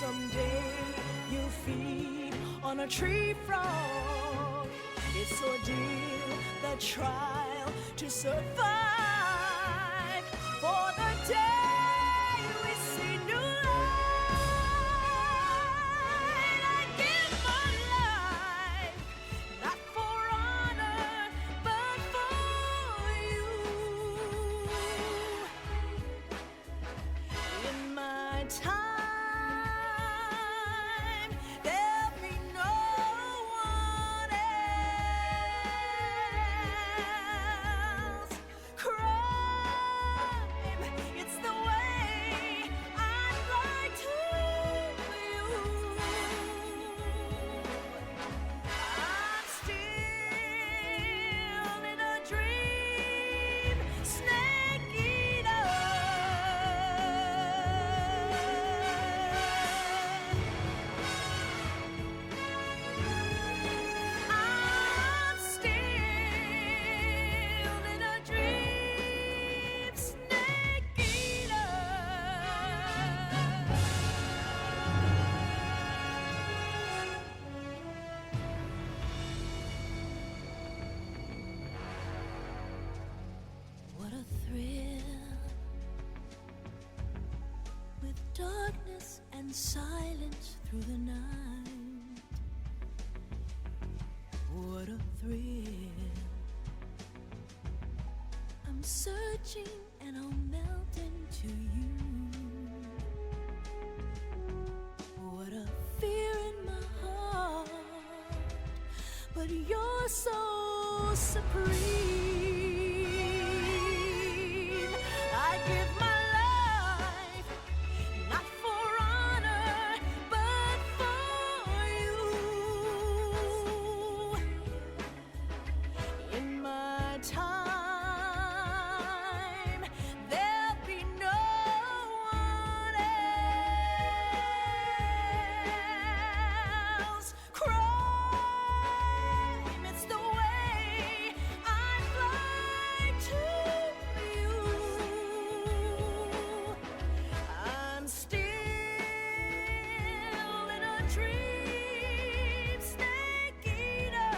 someday you feed on a tree frog. It's ordeal, the trial to survive. For the day we see new light, I give my life, not for honor, but for you. In my time, there'll be no one else. Crime, it's the way I'd lie to you. I'm still in a dream, snake eater. I'm still in a dream, snake eater. What a thrill, with darkness and silence through the night. What a thrill, I'm searching and I'll melt into you. What a fear in my heart, but you're so supreme. I give my life, not for honor, but for you. In my time, there'll be no one else. Crime, it's the way I fly to you. I'm still in a dream, snake eater.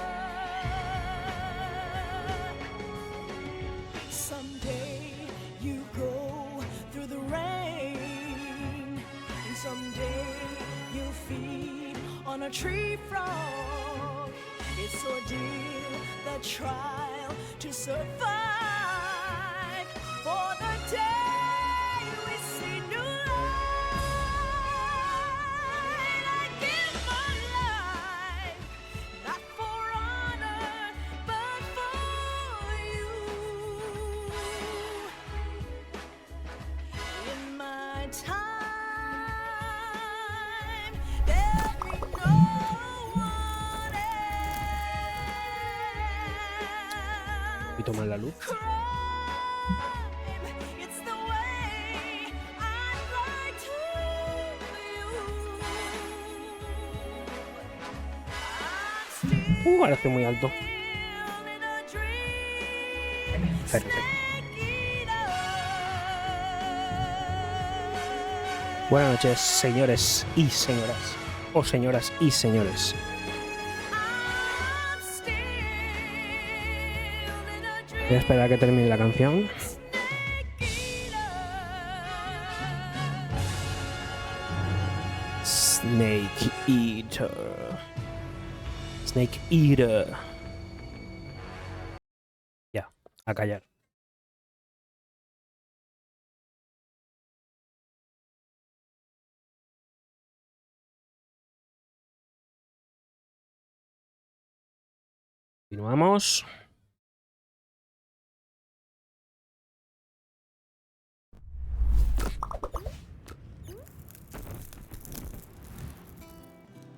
Someday you go through the rain, and someday you feed on a tree frog. It's ordeal, the trial to survive. For the day we see new light, I give my life, not for honor, but for you. In my time, there'll be no one Un poquito más la luz. else. Crime, it's the way I'd lie to you. I'm still Ahora estoy muy alto. in a dream, Perfecto. snake eater. Buenas noches, señores y señoras. O señoras y señores. I'm still in a dream, Voy a esperar a que termine la canción. snake eater. Snake Eater. Snake Eater. Ya, a callar. Continuamos.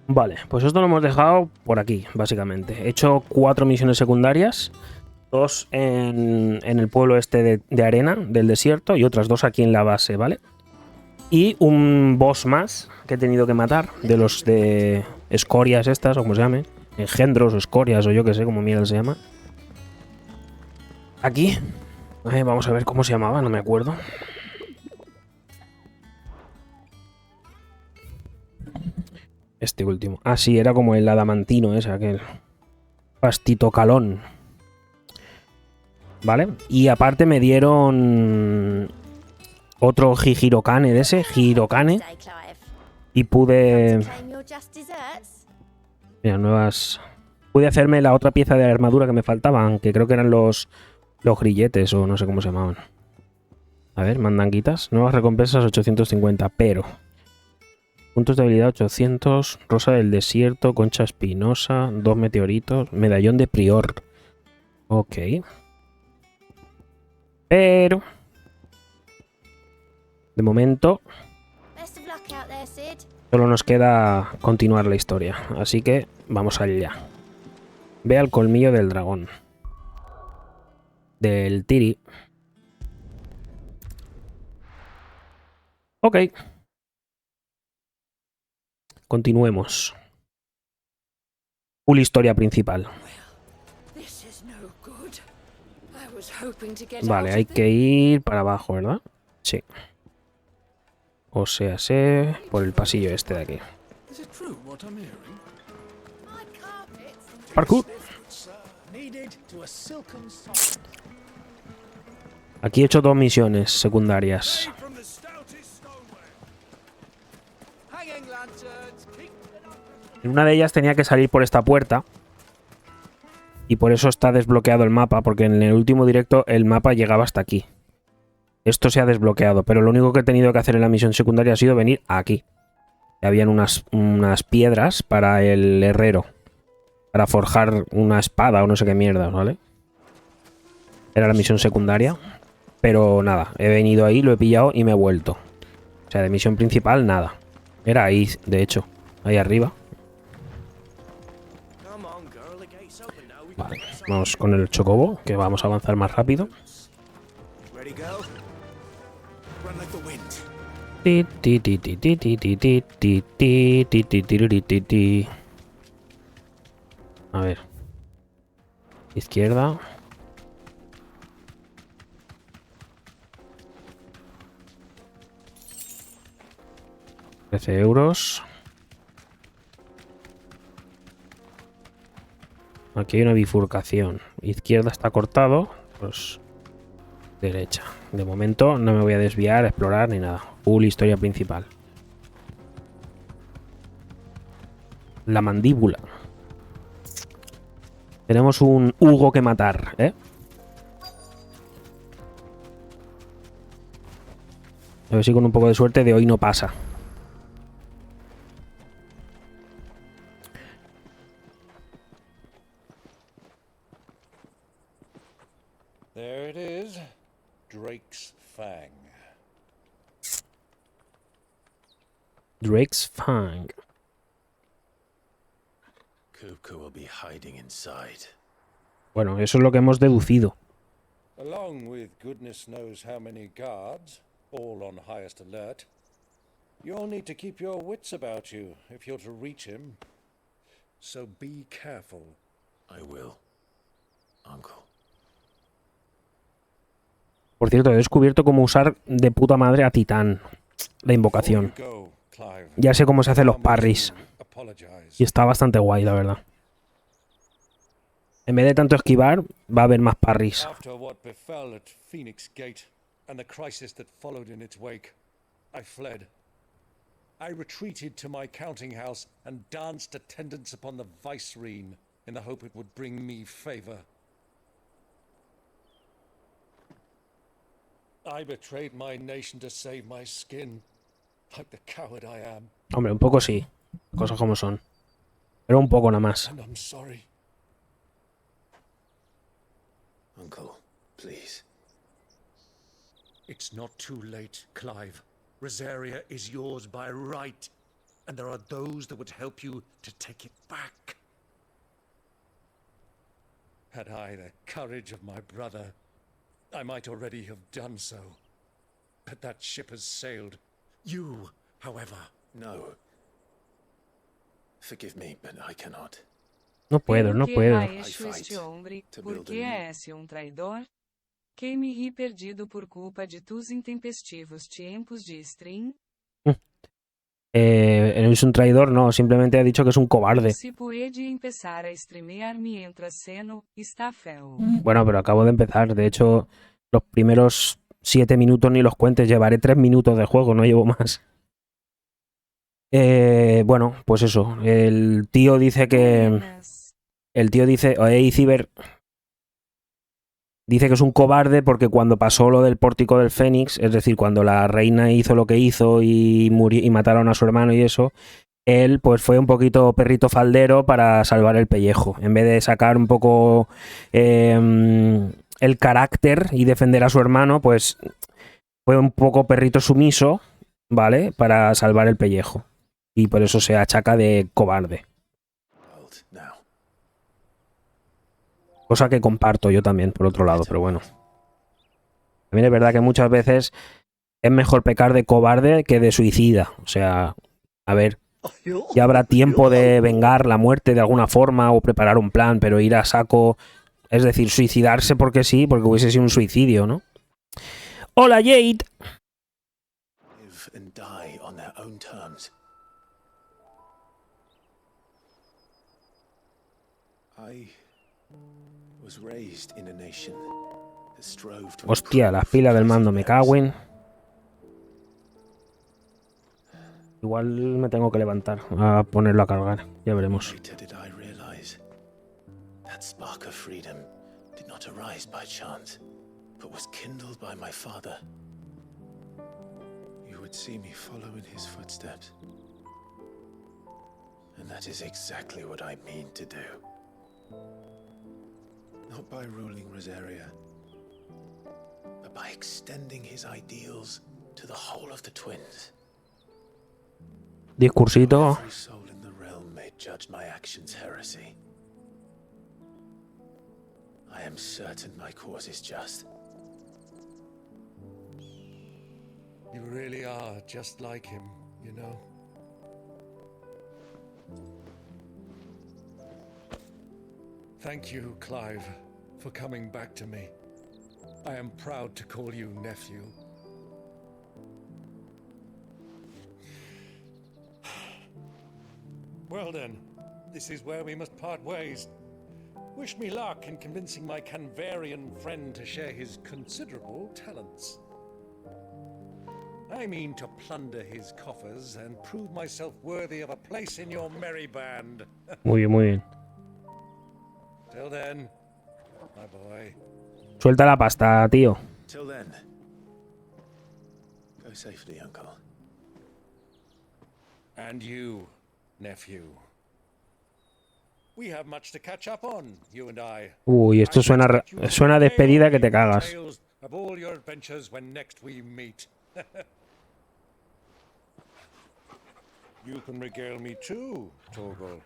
Vale, pues esto lo hemos dejado por aquí, básicamente. He hecho 4 misiones secundarias, 2 en el pueblo este de arena, del desierto, y otras 2 aquí en la base, ¿vale? Y un boss más que he tenido que matar, de los de escorias estas, o como se llame, engendros o escorias, o yo que sé cómo mierda se llama. Aquí, vamos a ver cómo se llamaba, no me acuerdo. Este último. Ah, sí, era como el adamantino ese, aquel. Pastito calón. ¿Vale? Y aparte me dieron otro Hirokane de ese, Hirokane. Y pude... Mira, nuevas... Pude hacerme la otra pieza de armadura que me faltaban, que creo que eran los grilletes o no sé cómo se llamaban. A ver, mandanguitas. Nuevas recompensas 850, pero... Puntos de habilidad 800, rosa del desierto, concha espinosa, 2 meteoritos, medallón de prior. Ok. Pero... De momento... Solo nos queda continuar la historia, así que vamos allá. Ve al colmillo del dragón. Del Tiri. Ok. Continuemos. Full historia principal. Vale, hay que ir para abajo, ¿verdad? Sí. O sea, sé por el pasillo este de aquí. Parkour. Aquí he hecho 2 misiones secundarias. En una de ellas tenía que salir por esta puerta. Y por eso está desbloqueado el mapa, porque en el último directo el mapa llegaba hasta aquí. Esto se ha desbloqueado, pero lo único que he tenido que hacer en la misión secundaria ha sido venir aquí. Habían unas piedras para el herrero. Para forjar una espada o no sé qué mierda, ¿vale? Era la misión secundaria. Pero nada, he venido ahí, lo he pillado y me he vuelto. O sea, de misión principal, nada. Era ahí, de hecho. Ahí arriba. Vale, vamos con el chocobo, que vamos a avanzar más rápido. A ver. Izquierda. €13. Aquí hay una bifurcación. Izquierda está cortado, pues derecha. De momento no me voy a desviar, a explorar ni nada. Full historia principal. La mandíbula. Tenemos un Hugo que matar, ¿eh? A ver si con un poco de suerte de hoy no pasa. There it is. Drake's Fang. Drake's Fang. Kupka will be hiding inside. Bueno, eso es lo que hemos deducido. Along with goodness knows how many guards, all on highest alert. You'll need to keep your wits about you if you're to reach him. So be careful. I will, Uncle. Por cierto, he descubierto cómo usar de puta madre a Titán. La invocación. Ya sé cómo se hacen los parries. Y está bastante guay, la verdad. En vez de tanto esquivar, va a haber más parries. After what befell at Phoenix Gate and the crisis that followed in its wake, I fled. I retreated to my counting house and danced attendance upon the vicereine in the hope it would bring me favor. I betrayed my nation to save my skin, like the coward I am. Hombre, un poco sí. Cosas como son. Pero un poco nada más. And I'm sorry. Uncle, please. It's not too late, Clive. Rosaria is yours by right, and there are those that would help you to take it back. Had I the courage of my brother, I might already have done so. But that ship has sailed. You, however... No. Forgive me, but I cannot. No puedo, no puedo. Este hombre, por que és traidor? Que me ri perdido por culpa de tus intempestivos tempos de stream? No es un traidor, no, simplemente ha dicho que es un cobarde. Se puede empezar a streamear mientras ceno, está feo. Bueno, pero acabo de empezar. De hecho, los primeros 7 minutos ni los cuentes. Llevaré 3 minutos de juego, no llevo más. Bueno, pues eso. El tío dice que... Buenas. El tío dice... Oye, Ciber... Dice que es un cobarde porque cuando pasó lo del pórtico del Fénix, es decir, cuando la reina hizo lo que hizo y murió, y mataron a su hermano y eso, él pues fue un poquito perrito faldero para salvar el pellejo. En vez de sacar un poco el carácter y defender a su hermano, pues fue un poco perrito sumiso, ¿vale? Para salvar el pellejo. Y por eso se achaca de cobarde. Cosa que comparto yo también, por otro lado, pero bueno. También es verdad que muchas veces es mejor pecar de cobarde que de suicida. O sea, a ver, ya habrá tiempo de vengar la muerte de alguna forma o preparar un plan, pero ir a saco, es decir, suicidarse porque sí, porque hubiese sido un suicidio, ¿no? ¡Hola, Jade! Hostia, las pilas del mando me caguen. Igual me tengo que levantar a ponerlo a cargar. Ya veremos. That spark of freedom did not arise by chance, but was kindled by my father. You would see me follow in his footsteps. And that is exactly what I mean to do. Not by ruling Rosaria, but by extending his ideals to the whole of the twins. Discursito. Every soul in the realm may judge my actions heresy. I am certain my cause is just. You really are just like him, you know. Thank you, Clive, for coming back to me. I am proud to call you nephew. Well then, this is where we must part ways. Wish me luck in convincing my Canvarian friend to share his considerable talents. I mean to plunder his coffers and prove myself worthy of a place in your merry band. Muy bien, muy bien. Till then, my boy. Suelta la pasta, tío. Till then, go safely, uncle. And you, nephew. We have much to catch up on, you and I. Uy, esto suena a despedida que te cagas. Of all your adventures when next we meet. You can regale me too, Torgal.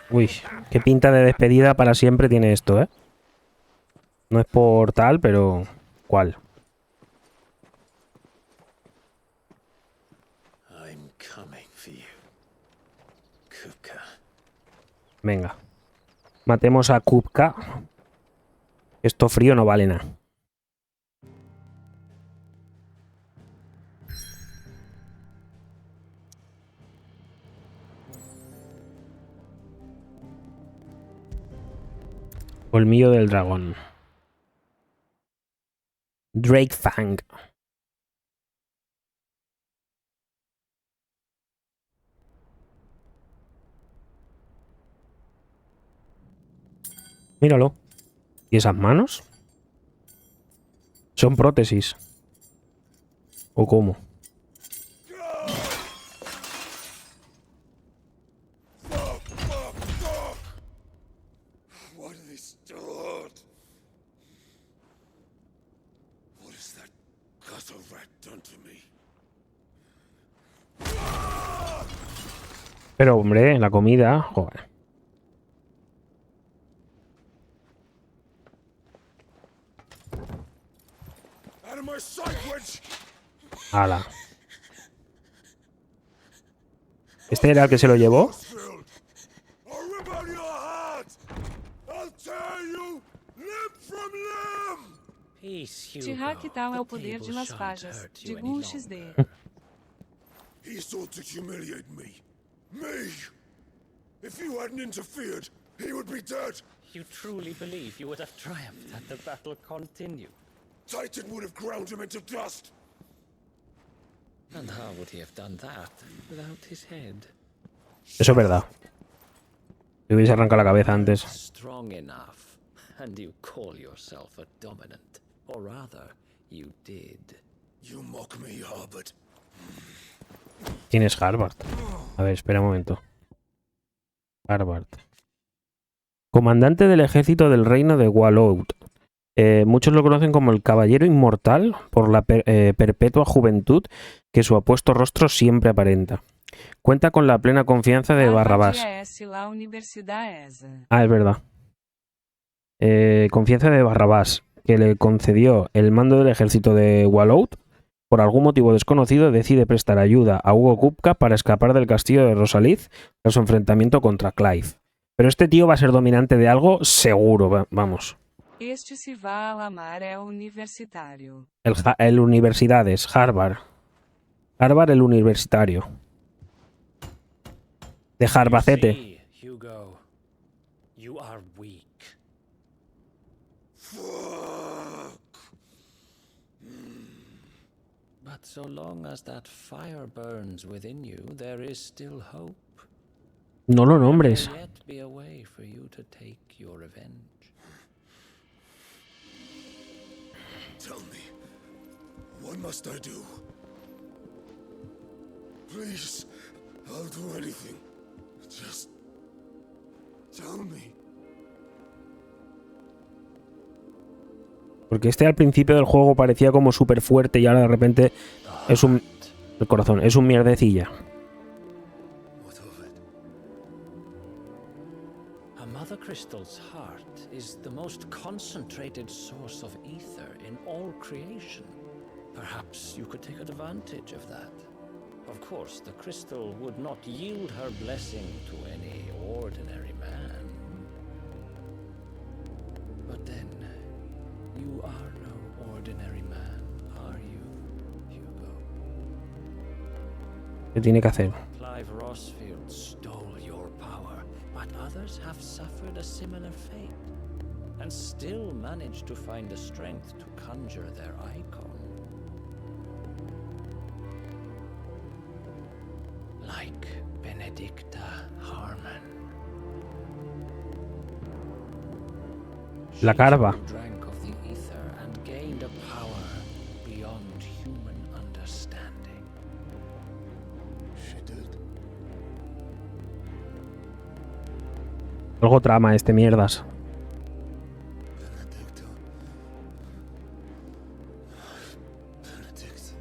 Uy, qué pinta de despedida para siempre tiene esto, ¿eh? No es por tal, pero... ¿Cuál? I'm coming for you, Kupka. Venga. Matemos a Kupka. Esto frío no vale nada. Colmillo del dragón. Drake Fang. Míralo. ¿Y esas manos? Son prótesis. ¿O cómo? What are they stored? What has that gutter rat done to me? Pero hombre, la comida, joder. Out of my sight, witch! Ala. ¿Este era el que se lo llevó? I'll rip out your heart! I'll tear you limb from limb! Tirar que tal é o poder de las fajas, de XD. you sought to humiliate me. Me! If you hadn't interfered, he would be dead. You truly believe you would have triumphed had the battle continued? Titan would have ground him into dust. And how would he have done that without his head? Eso es verdad. Le hubiese arrancado la cabeza antes. Strong enough, and you call yourself a dominant. Or rather, you did. You mock me, Harbert. ¿Quién es Harvard? A ver, espera un momento. Harvard. Comandante del ejército del reino de Wallout. Muchos lo conocen como el caballero inmortal por la perpetua juventud que su apuesto rostro siempre aparenta. Cuenta con la plena confianza de Barrabás. Ah, es verdad. Confianza de Barrabás, que le concedió el mando del ejército de Wallout. Por algún motivo desconocido, decide prestar ayuda a Hugo Kupka para escapar del castillo de Rosalith tras su enfrentamiento contra Clive. Pero este tío va a ser dominante de algo seguro, vamos. Este se va a llamar el universitario. El Universidades, Harvard. Harvard el universitario. De Harbacete. See, Hugo, you are weak. Fuck. But so long as that fire burns within you, there is still hope. No lo There nombres. may yet be a way for you to take your revenge. Tell me, what must I do? Please, I'll do anything. Just tell me. Porque este al principio del juego parecía como súper fuerte y ahora de repente es un... El corazón, es un mierdecilla. What of it? A Mother Crystal's heart is the most concentrated source of ether in all creation. Perhaps you could take advantage of that. Of course, the crystal would not yield her blessing to any ordinary man. But then, you are no ordinary man, are you, Hugo? ¿Qué tiene que hacer? Clive Rossfield stole your power, but others have suffered a similar fate, and still managed to find the strength to conjure their icon. Like Benedicta Harmon. La Carva. She drank of the ether and gained a power beyond human understanding. She did. Algo trama este mierdas. Benedicta. Benedict.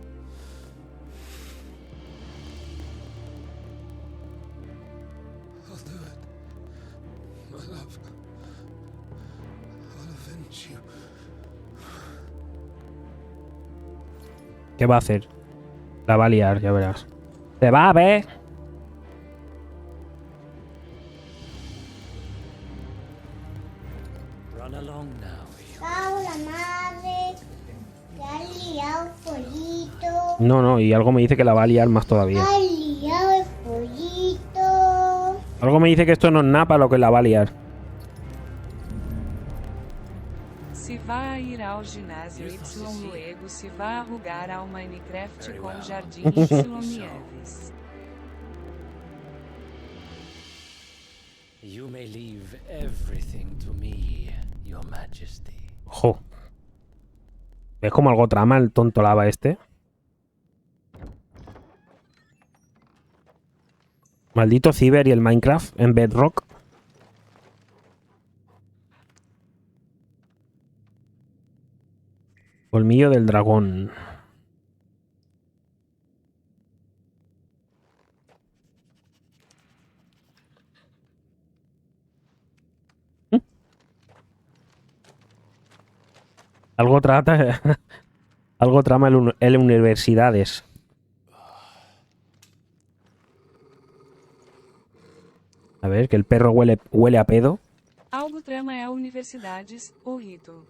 I'll do it. My love. I'll avenge you. ¿Qué va a hacer? La va a liar, ya verás. ¡Se va a ver! Run along now, Hugo. La madre, que ha liado el pollito, No, no, y algo me dice que la va a liar más todavía. ha liado el pollito. Algo me dice que esto no es nada para lo que la va a liar. Se vá a ir ao ginásio Y luego se vá a jogar ao Minecraft com Jardim Y Nieves. You may leave everything to me, Your Majesty. Ojo. ¿Ves como algo trama el tonto lava este? Maldito Ciber y el Minecraft en Bedrock. Colmillo del dragón. Algo trata. Algo trama el universidades. A ver, que el perro huele a pedo. Algo trama é universidades, o rito.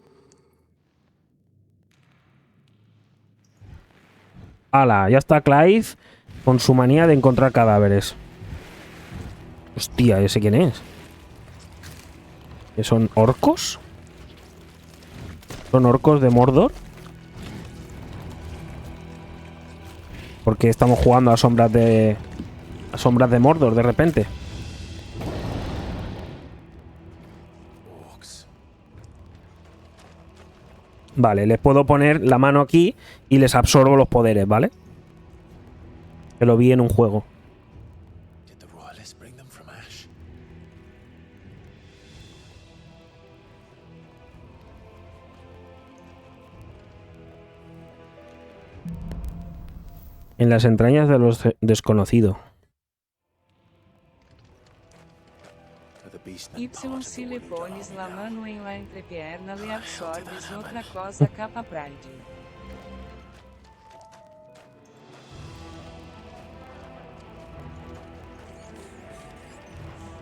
¡Hala! Ya está Clive con su manía de encontrar cadáveres. Hostia, ¿ese quién es? ¿Que son orcos? ¿Son orcos de Mordor? Porque estamos jugando a sombras de... a sombras de Mordor de repente. Vale, les puedo poner la mano aquí y les absorbo los poderes, ¿vale? Que lo vi en un juego. En las entrañas de los desconocidos. Y si le pones la mano en la entrepierna le absorbes otra cosa capa pride.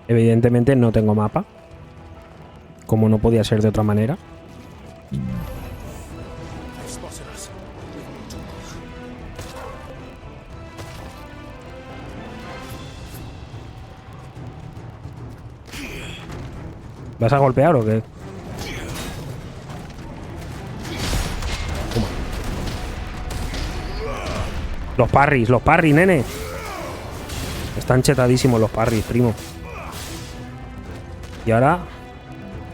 Evidentemente no tengo mapa. Como no podía ser de otra manera. ¿Vas a golpear o qué? Toma. Los parries, nene. Están chetadísimos los parries, primo. Y ahora...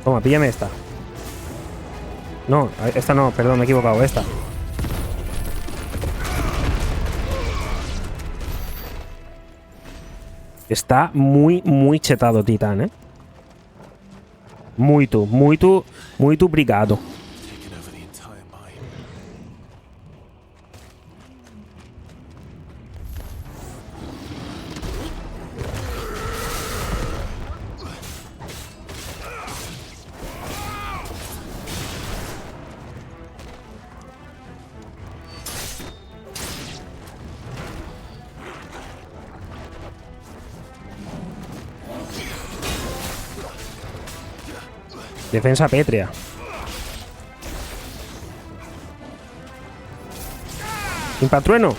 Toma, píllame esta. No, esta no, perdón, me he equivocado, esta. Está muy chetado Titán, ¿eh? Muito obrigado. Defensa pétrea. Impatrueno.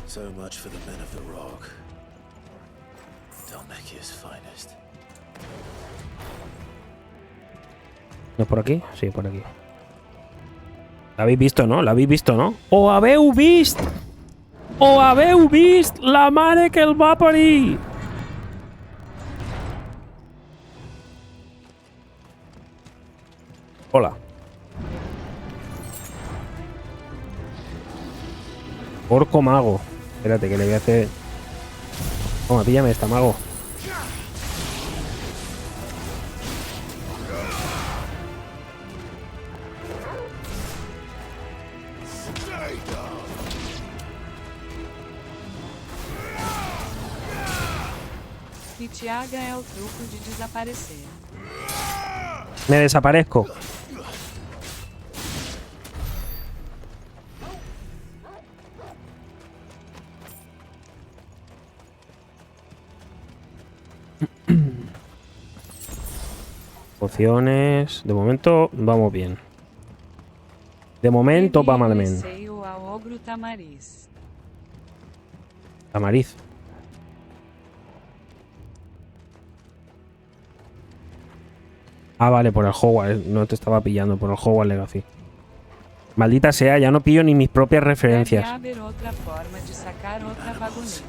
So much for the men of the rock. Dalmekia's finest. ¿No es por aquí? Sí, por aquí. ¿La habéis visto, no? ¿La habéis visto, no? ¡O habeu vist! ¡O habeu vist la mare que el va parir! Hola. Orco mago. Espérate, que le voy a hacer... Toma, píllame esta, mago. Pitiaga é o truco de desaparecer. Me desaparezco. Pociones. De momento vamos bien. De momento vamos bien. Receio ao ogro tamariz. Tamariz. Ah, vale, por el Hogwarts. No te estaba pillando por el Hogwarts Legacy. Maldita sea, ya no pillo ni mis propias referencias. Deve haver outra forma de sacar outra vagoneta.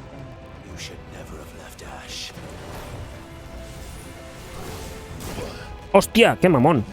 You should never have left Ash. ¡Hostia! ¡Qué mamón!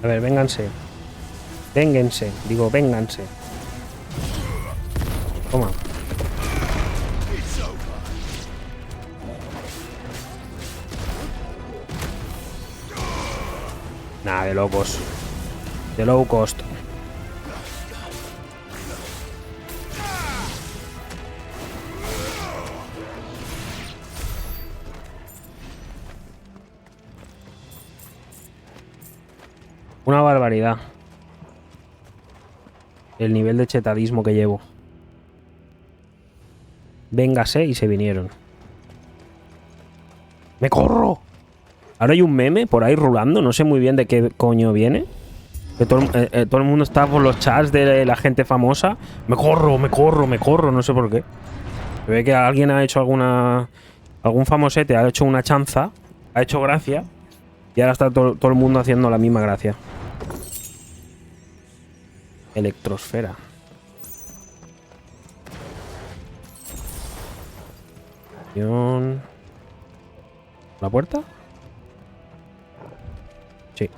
A ver, vénganse. Vénganse. Digo, vénganse. Toma. Nah, de locos. De low cost. Una barbaridad. El nivel de chetadismo que llevo. Véngase y se vinieron. ¡Me corro! Ahora hay un meme por ahí rulando. No sé muy bien de qué coño viene. Que todo el mundo está por los chats de la gente famosa. Me corro, me corro, me corro. No sé por qué. Se ve que alguien ha hecho algún famosete ha hecho una chanza. Ha hecho gracia. Y ahora está todo el mundo haciendo la misma gracia. Electrosfera. ¿La puerta? Sí.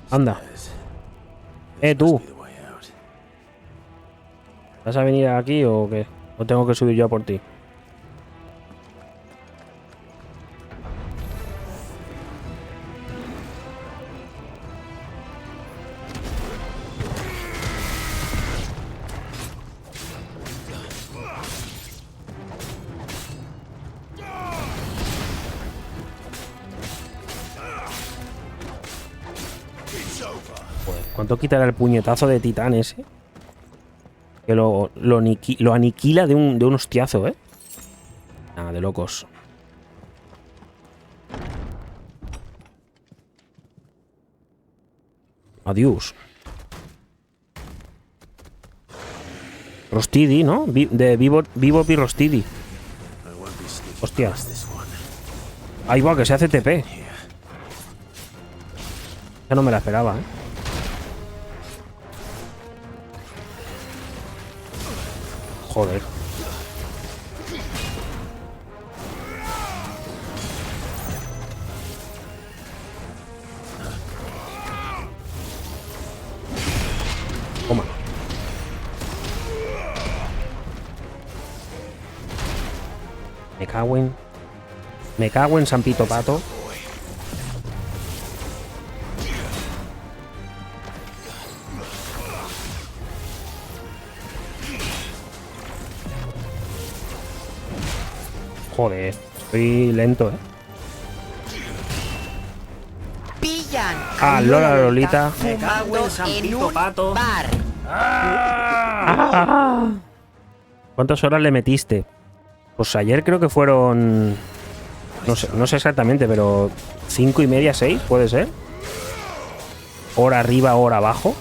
Anda. Tú. ¿Vas a venir aquí o qué? ¿O tengo que subir yo a por ti? Joder, ¿cuánto quitará el puñetazo de titán ese? Que lo aniquila de un hostiazo, ¿eh? Nada, de locos. Adiós. Rostidi, ¿no? De Vivo y Rostidi. Hostia. Ahí va, que se hace TP. Ya no me la esperaba, ¿eh? Joder. Toma. Me cago en San Pito Pato. Joder, estoy lento, ¿eh? Pillan a Lola Lolita. Me cago en San Pito Pato. Bar. ¿Cuántas horas le metiste? Pues ayer creo que fueron... No sé exactamente, pero 5:30, 6, ¿puede ser? Hora arriba, hora abajo.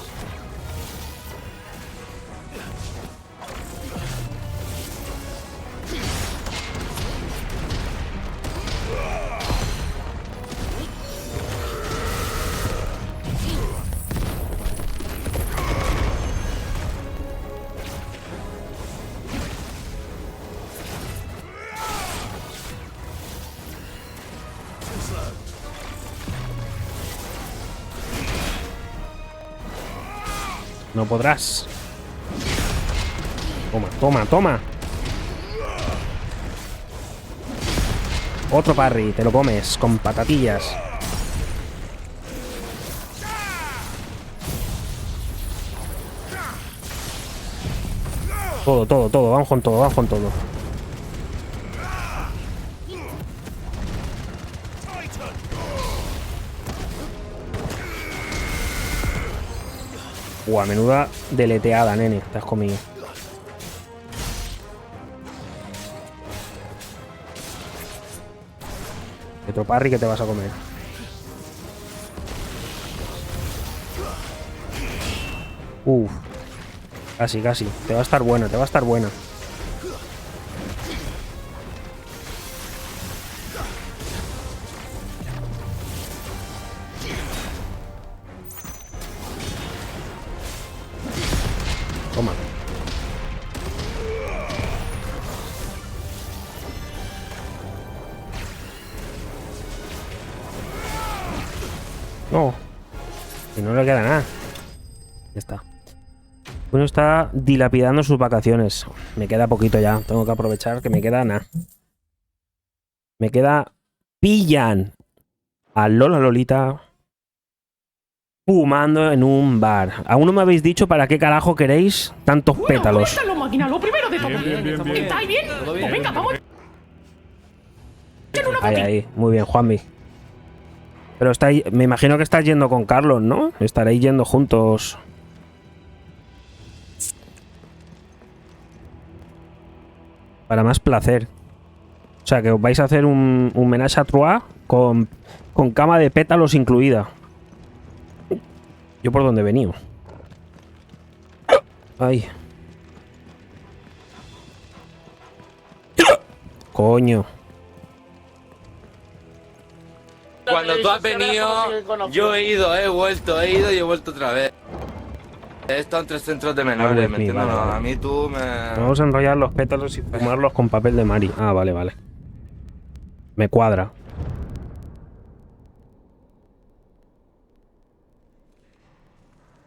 No podrás. Toma, toma, toma. Otro parry, te lo comes con patatillas. Todo, vamos con todo, vamos con todo. Buah, menuda deleteada, nene, te has comido. Otro parry que te vas a comer. Uf. Casi, casi. Te va a estar buena, te va a estar buena. Toma. No. Que no le queda nada. Ya está. Uno está dilapidando sus vacaciones. Me queda poquito ya. Tengo que aprovechar que me queda nada. Me queda... Pillan a Lola Lolita fumando en un bar. Aún no me habéis dicho para qué carajo queréis tantos pétalos. Coméntalo, máquina, lo primero de todo. Bien. ¿Estáis bien? Pues venga, vamos. Ahí. Muy bien, Juanmi. Pero me imagino que estás yendo con Carlos, ¿no? Estaréis yendo juntos. Para más placer. O sea, que os vais a hacer un menage à trois con cama de pétalos incluida. Yo por donde he venido. Ay. Coño. Cuando tú has venido, yo he ido, he vuelto y he vuelto otra vez. He estado en 3 centros de menores, ¿me entiendes? Vale, vale. A mí tú me... Vamos a enrollar los pétalos y fumarlos con papel de Mari. Ah, vale. Me cuadra.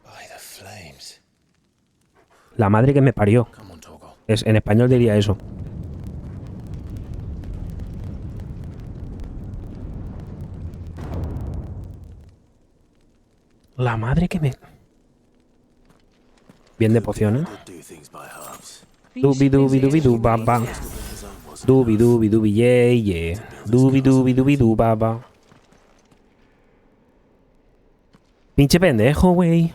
By the flames. La madre que me parió. En español diría eso. La madre que me... Bien de poción, ¿eh? Dubi baba. Dubi yeah. Dubi baba. Pinche pendejo, güey.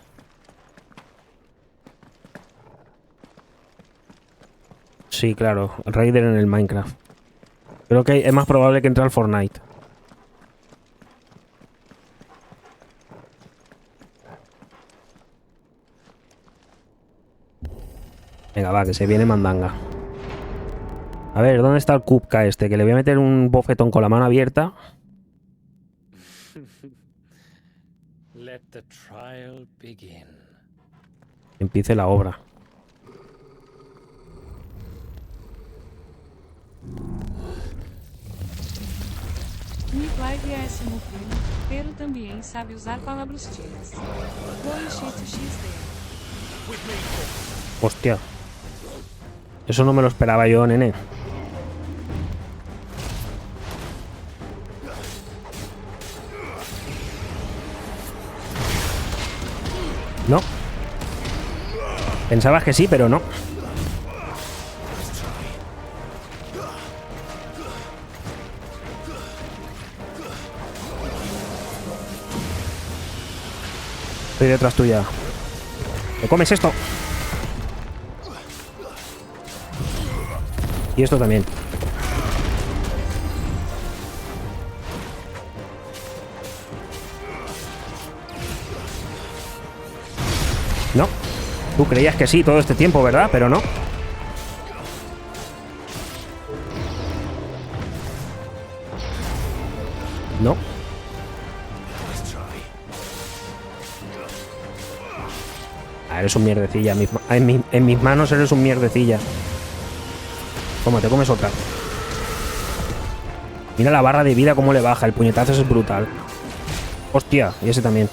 Sí, claro. Raider en el Minecraft. Creo que es más probable que entre al Fortnite. Venga, va, que se viene mandanga. A ver, ¿dónde está el Kupka este? Que le voy a meter un bofetón con la mano abierta. Let the trial begin. Empiece la obra. Midlife é no primo, pero também sabe usar palavras tiras. Holy shit XD. Hostia. Eso no me lo esperaba yo, nene. No. Pensabas que sí, pero no. Estoy detrás tuya. ¿Te comes esto? Y esto también. No. Tú creías que sí todo este tiempo, ¿verdad? Pero no. No. Ah, eres un mierdecilla. En mis manos eres un mierdecilla. Toma, te comes otra. Mira la barra de vida cómo le baja. El puñetazo es brutal. Hostia, y ese también.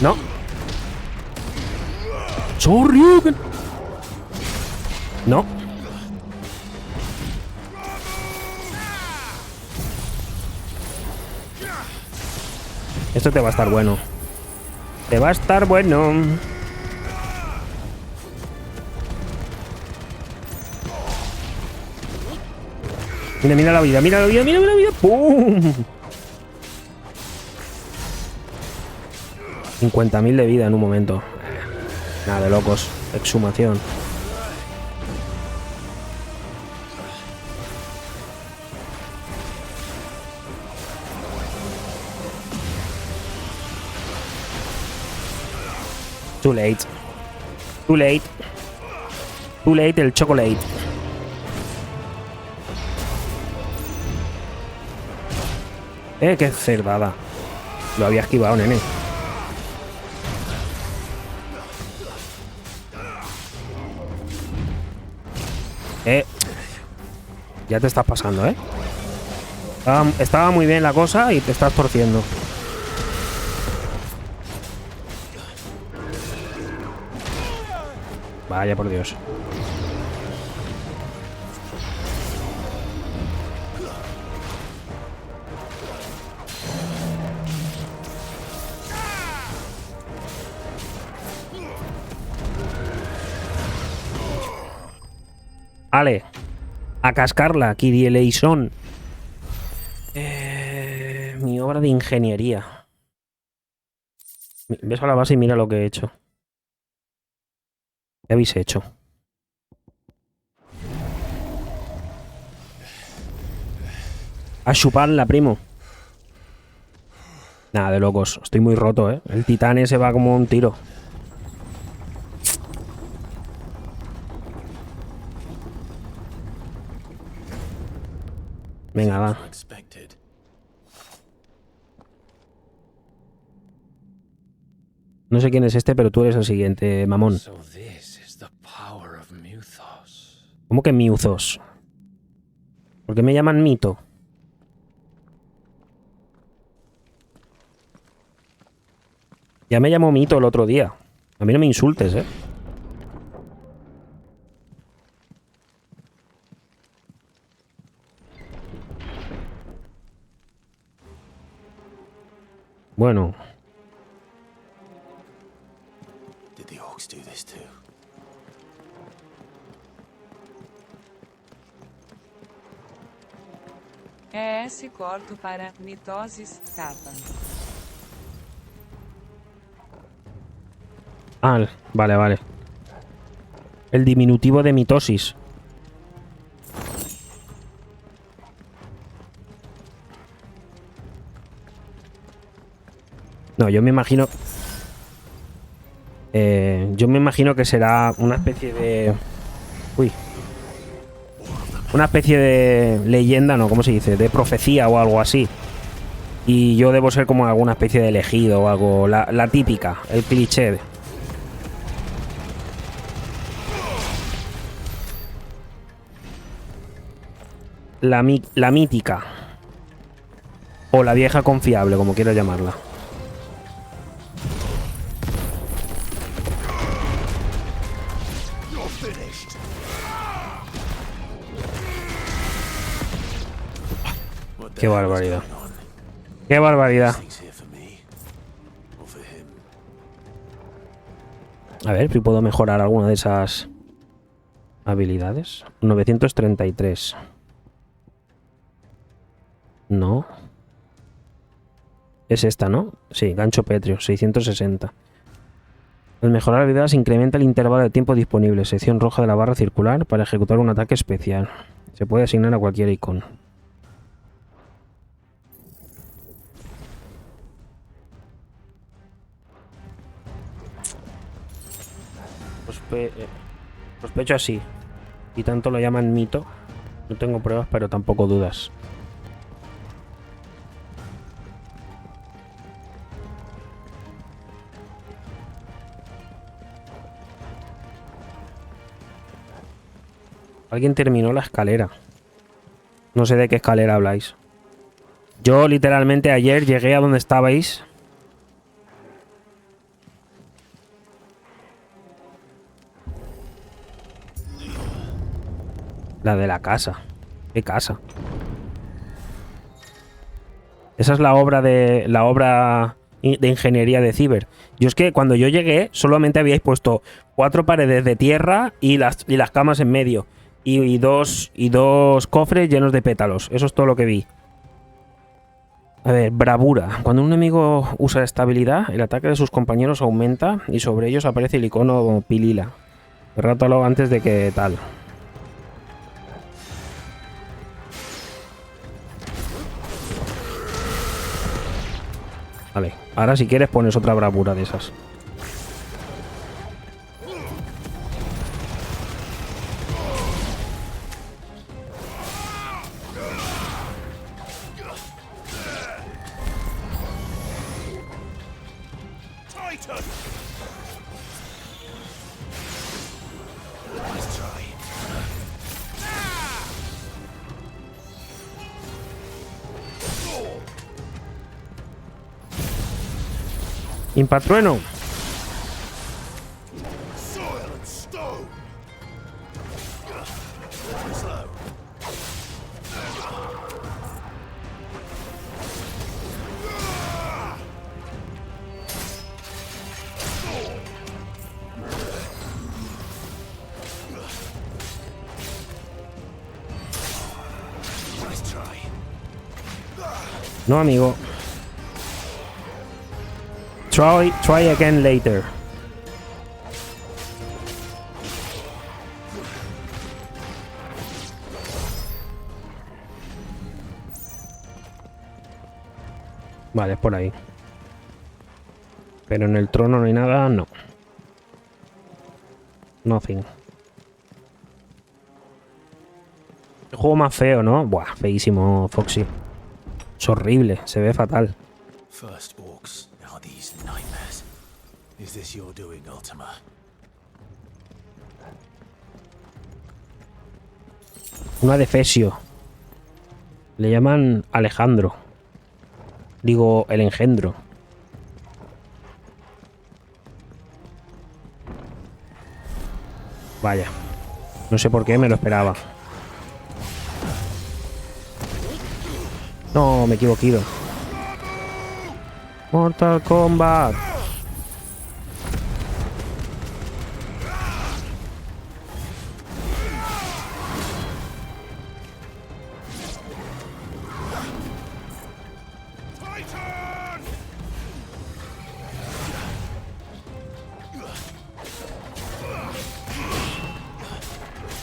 No. Sorry. No. Esto te va a estar bueno. Te va a estar bueno. Mira la vida, mira la vida. ¡Pum! 50.000 de vida en un momento. Nada de locos. Exhumación. Too late. Too late. Too late el chocolate. Qué cerdada. Lo había esquivado, nene. Ya te estás pasando, ¿eh? Estaba muy bien la cosa y te estás torciendo. Vaya por Dios. Vale. A cascarla, Kirieleison. Mi obra de ingeniería. Ves a la base y mira lo que he hecho. ¿Qué habéis hecho? A chuparla, primo. Nada, de locos. Estoy muy roto, ¿eh? El titán ese va como un tiro. Venga, va. No sé quién es este, pero tú eres el siguiente, mamón. ¿Cómo que Miuthos? ¿Por qué me llaman Mito? Ya me llamó Mito el otro día. A mí no me insultes, ¿eh? Bueno. ES corto para mitosis capa. Ah, vale, vale. El diminutivo de mitosis. No, yo me imagino... yo me imagino que será una especie de... Uy. Una especie de leyenda, ¿no? ¿Cómo se dice? De profecía o algo así. Y yo debo ser como alguna especie de elegido o algo. La típica, el cliché. La mítica. O la vieja confiable, como quieras llamarla. Qué barbaridad. Qué barbaridad. A ver si puedo mejorar alguna de esas habilidades. 933. No. Es esta, ¿no? Sí, gancho pétreo, 660. Al mejorar habilidades incrementa el intervalo de tiempo disponible. Sección roja de la barra circular para ejecutar un ataque especial. Se puede asignar a cualquier icono. Sospecho así. Y tanto lo llaman mito. No tengo pruebas, pero tampoco dudas. Alguien terminó la escalera. No sé de qué escalera habláis. Yo literalmente ayer llegué a donde estabais. La de la casa. ¿Qué casa? Esa es la obra de ingeniería de Ciber. Yo es que cuando yo llegué solamente habíais puesto 4 paredes de tierra y las camas en medio. Y dos cofres llenos de pétalos. Eso es todo lo que vi. A ver, bravura. Cuando un enemigo usa esta habilidad, el ataque de sus compañeros aumenta y sobre ellos aparece el icono pilila. Derrótalo antes de que tal. Vale, ahora si quieres pones otra bravura de esas. Impatrueno. Soil and stone. Slow. Nice try. No, amigo. Try again later. Vale, es por ahí. Pero en el trono no hay nada, no. Nothing. El juego más feo, ¿no? Buah, feísimo, Foxy. Es horrible, se ve fatal. First orcs, now these nightmares. Is this your doing, Ultima? Una de Fesio. Le llaman Alejandro. Digo, el engendro. Vaya. No sé por qué, me lo esperaba. No, me he equivocado. Mortal Kombat.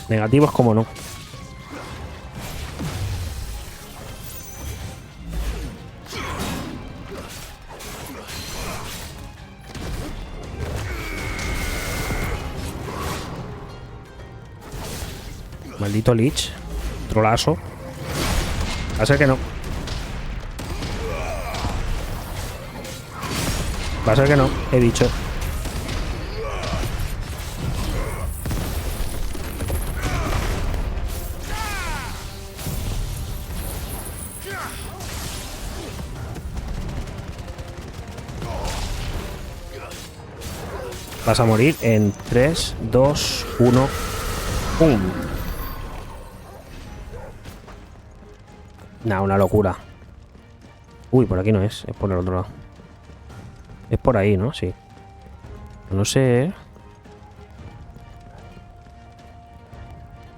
Negativos, como no. Maldito Lich. Trolazo. Va a ser que no. Va a ser que no, he dicho. Vas a morir en 3, 2, 1. ¡Pum! Nah, una locura. Uy, por aquí no es. Es por el otro lado. Es por ahí, ¿no? Sí. No sé, ¿eh?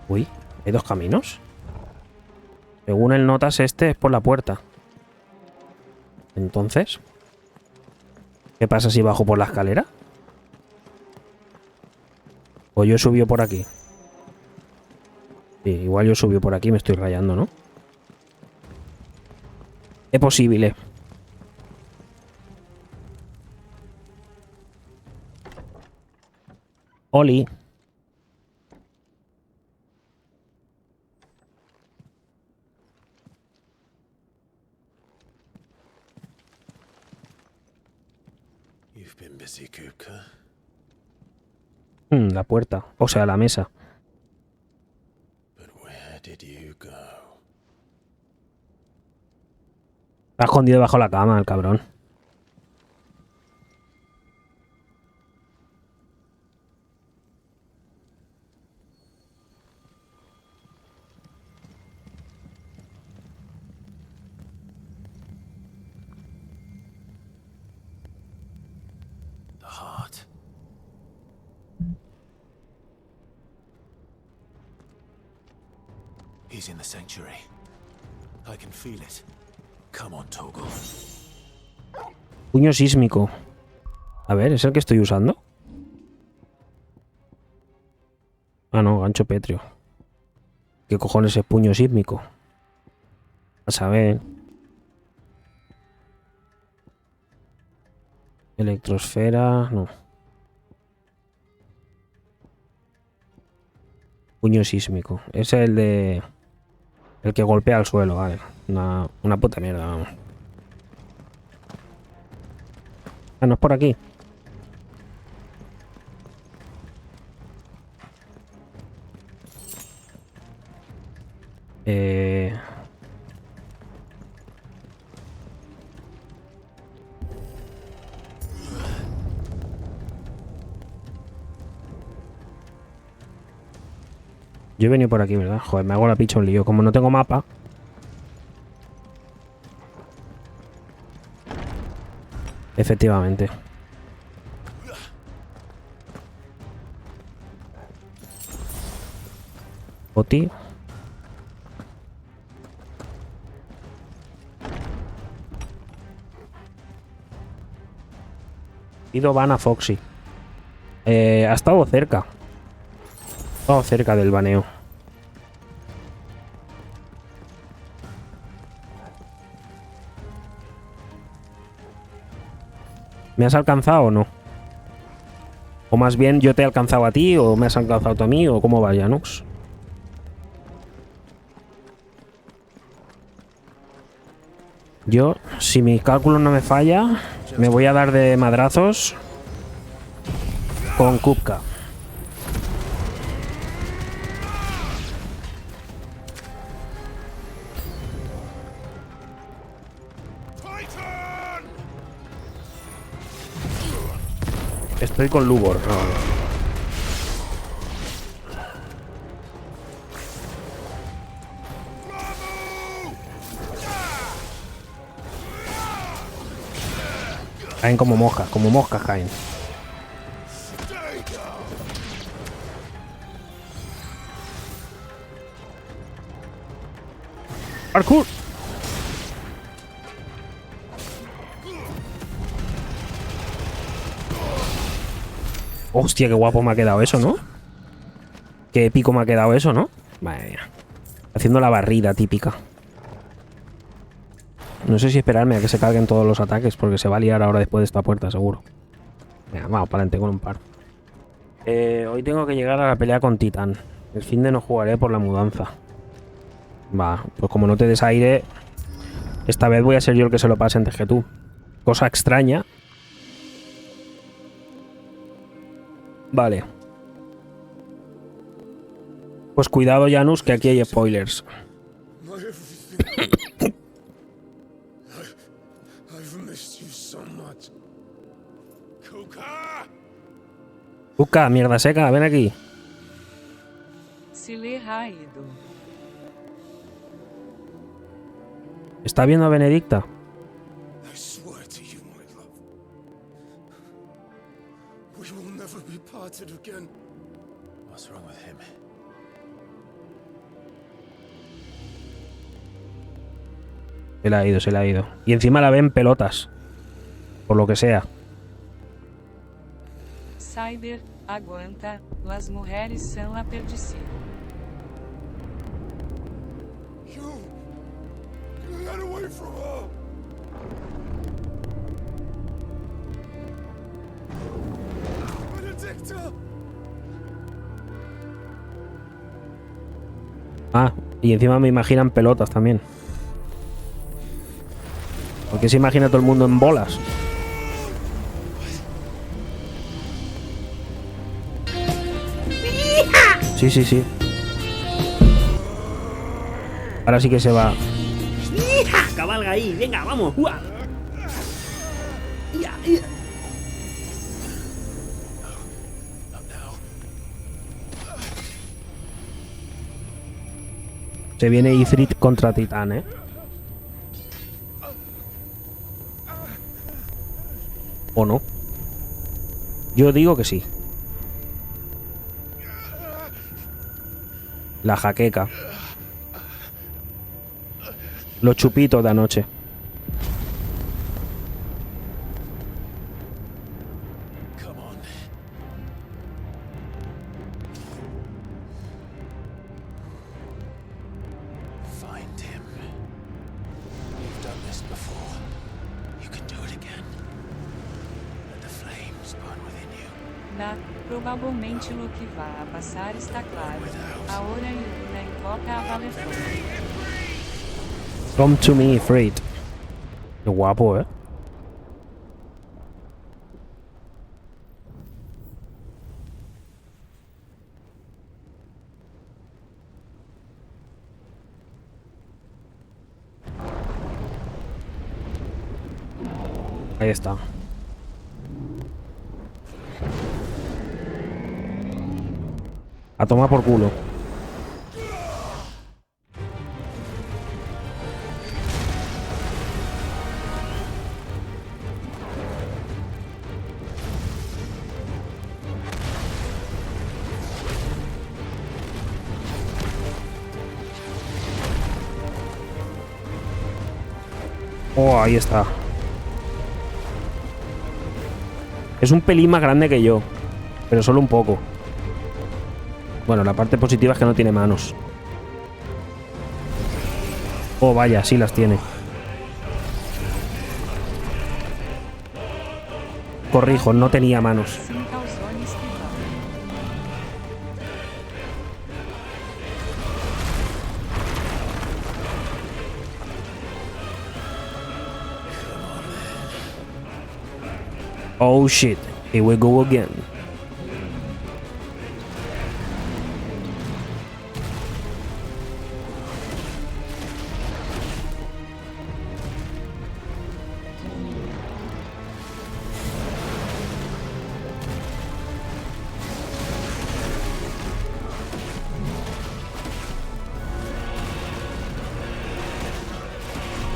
Uy, ¿hay dos caminos? Según el notas, este es por la puerta. Entonces, ¿qué pasa si bajo por la escalera? O yo subí por aquí. Sí, igual yo subí por aquí y me estoy rayando, ¿no? Es posible. Oli. You've been busy, Kupka. La puerta. O sea, la mesa. But where did you go? Está escondido bajo la cama, el cabrón. The heart. He's in the sanctuary. I can feel it. Come on, Toggle. Puño sísmico. A ver, ¿es el que estoy usando? Ah, no, gancho pétreo. ¿Qué cojones es puño sísmico? A saber. Electrosfera, no. Puño sísmico. Es el de... El que golpea al suelo, vale. Una puta mierda, vamos. Ah, no es por aquí. Yo he venido por aquí, ¿verdad? Joder, me hago la picha un lío. Como no tengo mapa. Efectivamente. Oti. Ido van a Foxy. Ha estado cerca. Ha estado cerca del baneo. ¿Me has alcanzado o no? O más bien yo te he alcanzado a ti, o me has alcanzado tú a mí, o cómo va, Janux. Yo, si mi cálculo no me falla, me voy a dar de madrazos con Kupka. Estoy con Lubor. Caen como moscas caen. ¡Parkour! Hostia, qué guapo me ha quedado eso, ¿no? Qué épico me ha quedado eso, ¿no? Madre mía. Haciendo la barrida típica. No sé si esperarme a que se carguen todos los ataques, porque se va a liar ahora después de esta puerta, seguro. Venga, vamos para adelante con un par. Hoy tengo que llegar a la pelea con Titán. El fin de no jugaré por la mudanza. Va, pues como no te des aire, esta vez voy a ser yo el que se lo pase antes que tú. Cosa extraña. Vale. Pues cuidado, Janus, que aquí hay spoilers. Kuka, mierda seca, ven aquí. Se lhe raído. ¿Está viendo a Benedicta? I swear to you, my love. We will never be parted again. What's wrong with him? Se le ha ido, se le ha ido. Y encima la ven pelotas. Por lo que sea. Cyber, aguanta, las mujeres são a perdição. Get away from her! Benedicta! Ah, y encima me imaginan pelotas también. Porque se imagina todo el mundo en bolas. Sí, sí, sí. Ahora sí que se va. Cabalga ahí, venga, vamos. ¡Uah! Se viene Ifrit contra Titán, ¿eh? ¿O no? Yo digo que sí. La jaqueca. Los chupitos de anoche. Come on. Find him. You've done this before. You can do it again. Let the flames burn within you. Provavelmente o que vai a passar está claro. A hora ilumina invoca a Valefone. Come to me, Ifrit. Qué guapo, ¿eh? Ahí está. A tomar por culo. Oh, ahí está. Es un pelín más grande que yo, pero solo un poco. Bueno, la parte positiva es que no tiene manos. Oh, vaya, sí las tiene. Corrijo, no tenía manos. Oh shit, here we go again.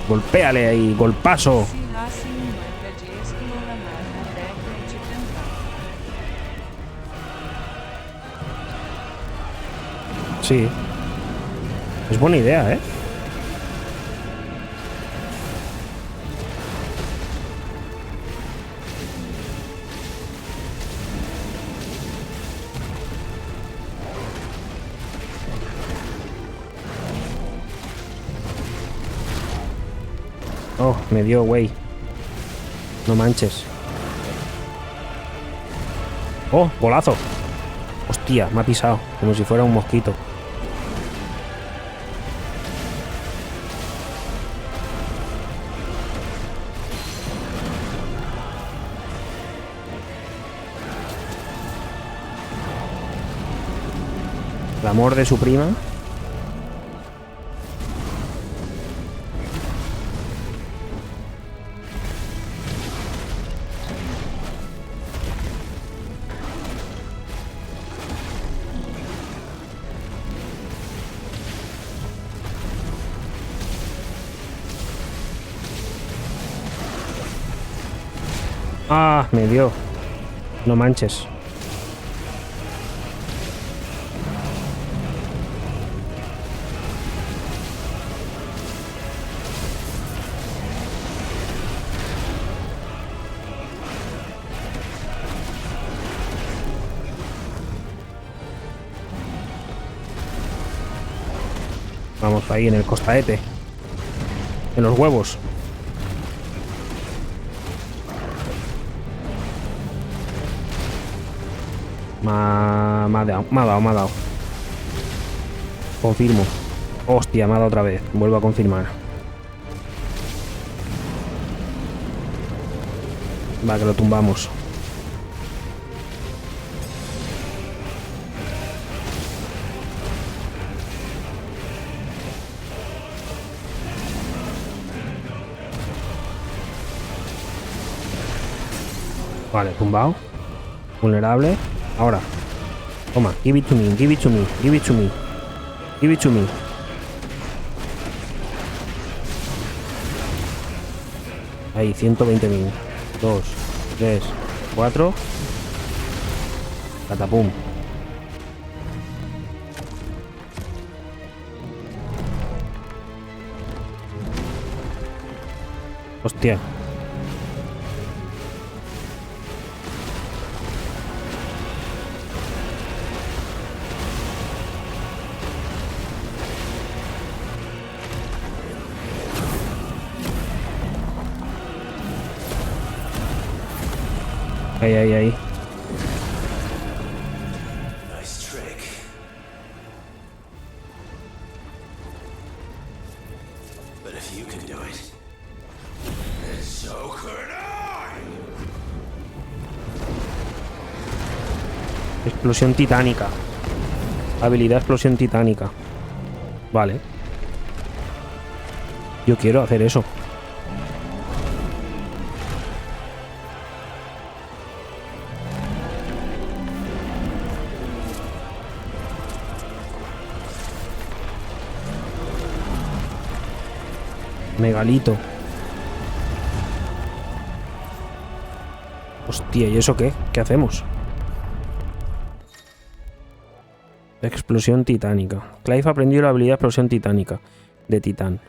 Golpéale ahí, golpazo. Sí. Es buena idea, ¿eh? Oh, me dio, güey. No manches. Oh, golazo. Hostia, me ha pisado. Como si fuera un mosquito. El amor de su prima. Ah, me dio. No manches. Vamos ahí en el costaete. En los huevos. Me ha dado. Confirmo. Hostia, me ha dado otra vez. Vuelvo a confirmar. Va, que lo tumbamos. Vale, tumbado. Vulnerable. Ahora. Toma, give it to me, give it to me, give it to me. Give it to me. Ahí, 120.000. 2, 3, 4. Catapum. Hostia. Ahí. Nice trick. But if you can do it, then so could I. Explosión titánica. Habilidad explosión titánica. Vale. Yo quiero hacer eso. Megalito. Hostia, ¿y eso qué? ¿Qué hacemos? Explosión titánica. Clive aprendió la habilidad explosión titánica de Titán.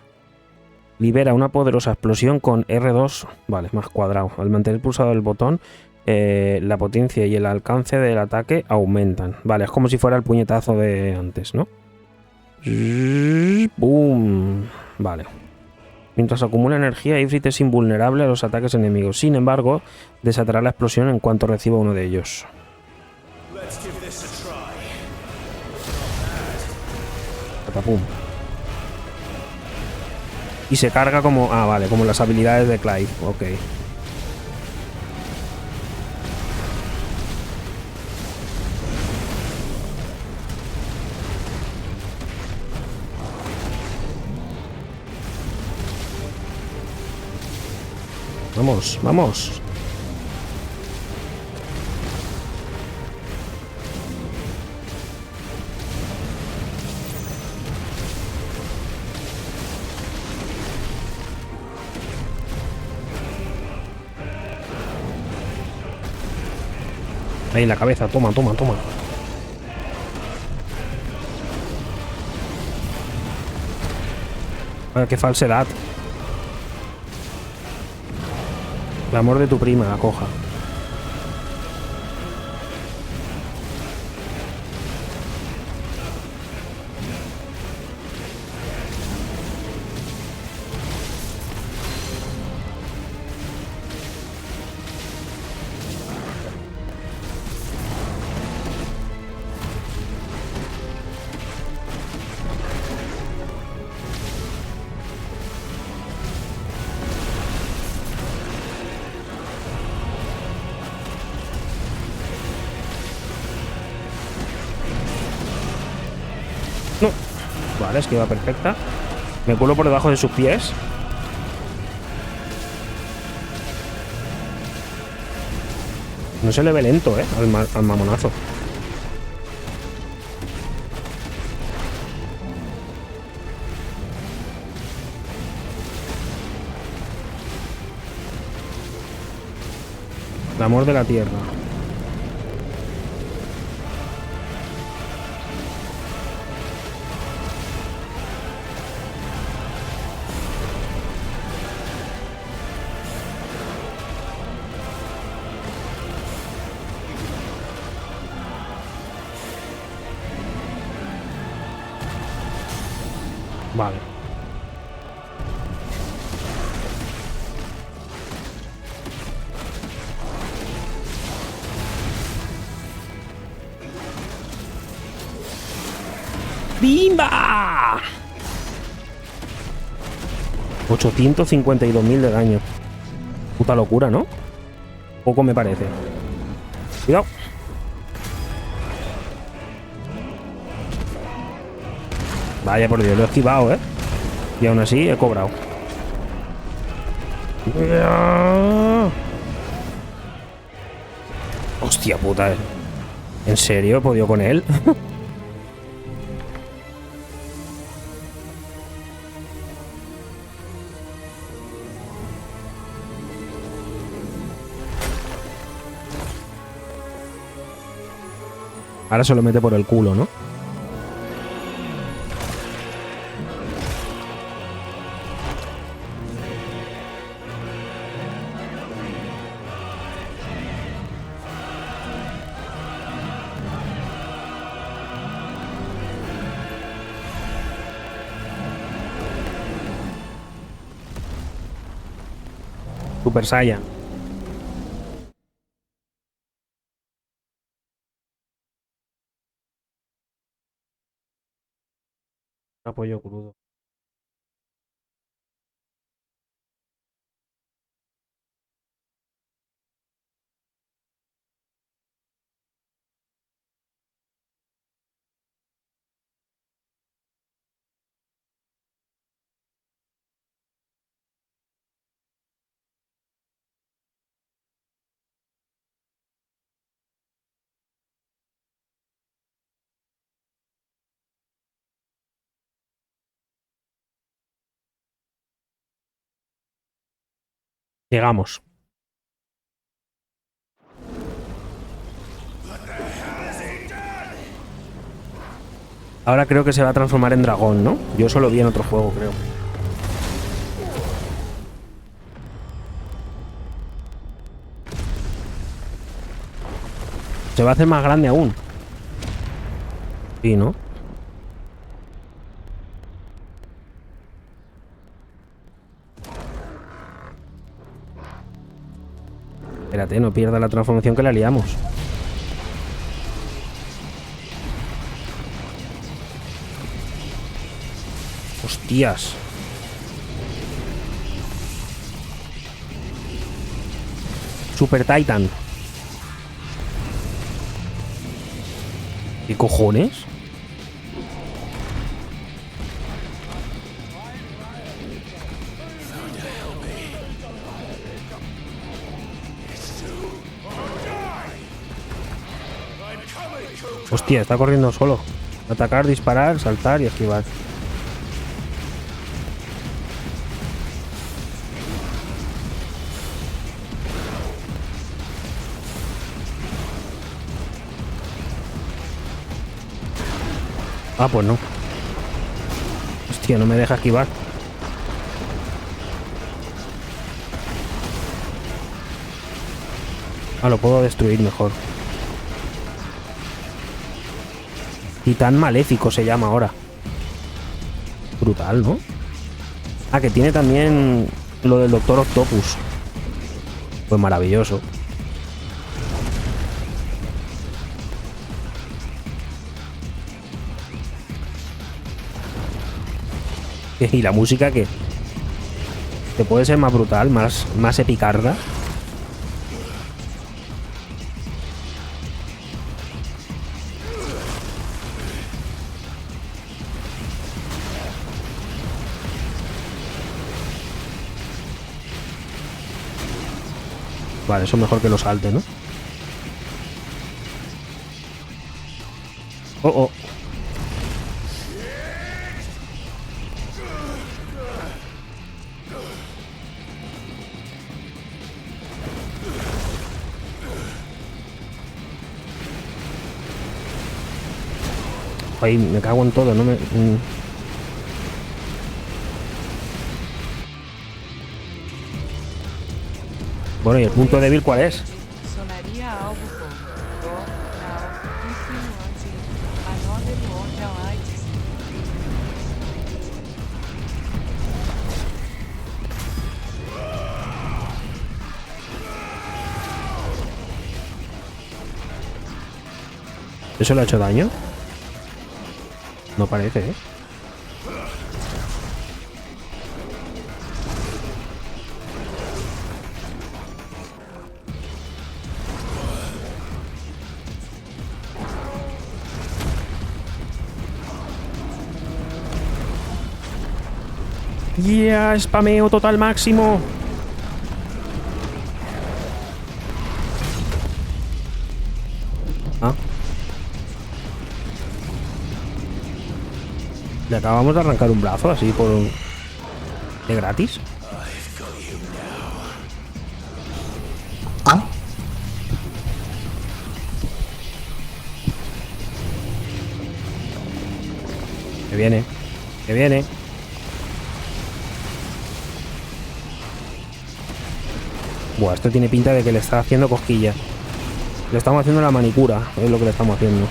Libera una poderosa explosión con R2, vale, más cuadrado. Al mantener pulsado el botón, la potencia y el alcance del ataque aumentan. Vale, es como si fuera el puñetazo de antes, ¿no? ¡Boom! Vale. Mientras acumula energía, Ifrit es invulnerable a los ataques enemigos. Sin embargo, desatará la explosión en cuanto reciba uno de ellos. Patapum. Y se carga como... Ah, vale, como las habilidades de Clive. Ok. Vamos, vamos. Ahí en la cabeza, toma, toma, toma. Qué falsedad. El amor de tu prima, acoja. No. Vale, esquiva perfecta. Me cuelo por debajo de sus pies. No se le ve lento, al mamonazo. El amor de la tierra. Vale. ¡Bimba! 852.000 de daño. Puta locura, ¿no? Poco me parece. Cuidado. Vaya por Dios, lo he esquivado, ¿eh? Y aún así he cobrado. Hostia puta. ¿En serio he podido con él? Ahora se lo mete por el culo, ¿no? Super Saiyan. Apoyo crudo. Llegamos. Ahora creo que se va a transformar en dragón, ¿no? Yo eso lo vi en otro juego, creo. Se va a hacer más grande aún. Sí, ¿no? Espérate, no pierda la transformación que la liamos. Hostias. Super Titan. ¿Qué cojones? Hostia, está corriendo solo. Atacar, disparar, saltar y esquivar. Ah, pues no. Hostia, no me deja esquivar. Ah, lo puedo destruir mejor. Titán maléfico se llama ahora. Brutal, ¿no? Ah, que tiene también lo del Doctor Octopus. Pues maravilloso. Y la música que puede ser más brutal, más epicarda. Vale, eso es mejor que lo salte, ¿no? Oh, oh. Ay, me cago en todo, no me... Bueno, ¿y el punto débil cuál es? Sonaria algo como now, insinuante, another mortal AIDS. ¿Eso le ha hecho daño? No parece, ¿eh? ¡Yeah! ¡Spameo total máximo! Ah. Le acabamos de arrancar un brazo así por... ¿De gratis? Ah. Que viene. Que viene. Buah, esto tiene pinta de que le está haciendo cosquillas. Le estamos haciendo la manicura, es lo que le estamos haciendo.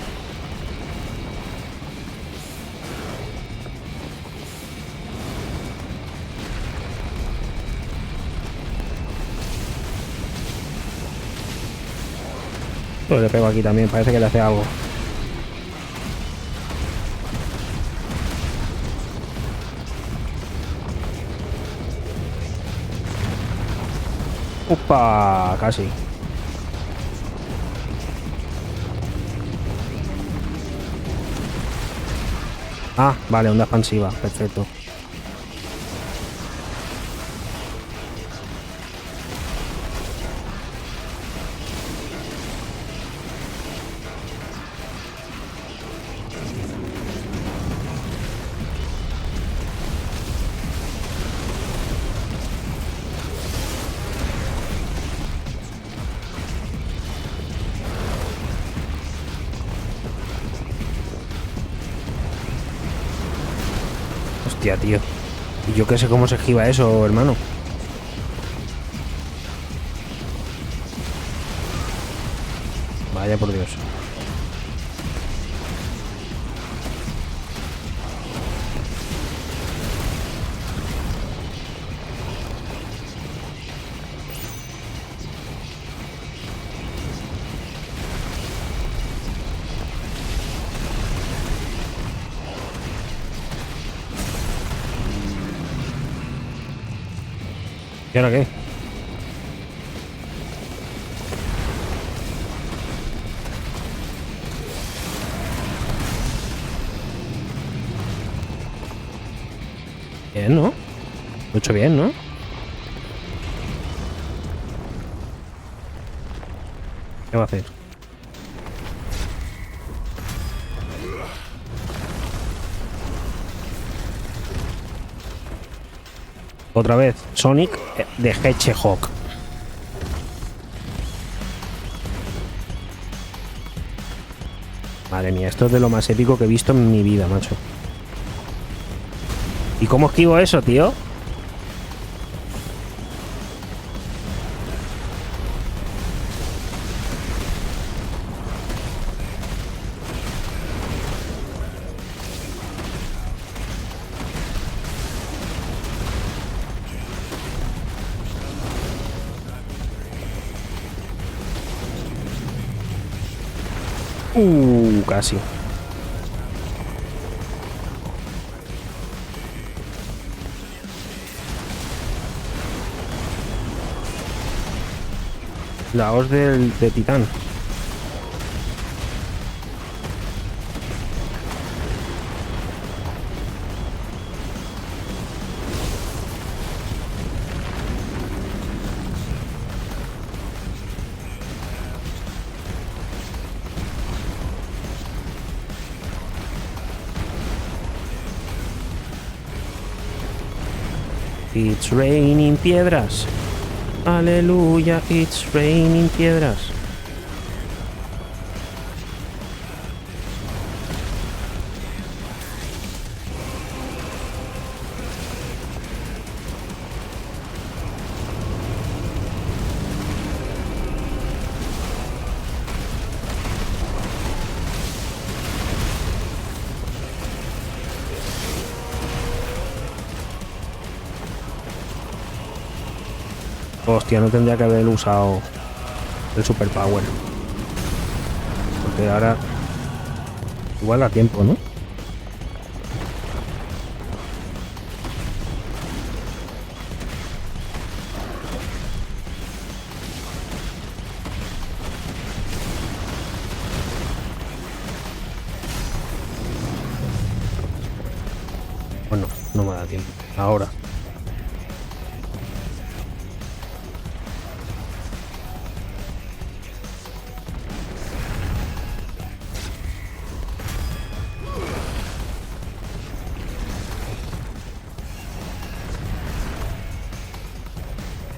Pues le pego aquí también, parece que le hace algo. ¡Opa! Casi. Ah, vale, onda expansiva, perfecto. Hostia, tío. Y yo qué sé cómo se esquiva eso, hermano. Vaya por Dios. ¿Y ahora qué? Bien, ¿no? Lo he hecho bien, ¿no? ¿Qué va a hacer? Otra vez, Sonic de Hedgehog. Madre mía, esto es de lo más épico que he visto en mi vida, macho. ¿Y cómo esquivo eso, tío? Casi. La hoz de Titán. It's raining piedras. Aleluya, it's raining piedras. Hostia, no tendría que haber usado el superpower. Porque ahora igual da tiempo, ¿no? Bueno, no me da tiempo. Ahora.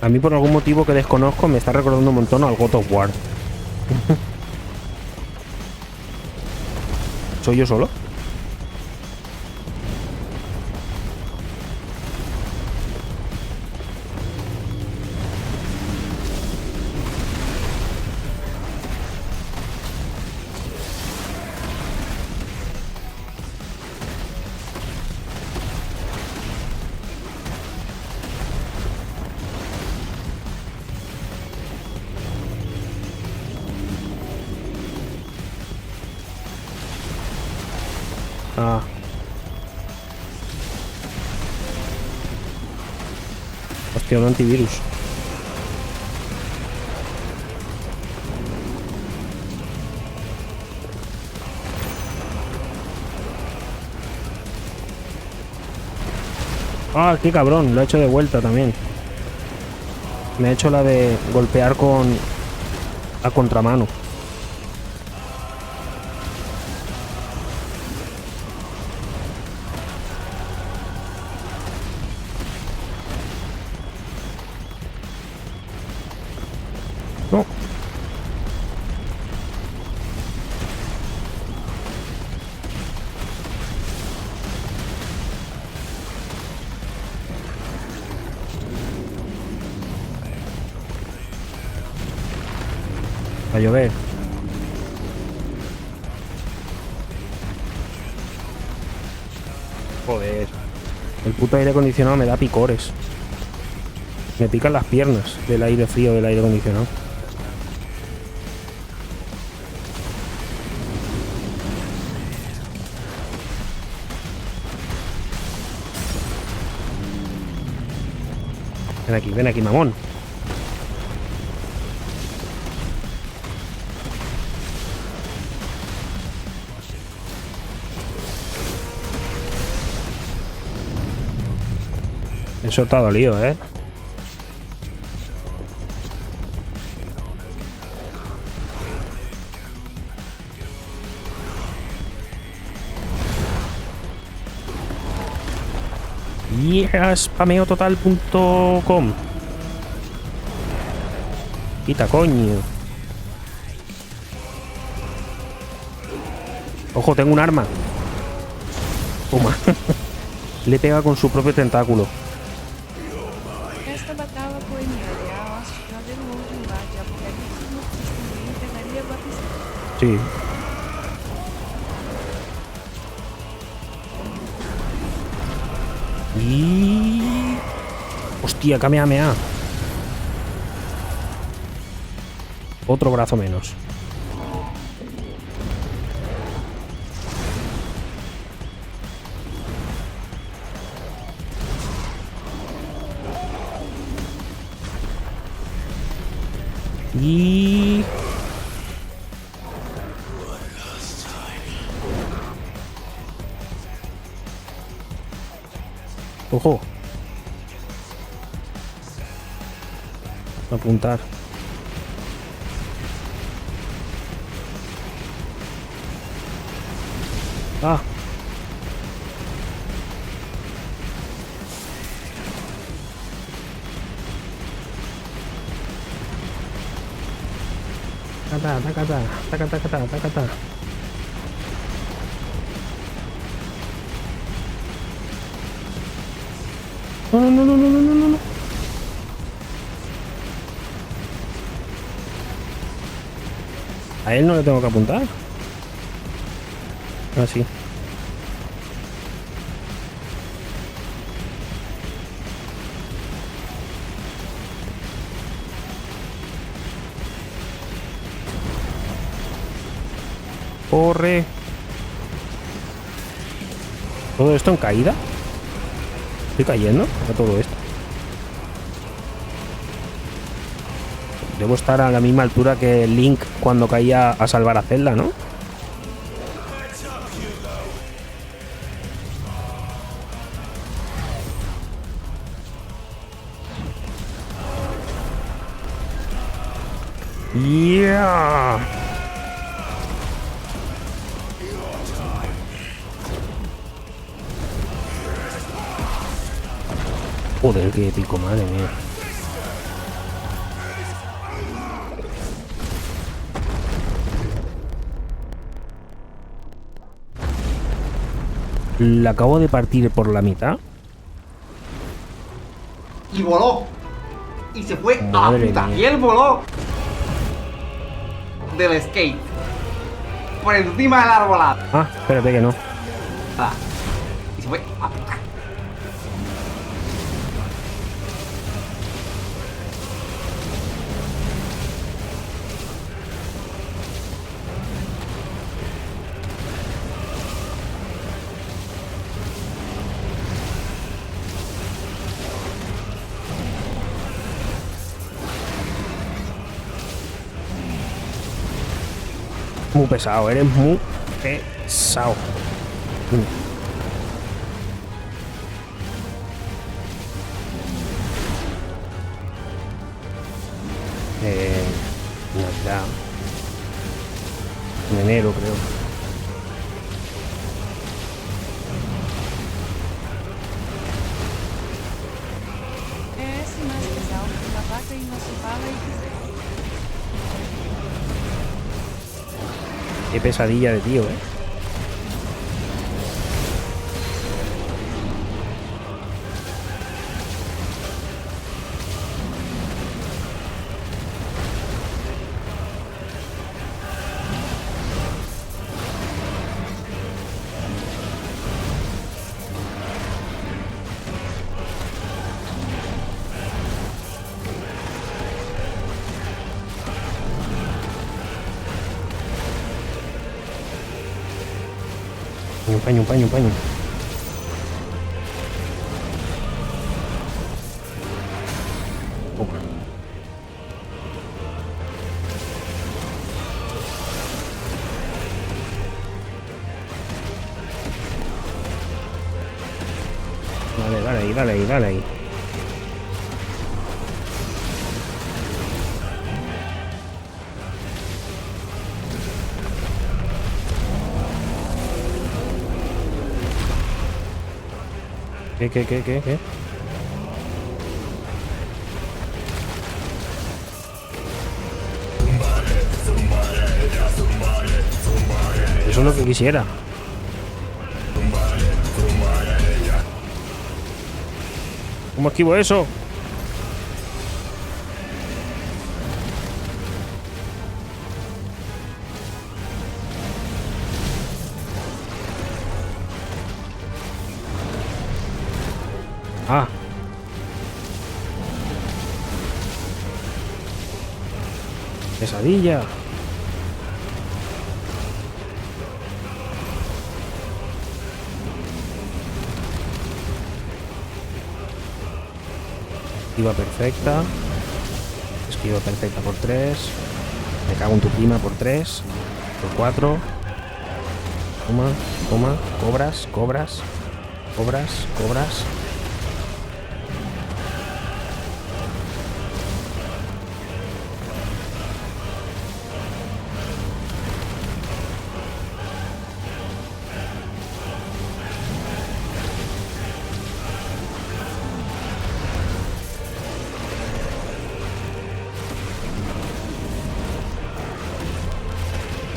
A mí por algún motivo que desconozco me está recordando un montón al God of War. ¿Soy yo solo? Ah. Hostia, un antivirus. Ah, qué cabrón, lo he hecho de vuelta también. Me ha hecho la de golpear con a contramano. No. A llover. Joder. El puto aire acondicionado me da picores. Me pican las piernas del aire frío del aire acondicionado. Ven aquí, mamón. Eso te ha dolido, ¿eh? Spameototal.com. Quita, coño. Ojo, tengo un arma. Toma. Le pega con su propio tentáculo. Esta batalha foi em área, acho que haver um outro embate apocalíptico também pegaria bastante. Sí. Y... Hostia, Kamehameha. Otro brazo menos. Y... Ojo. Apuntar. Ah. Tacata. No. A él no le tengo que apuntar. Así. Corre. ¿Todo esto en caída? ¿Estoy cayendo a todo esto? Debo estar a la misma altura que Link cuando caía a salvar a Zelda, ¿no? ¡Yeah! Joder, qué épico, madre mía. La acabo de partir por la mitad. Y voló. Y se fue Madre a puta. mía. Y él voló del skate. Por encima del arbolado. Ah, espérate que no. Y se fue a puta. Muy pesado, eres muy pesado. Navidad. En enero, creo. Esse mais pesado que la vaca y no se fala y que Qué pesadilla de tío, paño. Toma. Dale ahí. ¿Qué? Eso es lo que quisiera. ¿Cómo esquivo eso? Ah. Pesadilla. Esquiva perfecta por 3. Me cago en tu prima por 3. Por 4. Toma. Cobras.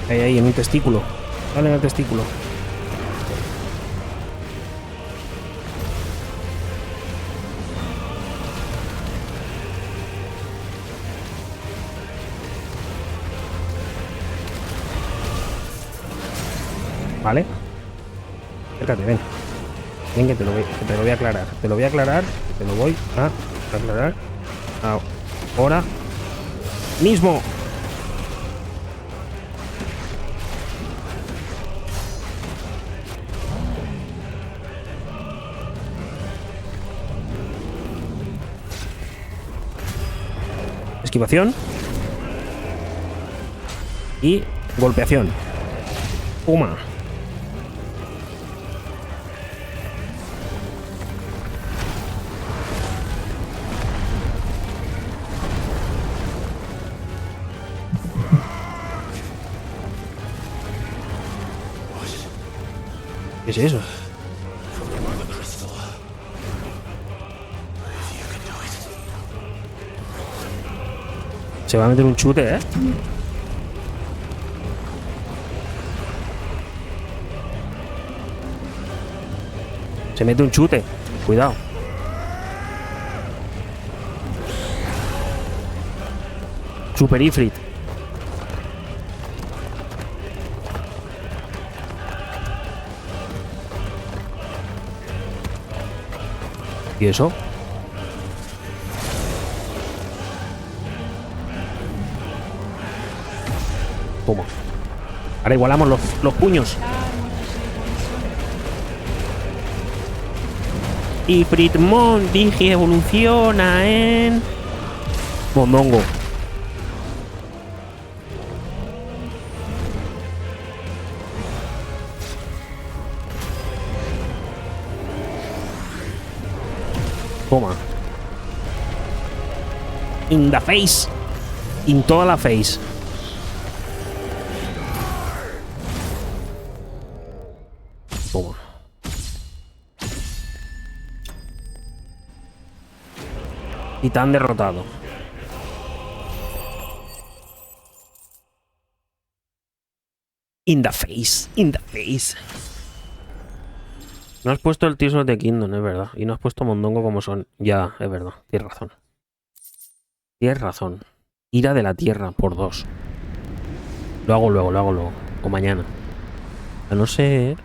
Ahí, en un testículo. Dale en el testículo. Vale. Acércate, ven. Ven que te lo voy a aclarar. Te lo voy a aclarar. Te lo voy a aclarar. Ahora mismo. Esquivación y golpeación. Puma. ¿Qué es eso? Se va a meter un chute, ¿eh? Se mete un chute. Cuidado. Super Ifrit. ¿Y eso? Toma. Ahora igualamos los puños. Y Fritmon dije evoluciona en mondongo. Toma. In the face. In toda la face. Toma. Titán derrotado. In the face. In the face. No has puesto el Tears of the Kingdom, es verdad. Y no has puesto mondongo como son. Ya, es verdad. Tienes razón. Tienes razón. Ira de la tierra por 2. Lo hago luego. O mañana. A no ser...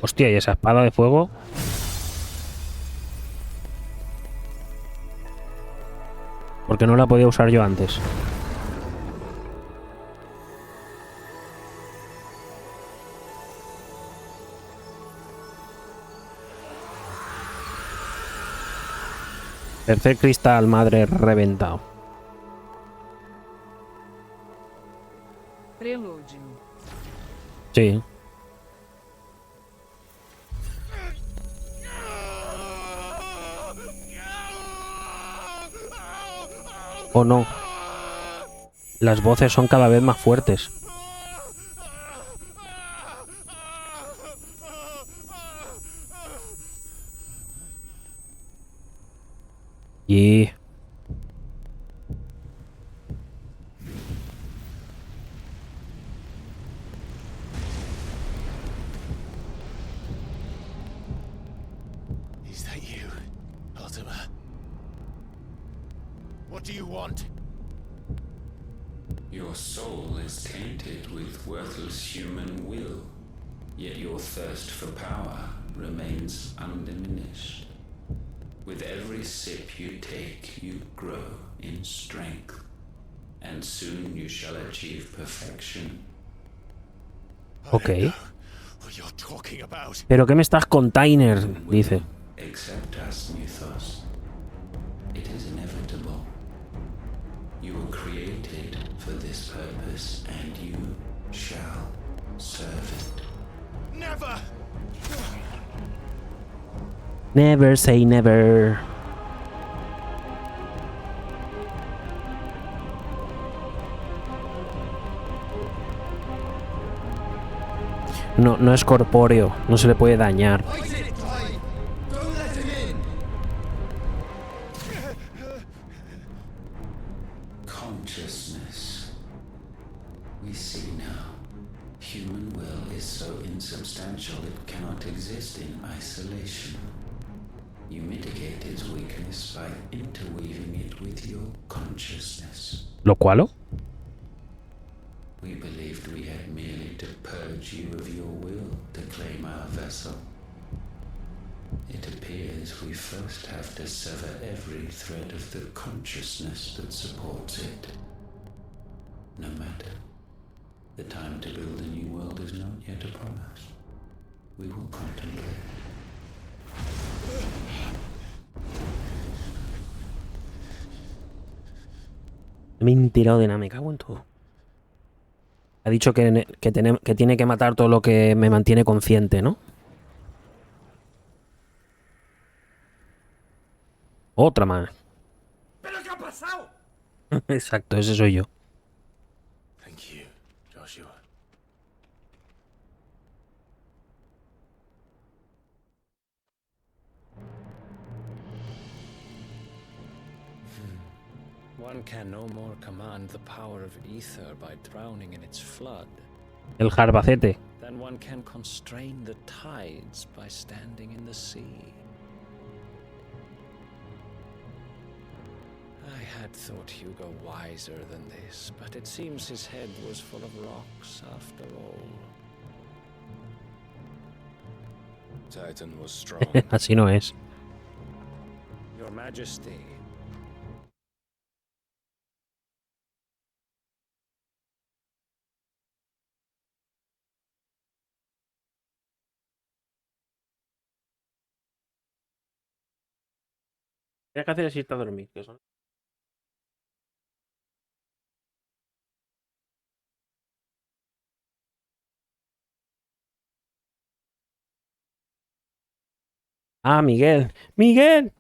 Hostia, ¿y esa espada de fuego? ¿Por qué no la podía usar yo antes? Tercer cristal, madre, reventado. Prelúdio. Sí. ¿O no? Las voces son cada vez más fuertes. Y... Is that you, Ultima? What do you want? Your soul is tainted with worthless human will, yet your thirst for power remains undiminished. With every sip you take, you grow in strength, and soon you shall achieve perfection. Ok. What you're talking about? ¿Pero qué me estás container? Dice. Accept us, Mythos. It is inevitable. You were created for this purpose, and you shall serve it. Never! Never say never. No, no es corpóreo, no se le puede dañar. Consciousness. We see now. Human will is so insubstantial it cannot exist in isolation. You mitigate its weakness by interweaving it with your consciousness. ¿Lo cual? We believed we had merely to purge you of your will to claim our vessel. It appears we first have to sever every thread of the consciousness that supports it. No matter. The time to build a new world is not yet upon us. We will contemplate. Me he enterado de nada, me cago en todo. Ha dicho que tiene que matar todo lo que me mantiene consciente, ¿no? Otra más. ¿Pero qué ha pasado? Exacto, ese soy yo. Thank you, Joshua. One can no more command the power of ether by drowning in its flood. El jarbacete. Than one can constrain the tides by standing in the sea. I had thought Hugo wiser than this, but it seems his head was full of rocks after all. Titan was strong. Así no es. Your Majesty. ¿Qué que hacer es irte a dormir? Que son... Ah, Miguel. ¡Miguel!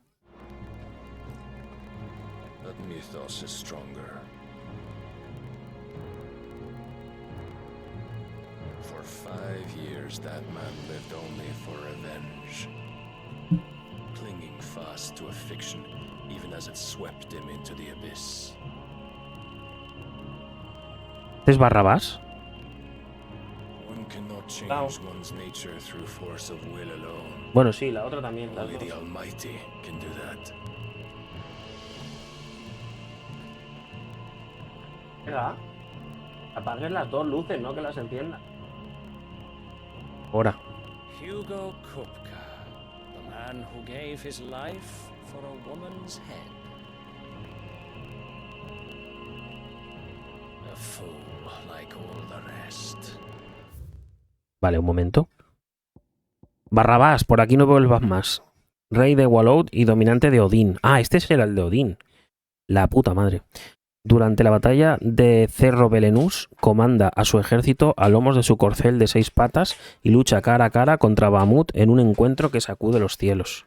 But Mythos is stronger. For 5 years, that man lived only for revenge. Clinging fast to a fiction, even as it swept him into the abyss. ¿Es Barrabás? One cannot change one's nature through force of will alone. Bueno, sí, la otra también. Only the Almighty can do that. Venga, apaguen las dos luces, no que las encienda. Ahora. Hugo Kupka, the man who gave his life for a woman's head. A fool like all the rest. Vale, un momento. Barrabás, por aquí no veo el más. Rey de Wallout y dominante de Odín. Ah, este será el de Odín. La puta madre. Durante la batalla de Cerro Belenús, comanda a su ejército a lomos de su corcel de 6 patas y lucha cara a cara contra Bahamut en un encuentro que sacude los cielos.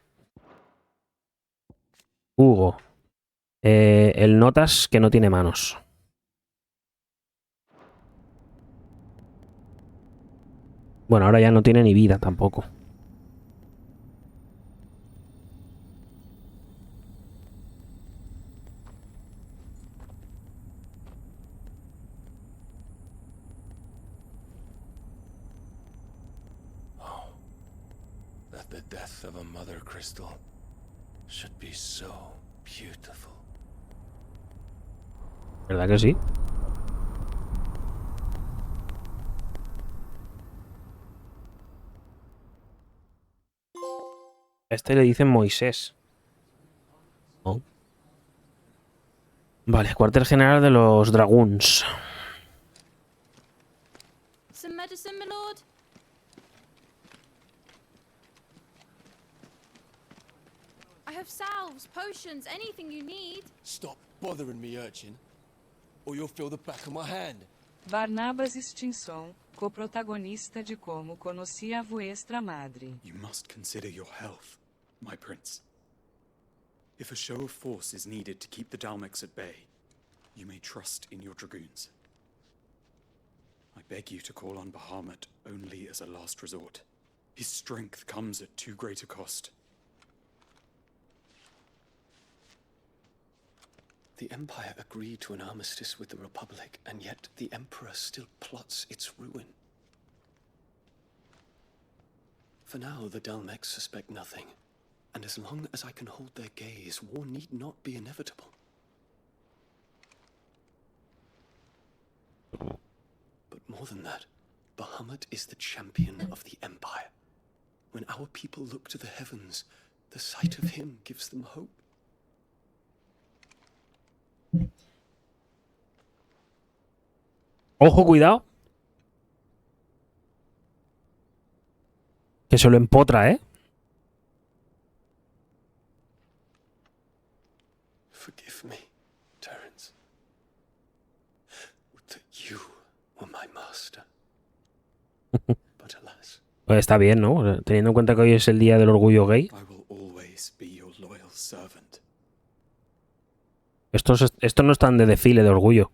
Hugo. El notas que no tiene manos. Bueno, ahora ya no tiene ni vida tampoco. That the death of a mother crystal should be so beautiful. ¿Verdad que sí? A este le dicen Moisés. ¿No? Vale, cuartel general de los Dragoons. Some medicine, my lord? I have salves, potions, anything you need. Stop bothering me, urchin, or you'll feel the back of my hand. Barnabas Stinson, coprotagonista de Como Conocí a Vuestra Madre. You must consider your health, my prince. If a show of force is needed to keep the Dalmex at bay, you may trust in your dragoons. I beg you to call on Bahamut only as a last resort. His strength comes at too great a cost. The Empire agreed to an armistice with the Republic, and yet the Emperor still plots its ruin. For now, the Dalmex suspect nothing, and as long as I can hold their gaze, war need not be inevitable. But more than that, Bahamut is the champion of the Empire. When our people look to the heavens, the sight of him gives them hope. Ojo, cuidado. Que se lo empotra, ¿eh? Forgive me, Terence. Would that you were my master. But alas. Pues está bien, ¿no? Teniendo en cuenta que hoy es el día del orgullo gay. I will always be your loyal servant. Estos no están de desfile de orgullo.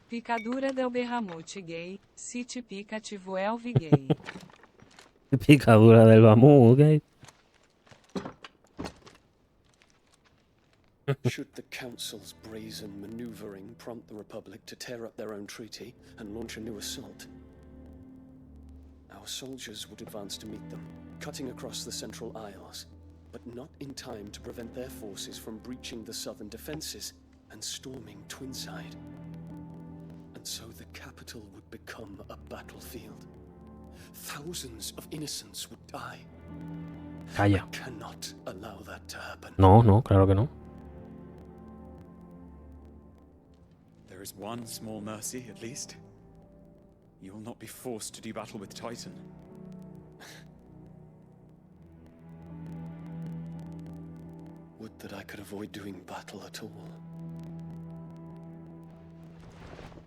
Picadura del Berramute gay, si te pica te vuelve gay. Picadura del Bahamut, gay. Should the Council's brazen maneuvering prompt the Republic to tear up their own treaty and launch a new assault, our soldiers would advance to meet them, cutting across the Central Isles, but not in time to prevent their forces from breaching the southern defenses and storming Twinside. And so the capital would become a battlefield. Thousands of innocents would die. Calla. I cannot allow that to happen. No, claro que no. There is one small mercy, at least. You will not be forced to do battle with Titan. Would that I could avoid doing battle at all.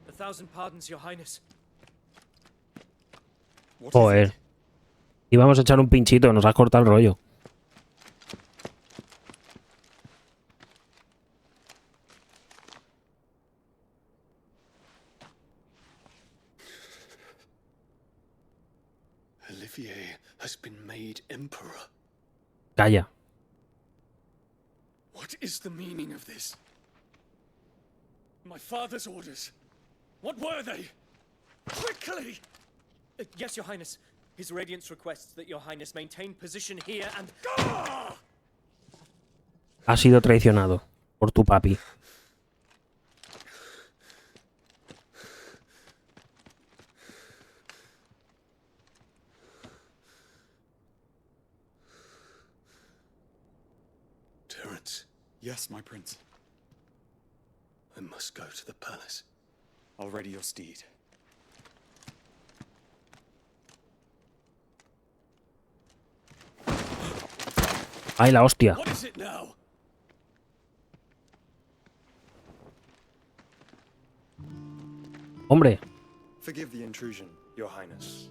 1,000 pardons, Your Highness. Joder. Íbamos a echar un pinchito, nos has cortado el rollo. Olivier has been made emperor. Calla. What is the meaning of this? My father's orders. What were they? Quickly! His Radiance requests that Your Highness maintain position here and... Yes, Your Highness. His Radiance requests that Your Highness maintain position here and... Gah! Has sido traicionado por tu papi. Terence. Yes, my prince. I must go to the palace. I'll ready your steed. ¡Ay, la hostia! What is it now? Hombre. Forgive the intrusion, Your Highness.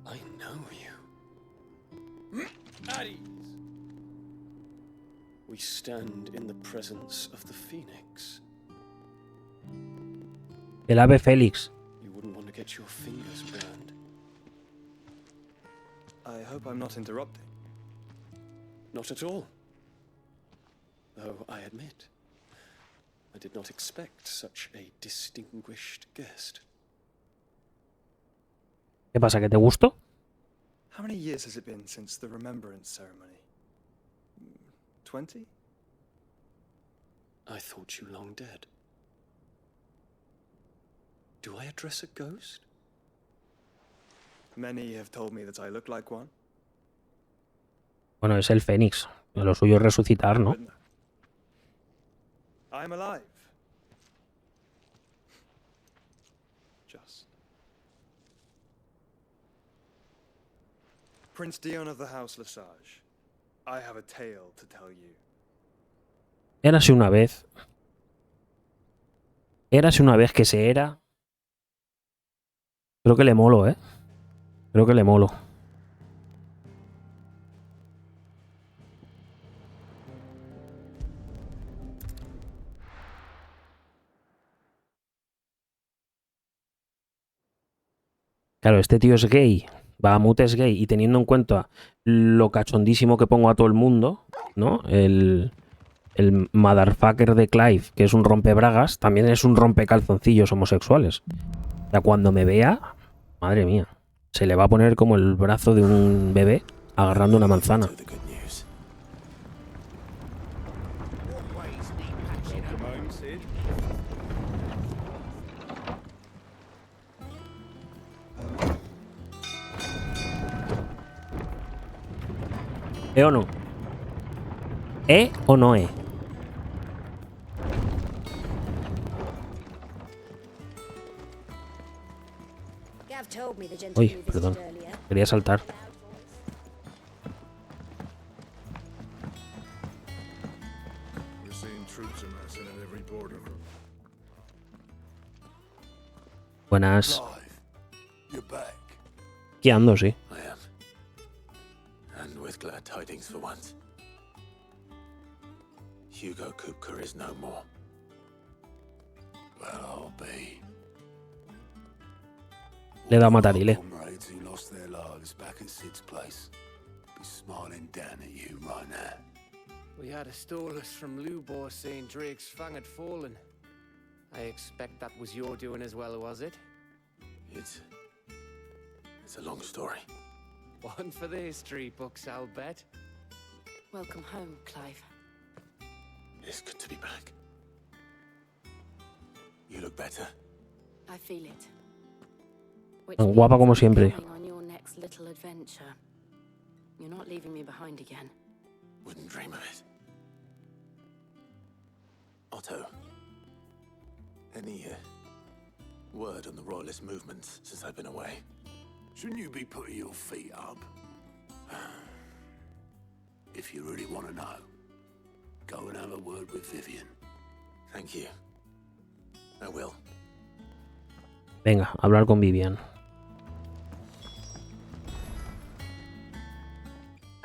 I know you. At ease. We stand in the presence of the Phoenix. El ave Félix. You wouldn't want to get your fingers burned. I hope I'm not interrupting. Not at all. Though I admit, I did not expect such a distinguished guest. ¿Qué pasa? ¿Que te gustó? How many years has it been since the remembrance ceremony? 20? I thought you long dead. Do I address a ghost? Many have told me that I look like one. Bueno, es el Fénix. Lo suyo es resucitar, ¿no? I'm alive. Just. Prince Dion of the House Lesage, I have a tale to tell you. Érase una vez. Érase una vez que se era. Creo que le molo, ¿eh? Creo que le molo. Claro, este tío es gay. Bahamut es gay. Y teniendo en cuenta lo cachondísimo que pongo a todo el mundo, ¿no? El motherfucker de Clive, que es un rompebragas, también es un rompecalzoncillos homosexuales. O sea, cuando me vea, madre mía, se le va a poner como el brazo de un bebé agarrando una manzana. ¿Eh o no? ¿Eh o no es? Uy, perdón. Quería saltar. Buenas. ¿Qué ando, sí? I am. And with glad tidings for once. Hugo Kupka is no more. Well, I'll be. Le he dado a matar, Ile. Comrades who lost their lives back at Sid's place be smiling down at you right now. We had a stolus from Lubor saying Drake's fang had fallen. I expect that was your doing as well, was it? It's a long story. One for the history books, I'll bet. Welcome home, Clive. It's good to be back. You look better. I feel it. Which Guapa como siempre. means on your next little adventure. You're not leaving me behind again. Wouldn't dream of it. Otto, any word on the royalist movements since I've been away? Shouldn't you be putting your feet up? If you really want to know, go and have a word with Vivian. Thank you. I will. Venga, hablar con Vivian.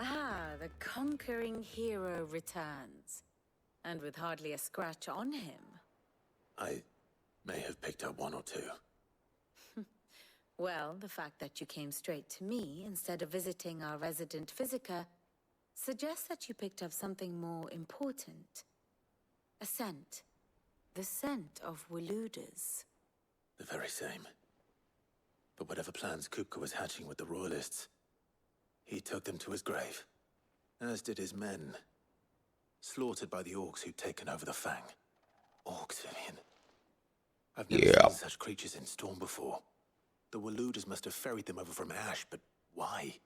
Ah, the conquering hero returns. And with hardly a scratch on him. I may have picked up one or two. Well, the fact that you came straight to me instead of visiting our resident physiker suggests that you picked up something more important. A scent. The scent of Waludas. The very same. But whatever plans Kupka was hatching with the royalists, he took them to his grave. as did his men. Slaughtered by the orcs who'd taken over the Fang. Orcs, Vivian. I've never seen such creatures in Storm before. The Waluders must have ferried them over from Ash, but why?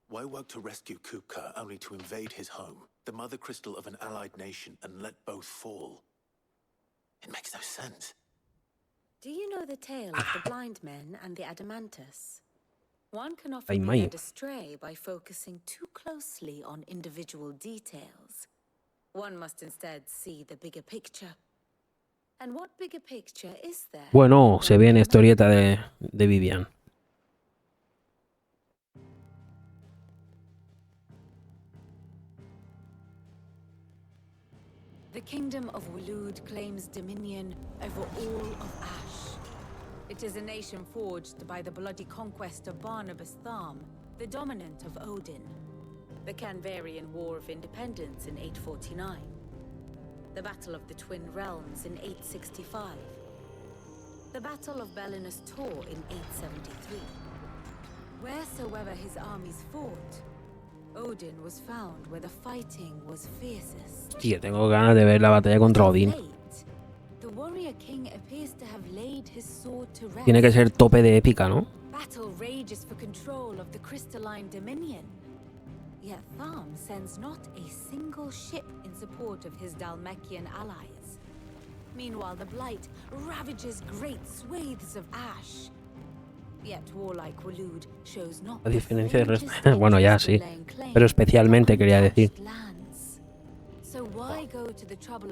Why work to rescue Kupka only to invade his home, the mother crystal of an allied nation, and let both fall? It makes no sense. Do you know the tale of the blind men and the Adamantus? One can often be led astray by focusing too closely on individual details. One must instead see the bigger picture. And what bigger picture is there? Bueno, se ve en historieta de Vivian. The kingdom of Waloed claims dominion over all of Ash. It is a nation forged by the bloody conquest of Barnabas Tharm, the dominant of Odin. The Canvarian War of Independence in 849. The Battle of the Twin Realms in 865. The Battle of Belinus Tor in 873. Wheresoever his armies fought, Odin was found where the fighting was fiercest. Hostia, tengo ganas de ver la batalla contra Odín. The warrior king appears to have laid his sword to rest. Tiene que ser tope de épica, ¿no? Battle rages for control of the crystalline dominion. Yet Tharm sends not a single ship in support of his Dhalmekian allies. Meanwhile, the Blight ravages great swathes of Ash. Yet warlike Waloed shows not A diferencia de bueno, ya sí. Pero especialmente quería decir.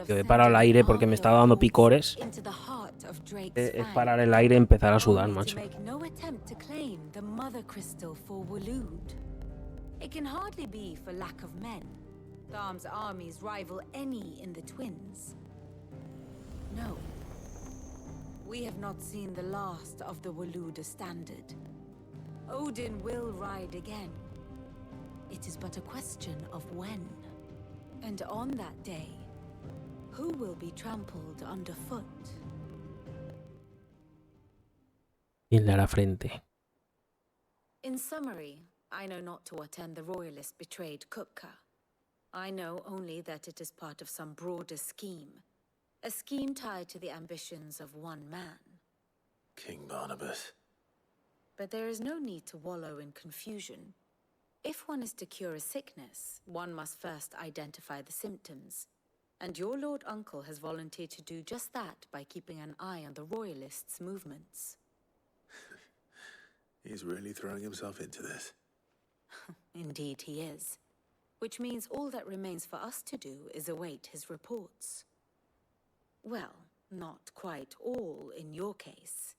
Que he parado el aire porque me estaba dando picores. Es parar el aire y empezar a sudar, macho. It can hardly be for lack of men. Tharm's armies rival any in the Twins. No. We have not seen the last of the Walooder standard. Odin will ride again. It is but a question of when. And on that day, who will be trampled underfoot? Y en la frente. In summary, I know not to what end the royalists betrayed Kupka. I know only that it is part of some broader scheme. A scheme tied to the ambitions of one man. King Barnabas. But there is no need to wallow in confusion. If one is to cure a sickness, one must first identify the symptoms. And your Lord Uncle has volunteered to do just that by keeping an eye on the royalists' movements. He's really throwing himself into this. Indeed he is. Which means all that remains for us to do is await his reports. Well, not quite all in your case.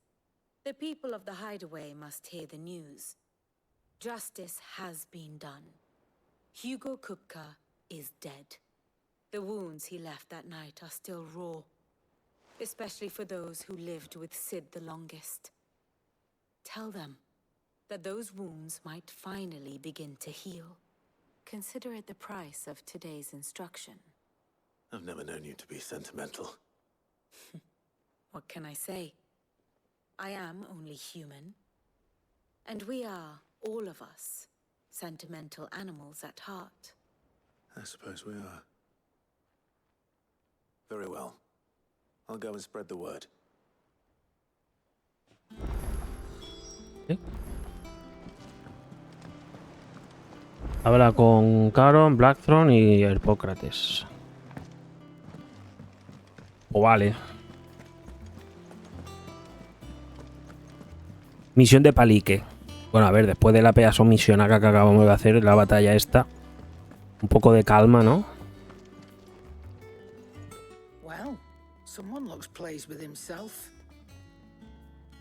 The people of the Hideaway must hear the news. Justice has been done. Hugo Kupka is dead. The wounds he left that night are still raw. Especially for those who lived with Sid the longest. Tell them that those wounds might finally begin to heal. Consider it the price of today's instruction. I've never known you to be sentimental. What can I say? I am only human. And we are, all of us, sentimental animals at heart. I suppose we are. Very well. I'll go and spread the word. ¿Sí? Habla con Caron, Blackthrone y Hipócrates. O vale. Misión de palique. Bueno, a ver, después de la pedazo misionaca que acabamos de hacer, la batalla esta. Un poco de calma, ¿no? Well, someone looks pleased with himself.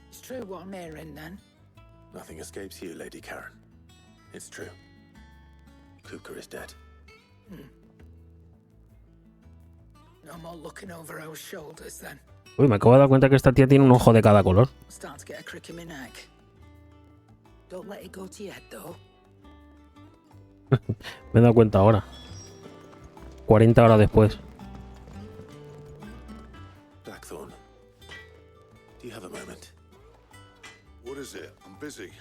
It's true what I'm hearing, then. Nothing escapes you, Lady Karen. It's true. Kupka is dead. No more looking over our shoulders, then. Uy, me acabo de dar cuenta que esta tía tiene un ojo de cada color. Start to get a crick in my neck. Don't let it go to your head, though. Me he dado cuenta ahora. 40 horas después. Blackthorn, do you have a moment? What is it? I'm busy.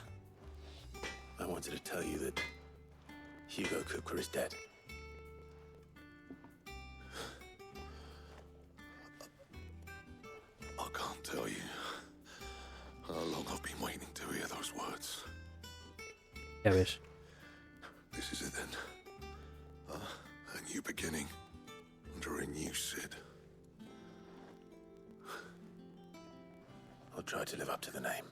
I wanted to tell you that Hugo Kupka is dead. Ya ves. This is it then. A new beginning. Under a new Sid. I'll try to live up to the name.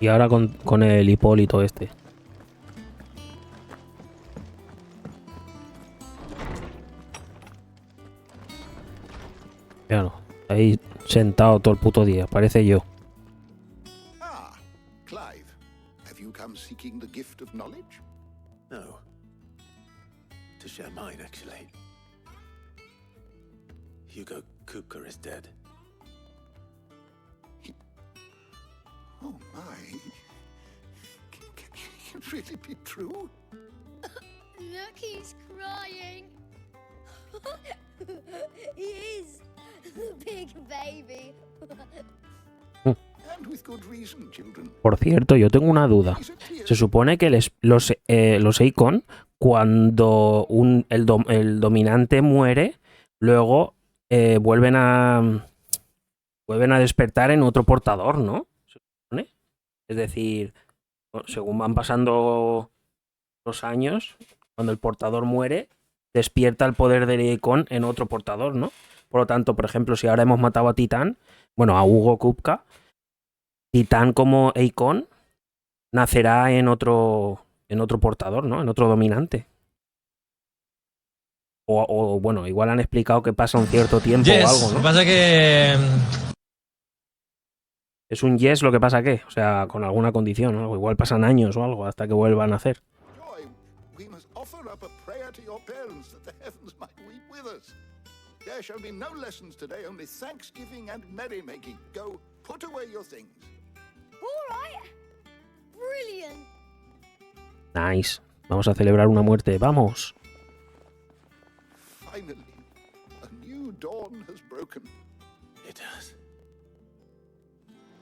Y ahora con el Hipólito este. Claro, ahí sentado todo el puto día, parece yo. Ah, Clive. Have you come seeking the gift of knowledge? No. To share mine, actually. Hugo Kupka is dead. Oh my. Can it really be true? Look, he's crying. He is. The big baby. And with good reason, children. Por cierto, yo tengo una duda. Se supone que los Eikon, cuando el dominante muere, luego vuelven a despertar en otro portador, ¿no? ¿Se supone? Es decir, según van pasando los años, cuando el portador muere, despierta el poder del Eikon en otro portador, ¿no? Por lo tanto, por ejemplo, si ahora hemos matado a Titán, bueno, a Hugo Kupka, Titán como Eikon nacerá en otro portador, ¿no? En otro dominante. O bueno, igual han explicado que pasa un cierto tiempo o algo, ¿no? Lo que pasa que... Es un yes, lo que pasa que, o sea, con alguna condición, ¿no? Igual pasan años o algo hasta que vuelvan a nacer. Joy, we must offer up a prayer to your parents that the heavens might weep with us. There shall be no lessons today, only thanksgiving and merrymaking. Go, put away your things. All right. Brilliant. Nice. Vamos a celebrar una muerte. ¡Vamos! Finally, a new dawn has broken. It has.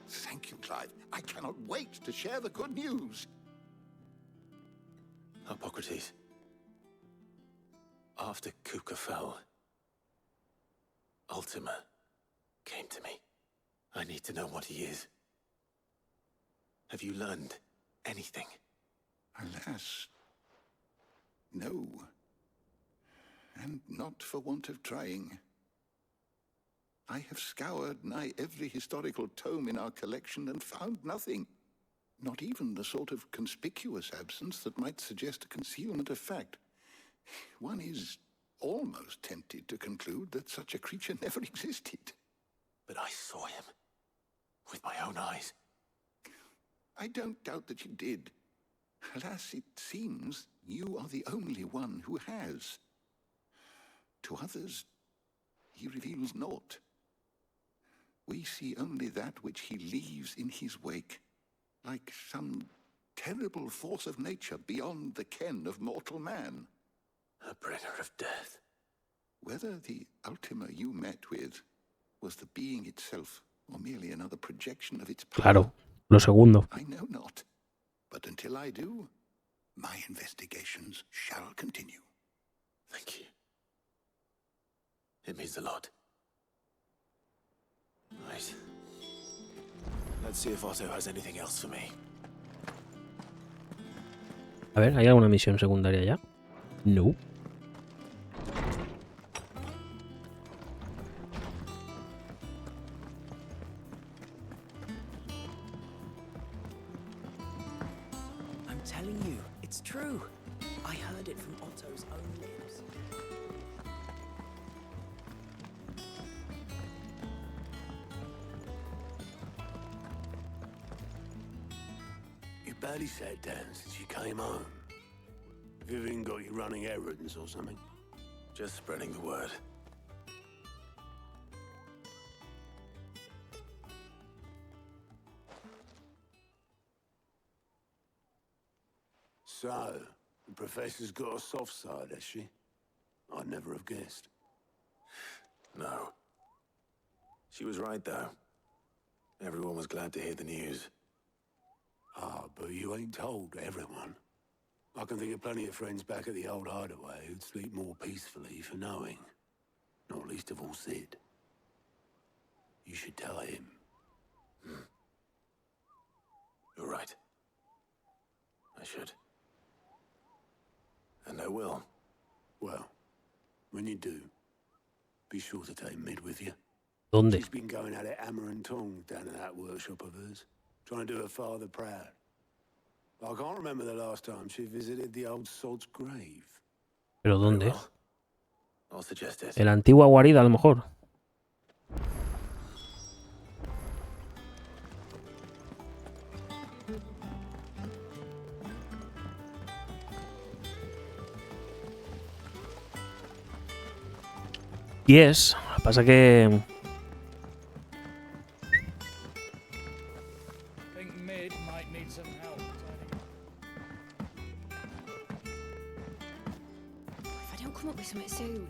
Thank you, Clive. I cannot wait to share the good news. Hippocrates. After Kupka fell, Ultima came to me. I need to know what he is. Have you learned anything? Alas, no. And not for want of trying. I have scoured nigh every historical tome in our collection and found nothing. Not even the sort of conspicuous absence that might suggest a concealment of fact. One is almost tempted to conclude that such a creature never existed. But I saw him. With my own eyes. I don't doubt that you did. Alas, it seems you are the only one who has. To others, he reveals naught. We see only that which he leaves in his wake, like some terrible force of nature beyond the ken of mortal man. A bringer of death. Whether the Ultima you met with was the being itself, or merely another projection of its power, Claro, lo segundo. I know not. But until I do, my investigations shall continue. Thank you. It means a lot. Right. Let's see if Otto has anything else for me. A ver, ¿hay alguna misión secundaria ya? No. I'm telling you, it's true. I heard it from Otto's own lips. You barely sat down since you came home. Vivian got you running errands or something? Just spreading the word. So, the professor's got a soft side, has she? I'd never have guessed. No. She was right, though. Everyone was glad to hear the news. Ah, but you ain't told everyone. I can think of plenty of friends back at the old hideaway who'd sleep more peacefully for knowing. not least of all Sid. You should tell him. You're right. I should. And I will. Well, when you do, be sure to take Mid with you. ¿Dónde? She's been going at it hammer and tongs down at that workshop of hers, trying to do her father proud. I can't remember the last time she visited the old sod's grave. ¿Pero dónde? I'll suggest it. En la antigua guarida, a lo mejor. Y es, pasa que Think Mid might need some help. If I don't come up with something soon.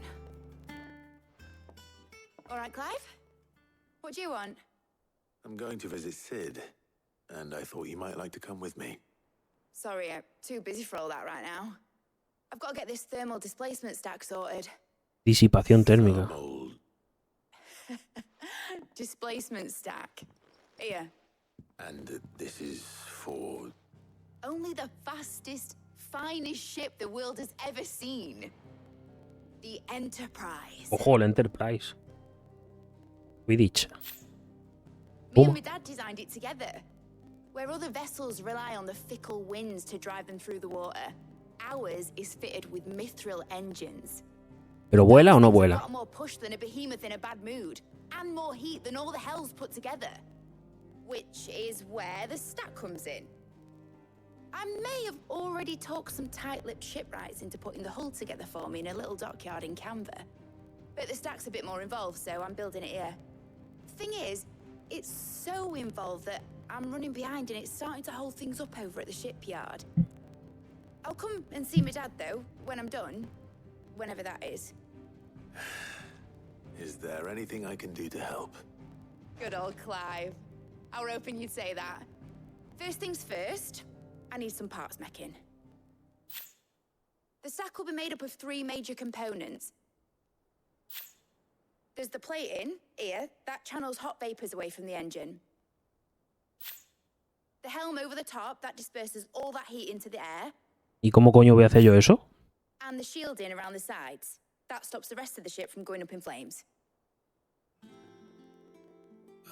All right, Clive? What do you want? I'm going to visit Sid, and I thought you might like to come with me. Sorry, I'm too busy for all that right now. I've got to get this thermal displacement stack sorted. disipación térmica. Displacement stack. Here. And this is for... Only the fastest, finest ship the world has ever seen. The Enterprise. Ojo, el Enterprise. Quidditch. Me and my dad designed it together. Where other vessels rely on the fickle winds to drive them through the water, ours is fitted with mithril engines. ¿Pero vuela o no A vuela? lot more push than a behemoth in a bad mood, and more heat than all the hells put together. Which is where the stack comes in. I may have already talked some tight-lipped shipwrights into putting the hull together for me in a little dockyard in Canva. But the stack's a bit more involved, so I'm building it here. Thing is, it's so involved that I'm running behind and it's starting to hold things up over at the shipyard. I'll come and see my dad, though, when I'm done. Whenever that is. Is there anything I can do to help? Good old Clive. I were hoping you'd say that. First things first, I need some parts meching. The stack will be made up of 3 major components. There's the plating, here, that channels hot vapors away from the engine. The helm over the top, that disperses all that heat into the air. ¿Y cómo coño voy a hacer yo eso? And the shielding around the sides. That stops the rest of the ship from going up in flames.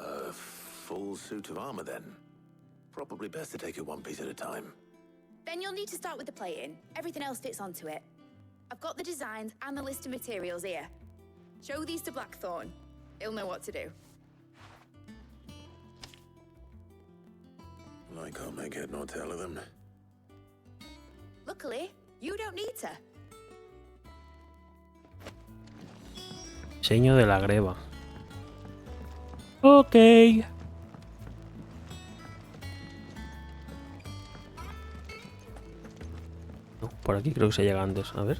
A full suit of armor, then. Probably best to take it one piece at a time. Then you'll need to start with the plating. Everything else fits onto it. I've got the designs and the list of materials here. Show these to Blackthorn. He'll know what to do. I can't make head nor tail of them. Luckily, you don't need to. Diseño de la greva. Ok. No, por aquí creo que se llega antes. A ver.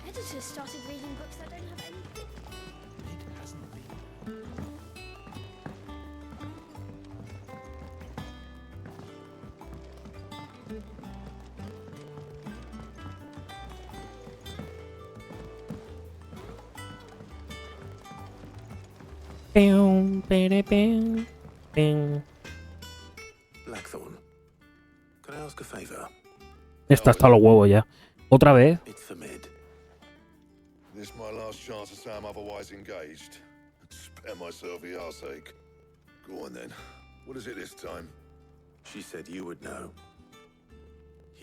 Editors started reading books that don't have anything. It hasn't been. Blackthorn, can I ask a favor? Esta está a los huevos ya. ¿Otra vez? It's for Mid. This my last chance to say I'm otherwise engaged. Spare myself the arseache. Go on then. What is it this time? She said you would know.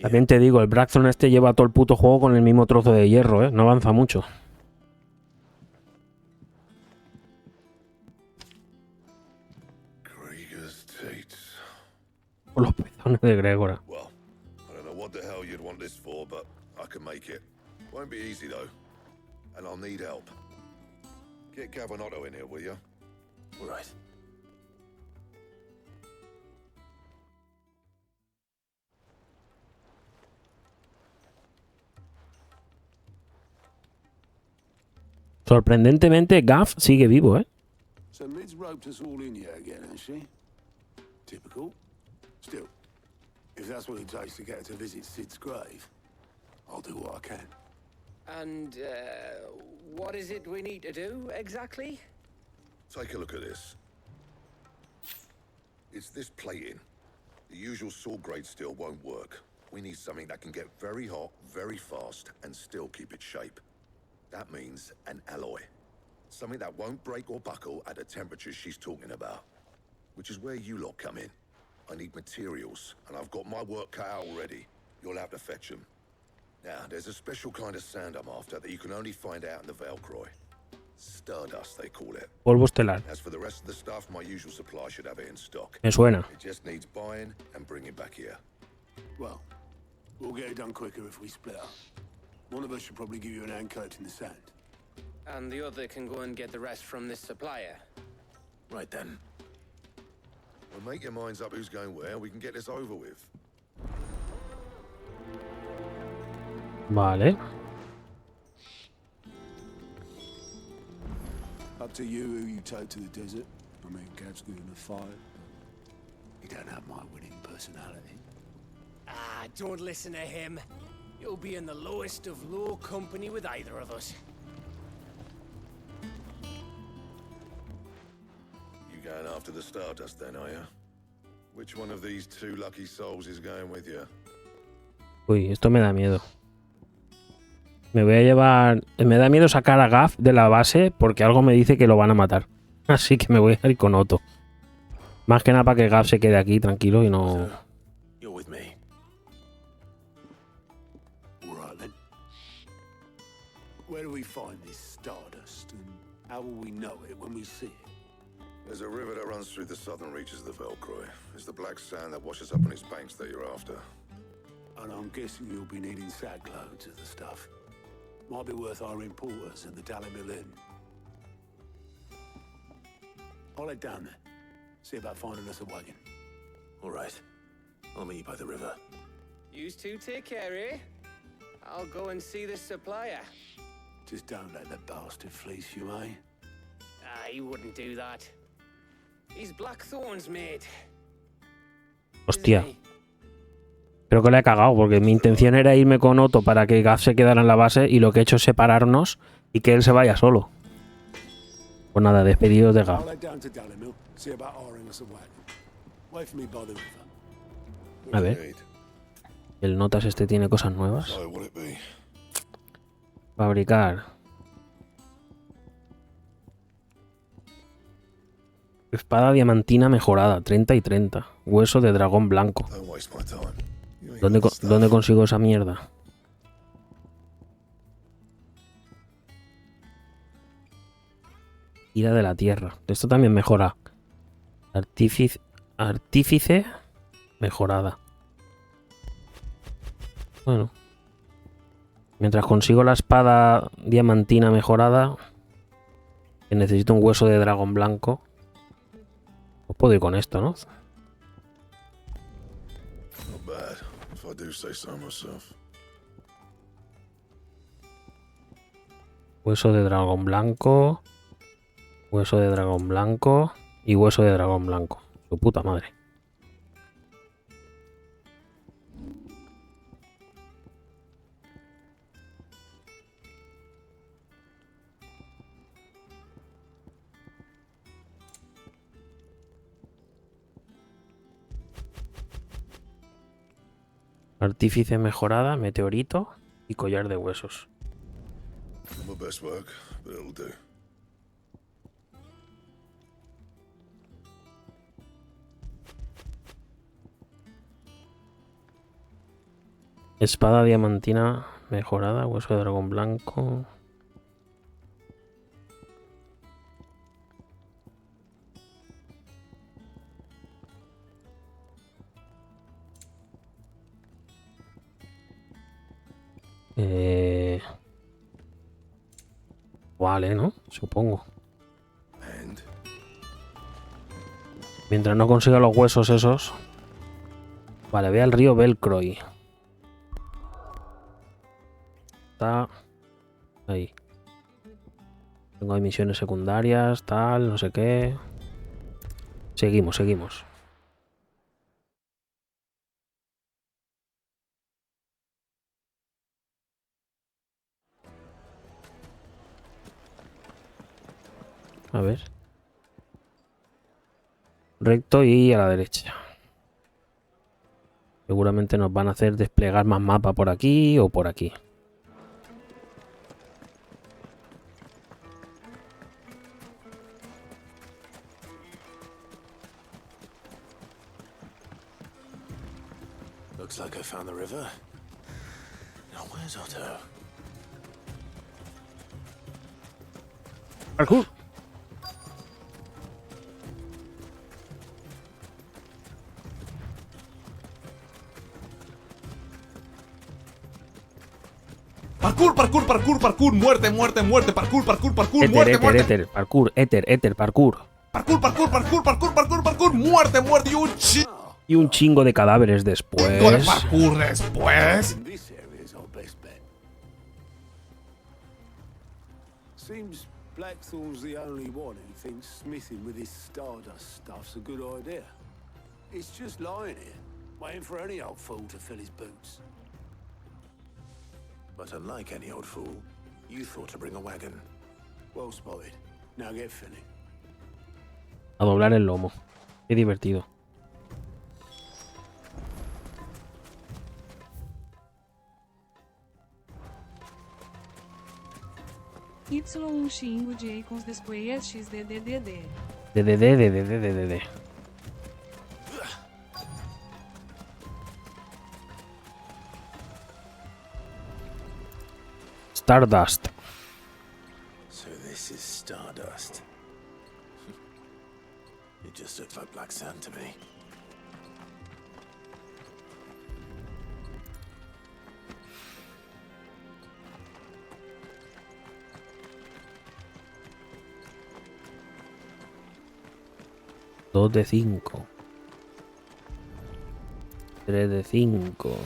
También te digo, el Blackthorn este lleva todo el puto juego con el mismo trozo de hierro, ¿eh? No avanza mucho. Por los pezones de Gregora. Well, I don't know what the hell you'd want this for, but I can make it. Won't be easy though. And I'll need help. Get Gavinotto in here, will you? All right. Sorprendentemente, Gav sigue vivo, ¿eh? So Mid's roped us all in here again, has she? Typical. Still, if that's what it takes to get her to visit Sid's grave, I'll do what I can. And, what is it we need to do, exactly? Take a look at this. It's this plating. The usual sword grade steel won't work. We need something that can get very hot, very fast, and still keep its shape. That means an alloy. Something that won't break or buckle at the temperatures she's talking about. Which is where you lot come in. I need materials, and I've got my work cut out already. You'll have to fetch them. Now, there's a special kind of sand I'm after that you can only find out in the Velcroy. Stardust, they call it. Polvo estelar. As for the rest of the stuff, my usual supply should have it in stock. Me suena. It just needs buying and bringing back here. Well, we'll get it done quicker if we split up. One of us should probably give you an hand coat in the sand. And the other can go and get the rest from this supplier. Right then. Well, make your minds up who's going where. We can get this over with. Vale. Up to you who you take to the desert. I mean, Gav's good in a fight, but he don't have my winning personality. Ah, don't listen to him. You'll be in the lowest of low company with either of us. You going after the Stardust then, are you? Which one of these two lucky souls is going with you? Uy, esto me da miedo. Me voy a llevar... Me da miedo sacar a Gav de la base porque algo me dice que lo van a matar. Así que me voy a ir con Otto. Más que nada para que Gav se quede aquí tranquilo y no... You're with me. All right then. Where do we find this Stardust, and how will we know it when we see it? There's a river that runs through the southern reaches of the Velcroy. It's the black sand that washes up on its banks that you're after. And I'm guessing you'll be needing sack loads of the stuff. Might be worth hiring porters at the Dalimil Inn. I'll head down there. See about finding us a wagon. All right. I'll meet you by the river. You two take care, eh? I'll go and see this supplier. Just don't let the bastard fleece you, eh? Ah, he wouldn't do that. He's Blackthorn's mate. Hostia. Creo que le he cagado porque mi intención era irme con Otto para que Gav se quedara en la base y lo que he hecho es separarnos y que él se vaya solo. Pues nada, despedidos de Gav. A ver. El notas este tiene cosas nuevas. Fabricar. Espada diamantina mejorada, 30 y 30. Hueso de dragón blanco. ¿Dónde consigo esa mierda? Ira de la tierra. Esto también mejora. Artífice mejorada. Bueno. Mientras consigo la espada diamantina mejorada, que necesito un hueso de dragón blanco, pues puedo ir con esto, ¿no? Hueso de dragón blanco. Hueso de dragón blanco. Y hueso de dragón blanco. Su puta madre. Artífice mejorada, meteorito y collar de huesos. Espada diamantina mejorada, hueso de dragón blanco. Vale, ¿no? Supongo. Mientras no consiga los huesos esos. Vale, ve al río Velcroy. Está ahí. Tengo ahí misiones secundarias, tal, no sé qué. Seguimos. A ver. Recto y a la derecha. Seguramente nos van a hacer desplegar más mapa por aquí o por aquí. Looks like I found the river. Now where's Otto? Parkour. Parkour, parkour, parkour, parkour, muerte, muerte, muerte, parkour, parkour, parkour, Éter, muerte, éter, muerte. éter, parkour, éter, parkour. Parkour, parkour, parkour, parkour, parkour, parkour, muerte, muerte Y un chingo de cadáveres después. chingo de parkour después. This area's our best bet. Seems Blackthorn's the only one who thinks smithing with his Stardust stuff's a good idea. It's just lying here, waiting for any old fool to fill his boots. But unlike any old fool, you thought to bring a wagon. Well spotted. Now get filling. A doblar el lomo. Qué divertido. Y xingo de icons después xddddd. De. Stardust. So this is Stardust. It just looks like black sand to me. Dos de 5. 3 de 5.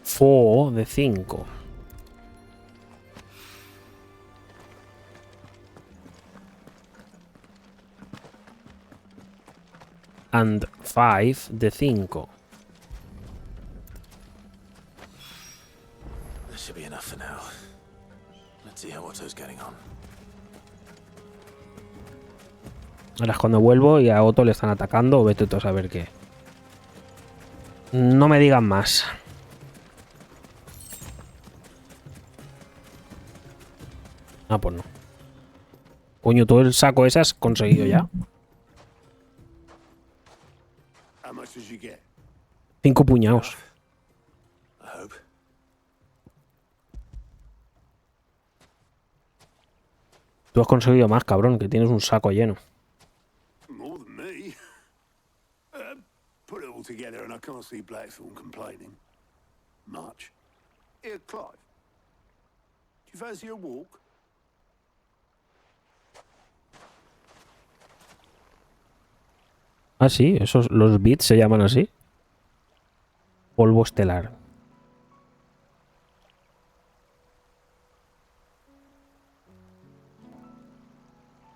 Four de 5. And 5 de 5. This should be enough for now. Let's see how Otto's getting on. Ahora es cuando vuelvo y a Otto le están atacando o vete tú a saber qué. No me digan más. Ah, pues no. Coño, todo el saco ese has conseguido ya. How much did you get? 5 puñados. I hope. Tú has conseguido más, cabrón, que tienes un saco lleno. More than me. Put it all together and I can't see Blackthorn complaining. Much. Here, Clive. Do you fancy a walk? Ah, sí, esos, los bits se llaman así. Polvo estelar.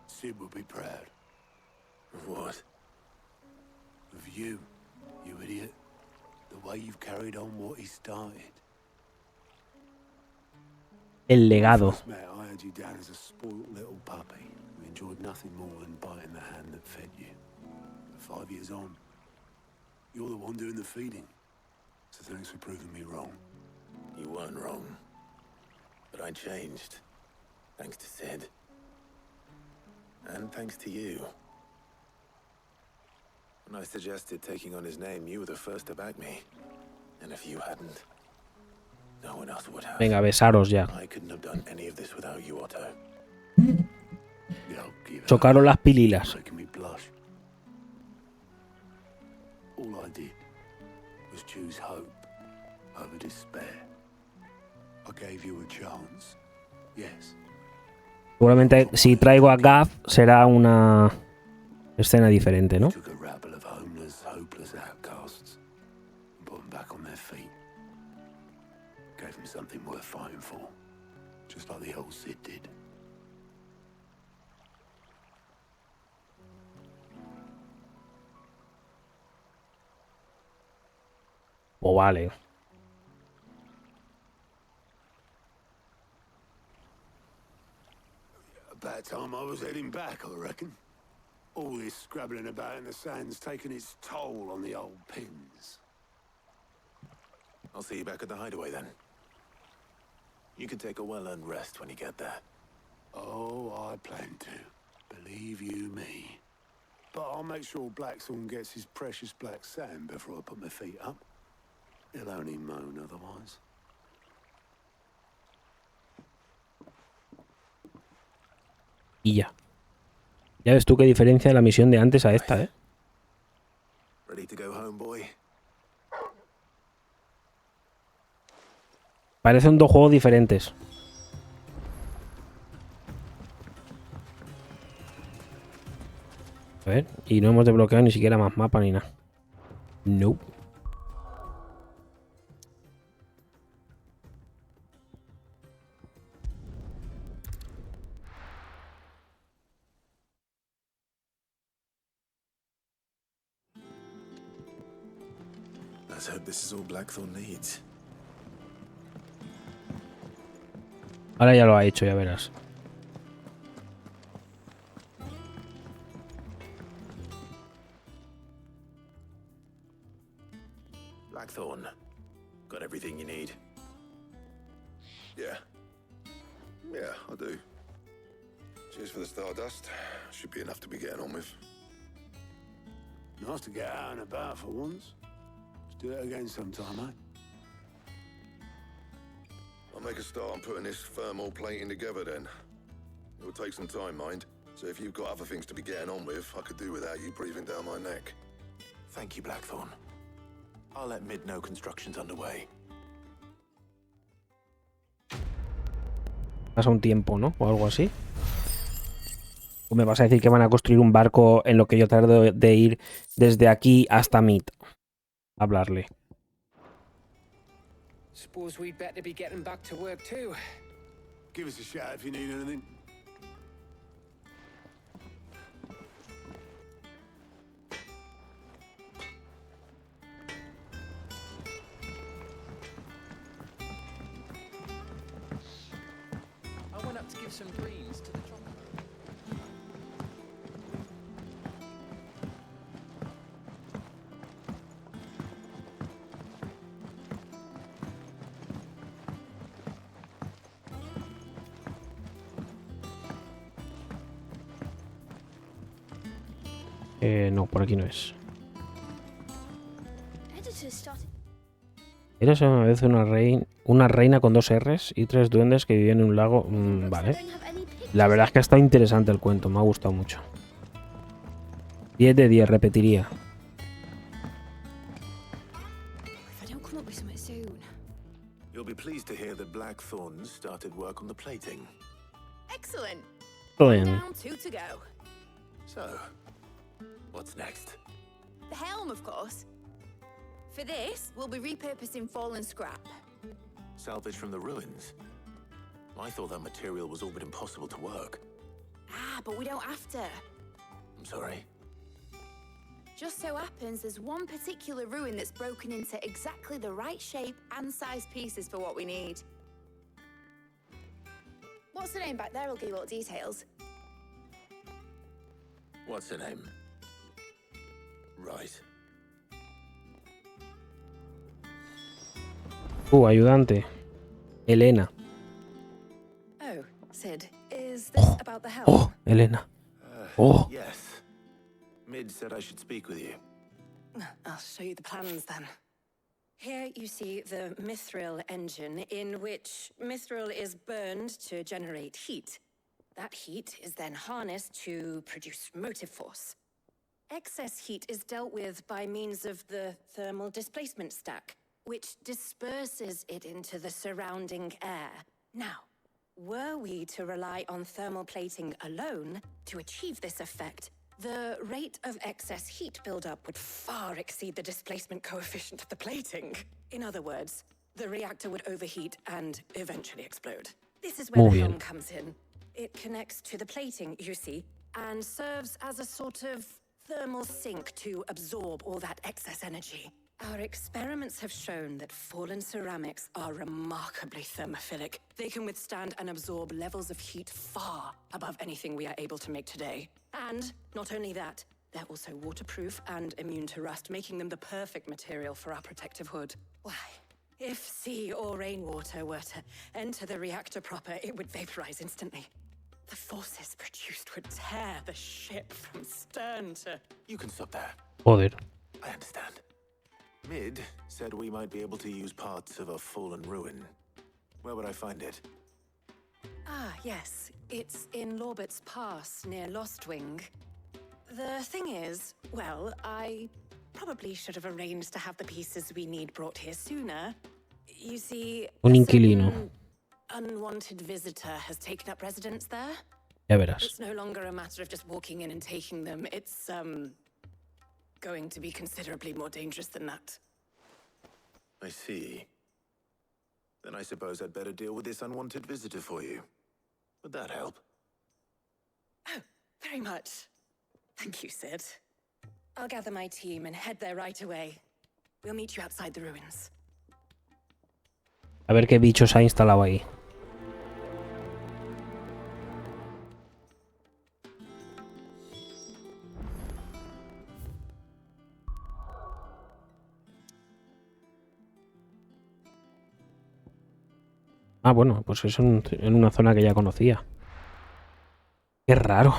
Sid will be proud. Of what? Of you, you idiot. The way you've carried on what he started. El legado. First met, I had you down as a spoilt little puppy who enjoyed nothing more than biting the hand that fed you. But 5 years on, you're the one doing the feeding. So thanks for proving me wrong. You weren't wrong. But I changed. Thanks to Sid. And thanks to you. When I suggested taking on his name, you were the first to back me. And if you hadn't, no one else would have. Venga, besaros ya. I couldn't have done any of this without you, Otto. Chocaron las pililas. Making me blush. All I did was choose hope over despair. I gave you a chance. Yes. Seguramente si traigo a Gav será una escena diferente, ¿no? Took a rabble of homeless, hopeless outcasts and put them back on their feet. Gave them something worth fighting for, just like the old Sid did. Pues vale. About time I was heading back, I reckon. All this scrabbling about in the sand's taken its toll on the old pins. I'll see you back at the hideaway then. You can take a well-earned rest when you get there. Oh, I plan to. Believe you me. But I'll make sure Blackthorn gets his precious black sand before I put my feet up. He'll only moan otherwise. Y ya. Ya ves tú qué diferencia de la misión de antes a esta, ¿eh? Ready to go home, boy? Parecen dos juegos diferentes. A ver, y no hemos desbloqueado ni siquiera más mapa ni nada. Nope. Let's hope this is all Blackthorn needs. Ahora ya lo ha hecho, ya verás. Blackthorn, got everything you need? Yeah. Yeah, I do. Cheers for the stardust. Should be enough to be getting on with. Nice to get out and about for once. Let's do it again sometime, eh? I'll make a start on putting this thermal plating together then. It will take some time, mind. So if you've got other things to be getting on with, I could do without you breathing down my neck. Thank you, Blackthorn. I'll let Mid know construction's underway. Pasa un tiempo, ¿no? O algo así. ¿O me vas a decir que van a construir un barco en lo que yo tardo de ir desde aquí hasta Mid? Hablarle. Suppose we'd better be getting back to work too. Give us a shout if you need anything. I went up to give some greens to the chocolate. No, por aquí no es. Editor started. Eres una vez una reina con 2 R's y 3 duendes que vivían en un lago. Vale. La verdad es que ha estado interesante el cuento, me ha gustado mucho. 10 de 10, repetiría. If I don't come up with something soon. You'll be pleased to hear that Blackthorn started work on the plating. Excellent. Todo bien. Down 2 to go. So, what's next? The helm, of course. For this, we'll be repurposing fallen scrap. Salvage from the ruins? I thought that material was all but impossible to work. Ah, but we don't have to. I'm sorry. Just so happens there's one particular ruin that's broken into exactly the right shape and size pieces for what we need. What's the name back there? I'll give you all the details. What's her name? Right. Ayudante. Elena. Oh, Sid, is this about the helm? Oh, Elena. Yes. Mid said I should speak with you. I'll show you the plans then. Here you see the mithril engine, in which mithril is burned to generate heat. That heat is then harnessed to produce motive force. Excess heat is dealt with by means of the thermal displacement stack, which disperses it into the surrounding air. Now, were we to rely on thermal plating alone to achieve this effect, the rate of excess heat buildup would far exceed the displacement coefficient of the plating. In other words, the reactor would overheat and eventually explode. This is where the helm comes in. It connects to the plating, you see, and serves as a sort of thermal sink to absorb all that excess energy. Our experiments have shown that fallen ceramics are remarkably thermophilic. They can withstand and absorb levels of heat far above anything we are able to make today. And not only that, they're also waterproof and immune to rust, making them the perfect material for our protective hood. Why, if sea or rainwater were to enter the reactor proper, it would vaporize instantly. The forces produced would tear the ship from stern to... You can stop there. Joder. I understand. Mid said we might be able to use parts of a fallen ruin. Where would I find it? Ah, yes. It's in Lorbert's Pass, near Lostwing. The thing is, well, I probably should have arranged to have the pieces we need brought here sooner. You see, Un inquilino. an unwanted visitor has taken up residence there. Ya verás. It's no longer a matter of just walking in and taking them. It's, going to be considerably more dangerous than that. I see. Then I suppose I'd better deal with this unwanted visitor for you. Would that help? Oh, very much. Thank you, Sid. I'll gather my team and head there right away. We'll meet you outside the ruins. A ver qué bicho se ha instalado ahí. Ah, bueno, pues es en una zona que ya conocía. Qué raro.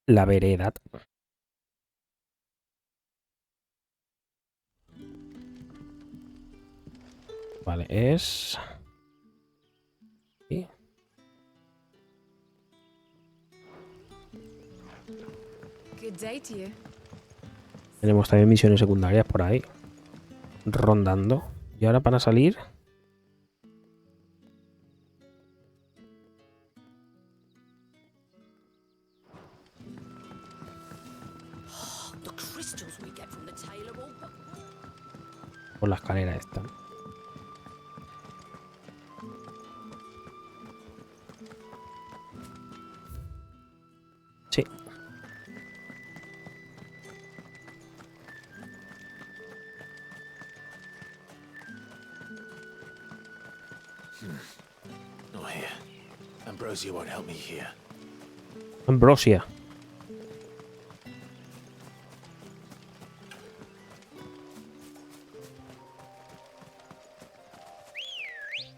La veredad. Vale, es... ¿Sí? Good day to you. Tenemos también misiones secundarias por ahí. Rondando. Y ahora para salir... Por la escalera esta. Sí. Not here. Ambrosia won't help me here. Ambrosia.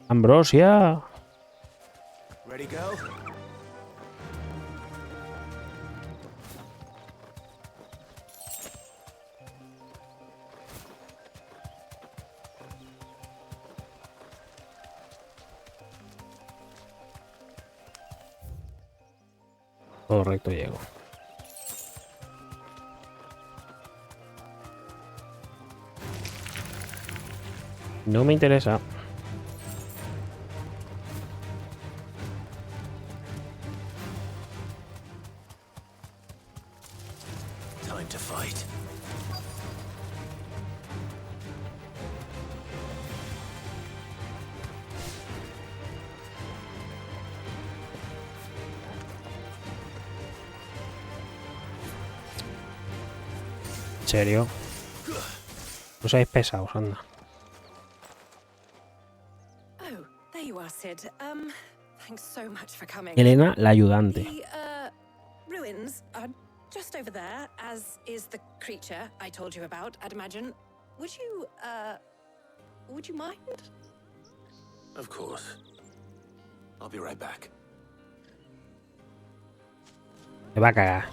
Ambrosia. Ready, go? Todo recto llego. No me interesa. Time to fight. ¿En serio? No seáis pesados, anda. Oh, there you are, Sid. Thanks so much for coming. Elena, la ayudante. The, ruins are just over there, as is the creature I told you about, I'd imagine. Would you mind? Of course. I'll be right back. Me va a cagar.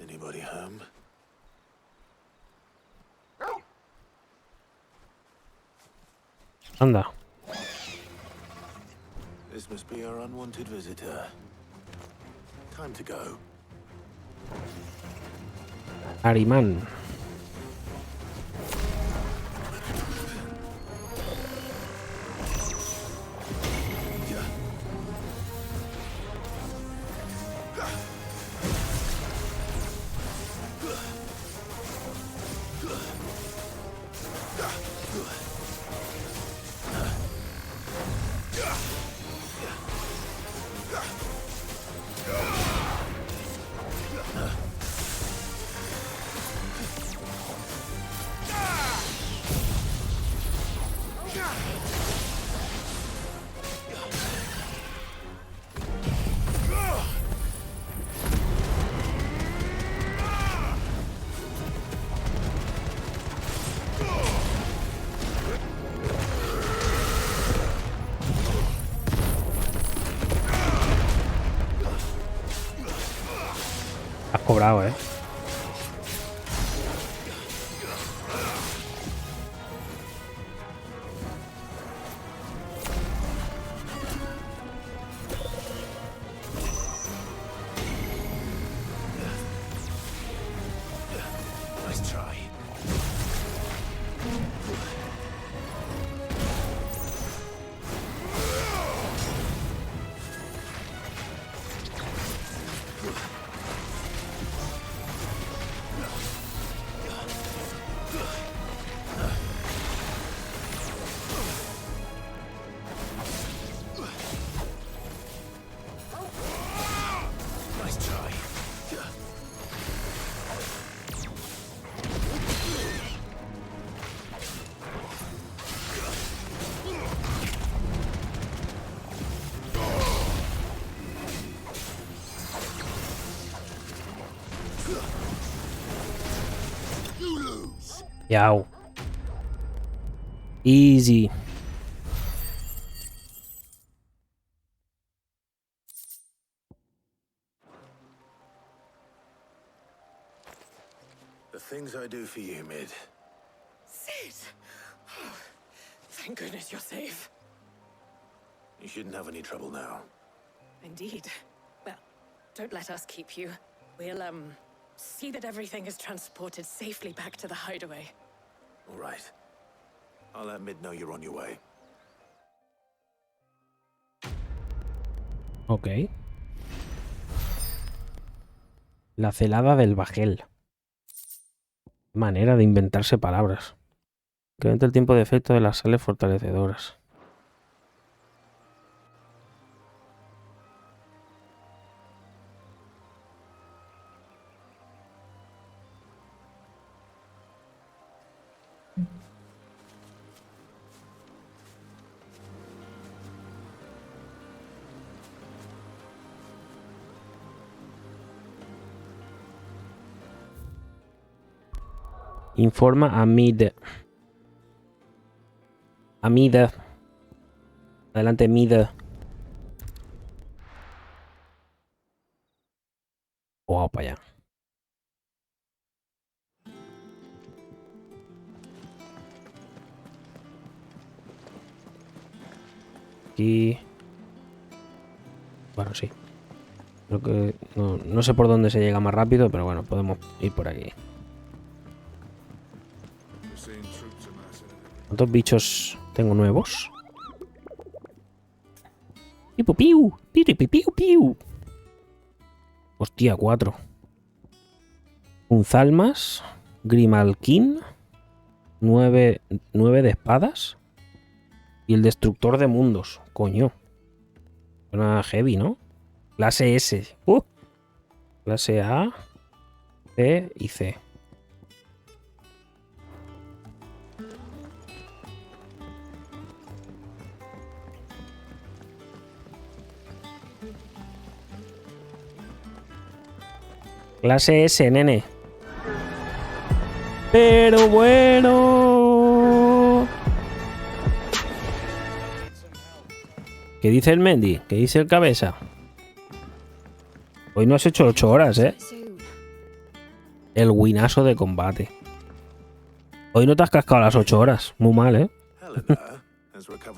Anybody home? Anda. This must be our unwanted visitor. Time to go. Arimán. Has cobrado, ¿eh? Nice try. Nice try. Yao. Easy. The things I do for you, Mid. Sid! Oh, thank goodness you're safe. You shouldn't have any trouble now. Indeed. Well, don't let us keep you. We'll, see that everything is transported safely back to the hideaway. All right. I'll let Mid know you're on your way. Ok. La celada del bajel. Manera de inventarse palabras. Incrementa el tiempo de efecto de las sales fortalecedoras. Informa a Mid. A Mid. Adelante, Mid. Wow, para allá. Aquí. Bueno, sí. Creo que no sé por dónde se llega más rápido, pero bueno, podemos ir por aquí. ¿Cuántos bichos tengo nuevos? ¡Piu, piu! ¡Piu, piu, piu! Hostia, 4. Unzalmas. Grimalkin. 9 de espadas. Y el destructor de mundos. Coño. Suena heavy, ¿no? Clase S. Clase A, B y C. Clase S, nene. Pero bueno. ¿Qué dice el Mendy? ¿Qué dice el cabeza? Hoy no has hecho 8 horas, ¿eh? El winazo de combate. Hoy no te has cascado las 8 horas. Muy mal, ¿eh?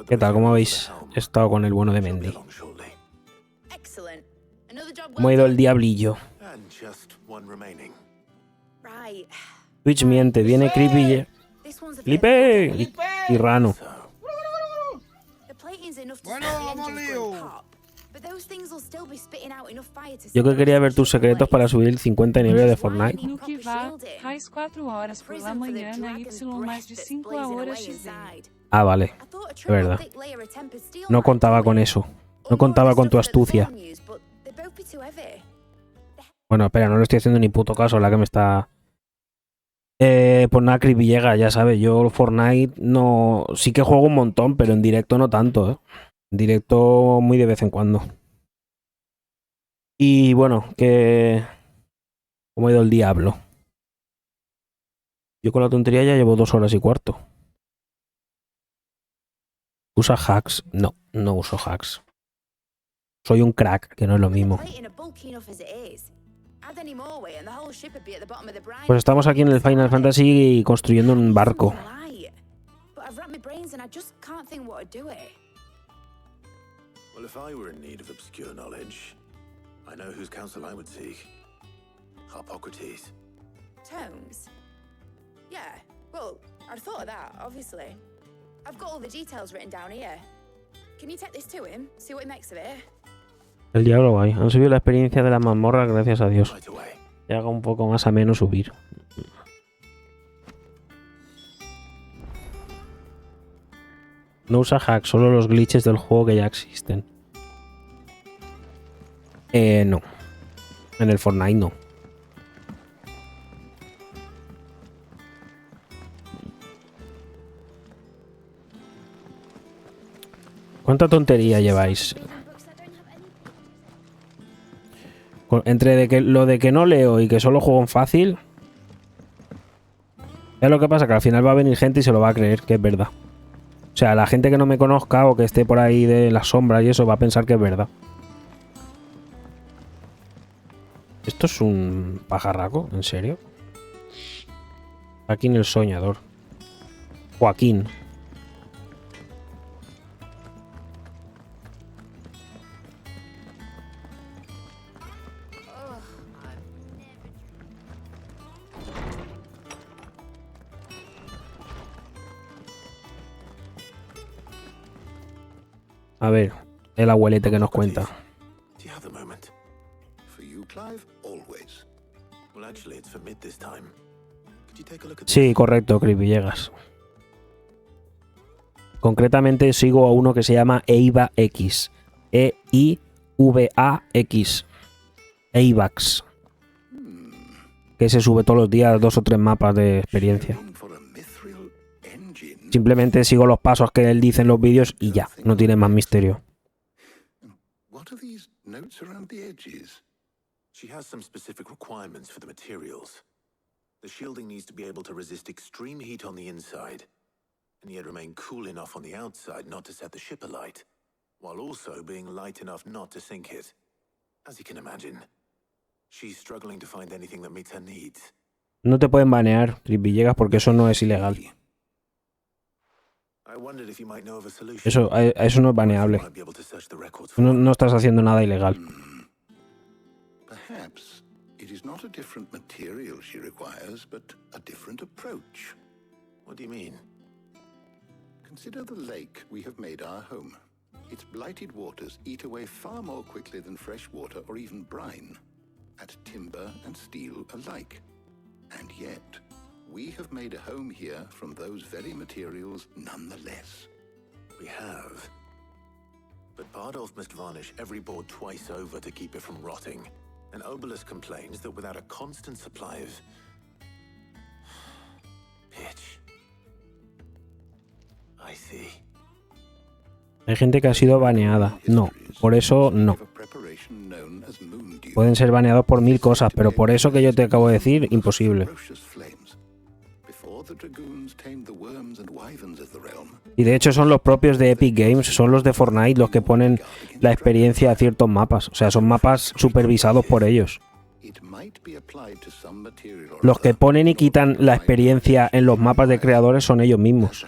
¿Qué tal? ¿Cómo habéis estado con el bueno de Mendy? ¿Cómo ha ido el diablillo? Twitch miente. Viene Creepy. ¡Flipe! Y Rano. Yo que quería ver tus secretos para subir el 50 nivel de Fortnite. No que vá, faz 4 horas por la manhã na Y mais de 5 a hora XV. Ah, vale. Es verdad. No contaba con eso. No contaba con tu astucia. Bueno, espera, no le estoy haciendo ni puto caso a la que me está... Pues nada, Creepy llega, ya sabes. Yo Fortnite no... Sí que juego un montón, pero en directo no tanto, ¿eh? En directo muy de vez en cuando. Y bueno, que... ¿Cómo ha ido el diablo? Yo con la tontería ya llevo 2 horas y cuarto. ¿Usa hacks? No, no uso hacks. Soy un crack, que no es lo mismo. Add any more weight and the whole ship would be at the bottom of the brine. Pues estamos aquí en el Final Fantasy construyendo un barco. But I've racked my brains and I just can't think what to do it. Well, if I were in need of obscure knowledge, I know whose counsel I would seek. Hippocrates. Tomes? Yeah, well, I'd thought of that, obviously. I've got all the details written down here. Can you take this to him? See what he makes of it? El diablo guay. Han subido la experiencia de la mazmorra, gracias a Dios. Que haga un poco más ameno subir. No usa hacks, solo los glitches del juego que ya existen. No. En el Fortnite no. ¿Cuánta tontería lleváis? Entre lo de que no leo y que solo juego en fácil. Es lo que pasa, que al final va a venir gente y se lo va a creer que es verdad. O sea, la gente que no me conozca o que esté por ahí de las sombras y eso va a pensar que es verdad. ¿Esto es un pajarraco? ¿En serio? Joaquín el soñador. Joaquín. A ver, el abuelete que nos cuenta. Do you have a moment? For you, Clive, always. Well, actually, it's for mid this time. Could you take a look at Sí, correcto, Chris Villegas. Concretamente sigo a uno que se llama Eiva X. E-I-V-A-X. Eivax. Que se sube todos los días 2 o 3 mapas de experiencia. Simplemente sigo los pasos que él dice en los vídeos y ya, no tiene más misterio. What are these notes around the edges? She has some specific requirements for the materials. The shielding needs to be able to resist extreme heat on the inside, and yet remain cool enough on the outside not to set the ship alight, while also being light enough not to sink it. As you can imagine, she's struggling to find anything that meets her needs. No te pueden banear, Chris Villegas, porque eso no es ilegal. Eso no es baneable. No estás haciendo nada ilegal. Perhaps it is not a different material she requires, but a different approach. What do you mean? Consider the lake we have made our home. Its blighted waters eat away far more quickly than fresh water or even brine, at timber and steel alike. And yet, we have made a home here from those very materials nonetheless. We have. But Bardolph must varnish every board twice over to keep it from rotting. And Obelus complains that without a constant supply of pitch. I see. Hay gente que ha sido baneada. No, por eso no. Pueden ser baneados por 1000 cosas, pero por eso que yo te acabo de decir, imposible. Y de hecho son los propios de Epic Games, son los de Fortnite los que ponen la experiencia a ciertos mapas. O sea, son mapas supervisados por ellos. Los que ponen y quitan la experiencia en los mapas de creadores son ellos mismos.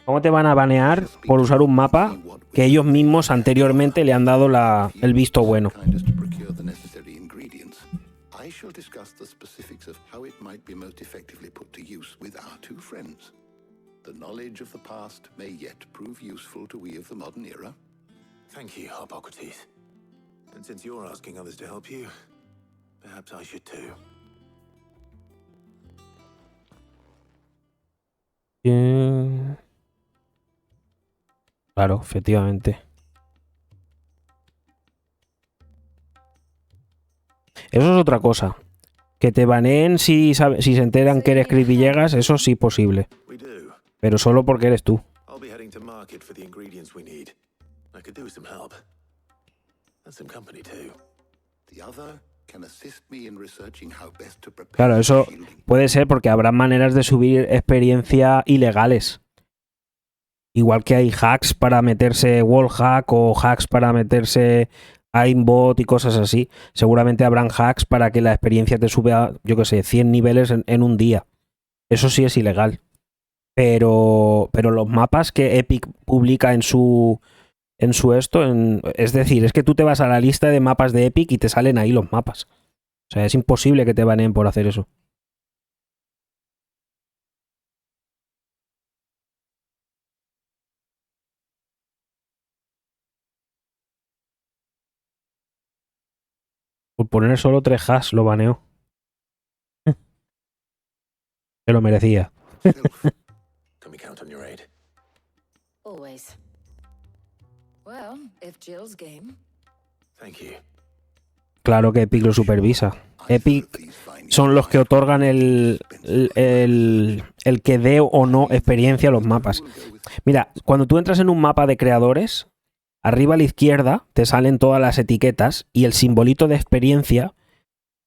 ¿Cómo te van a banear por usar un mapa que ellos mismos anteriormente le han dado el visto bueno? I shall discuss the specifics of how it might be most effectively put to use with our two friends. The knowledge of the past may yet prove useful to we of the modern era. Thank you, Hippocrates. And since you're asking others to help you, perhaps I should too. Claro, efectivamente. Eso es otra cosa. Que te baneen si se enteran que eres Chris Villegas, eso sí posible. Pero solo porque eres tú. Claro, eso puede ser porque habrá maneras de subir experiencia ilegales. Igual que hay hacks para meterse wallhack o hacks para meterse aimbot y cosas así. Seguramente habrán hacks para que la experiencia te sube a, yo qué sé, 100 niveles en un día. Eso sí es ilegal. Pero los mapas que Epic publica en su esto, es decir, es que tú te vas a la lista de mapas de Epic y te salen ahí los mapas. O sea, es imposible que te baneen por hacer eso. Por poner solo 3 hash lo baneó. Se lo merecía. Can we count on your aid? Always. Well, if Jill's game. Thank you. Claro que Epic lo supervisa. Epic son los que otorgan el que dé o no experiencia a los mapas. Mira, cuando tú entras en un mapa de creadores, arriba a la izquierda te salen todas las etiquetas y el simbolito de experiencia,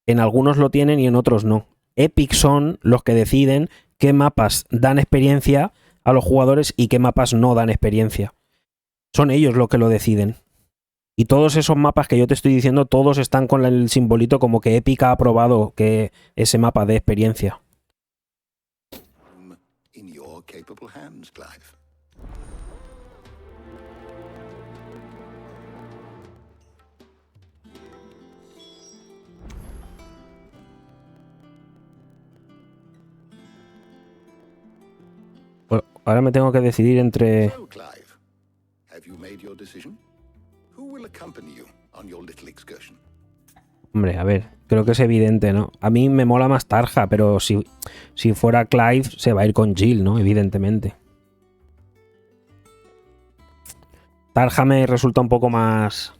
en algunos lo tienen y en otros no. Epic son los que deciden qué mapas dan experiencia a los jugadores y qué mapas no dan experiencia. Son ellos los que lo deciden. Y todos esos mapas que yo te estoy diciendo, todos están con el simbolito como que Epic ha aprobado que ese mapa dé experiencia. In your capable hands, Clive. Bueno, ahora me tengo que decidir entre... So, Clive, have you made your decision? Who will accompany you on your little excursion? Hombre, a ver, creo que es evidente, ¿no? A mí me mola más Tarja, pero si fuera Clive se va a ir con Jill, ¿no? Evidentemente. Tarja me resulta un poco más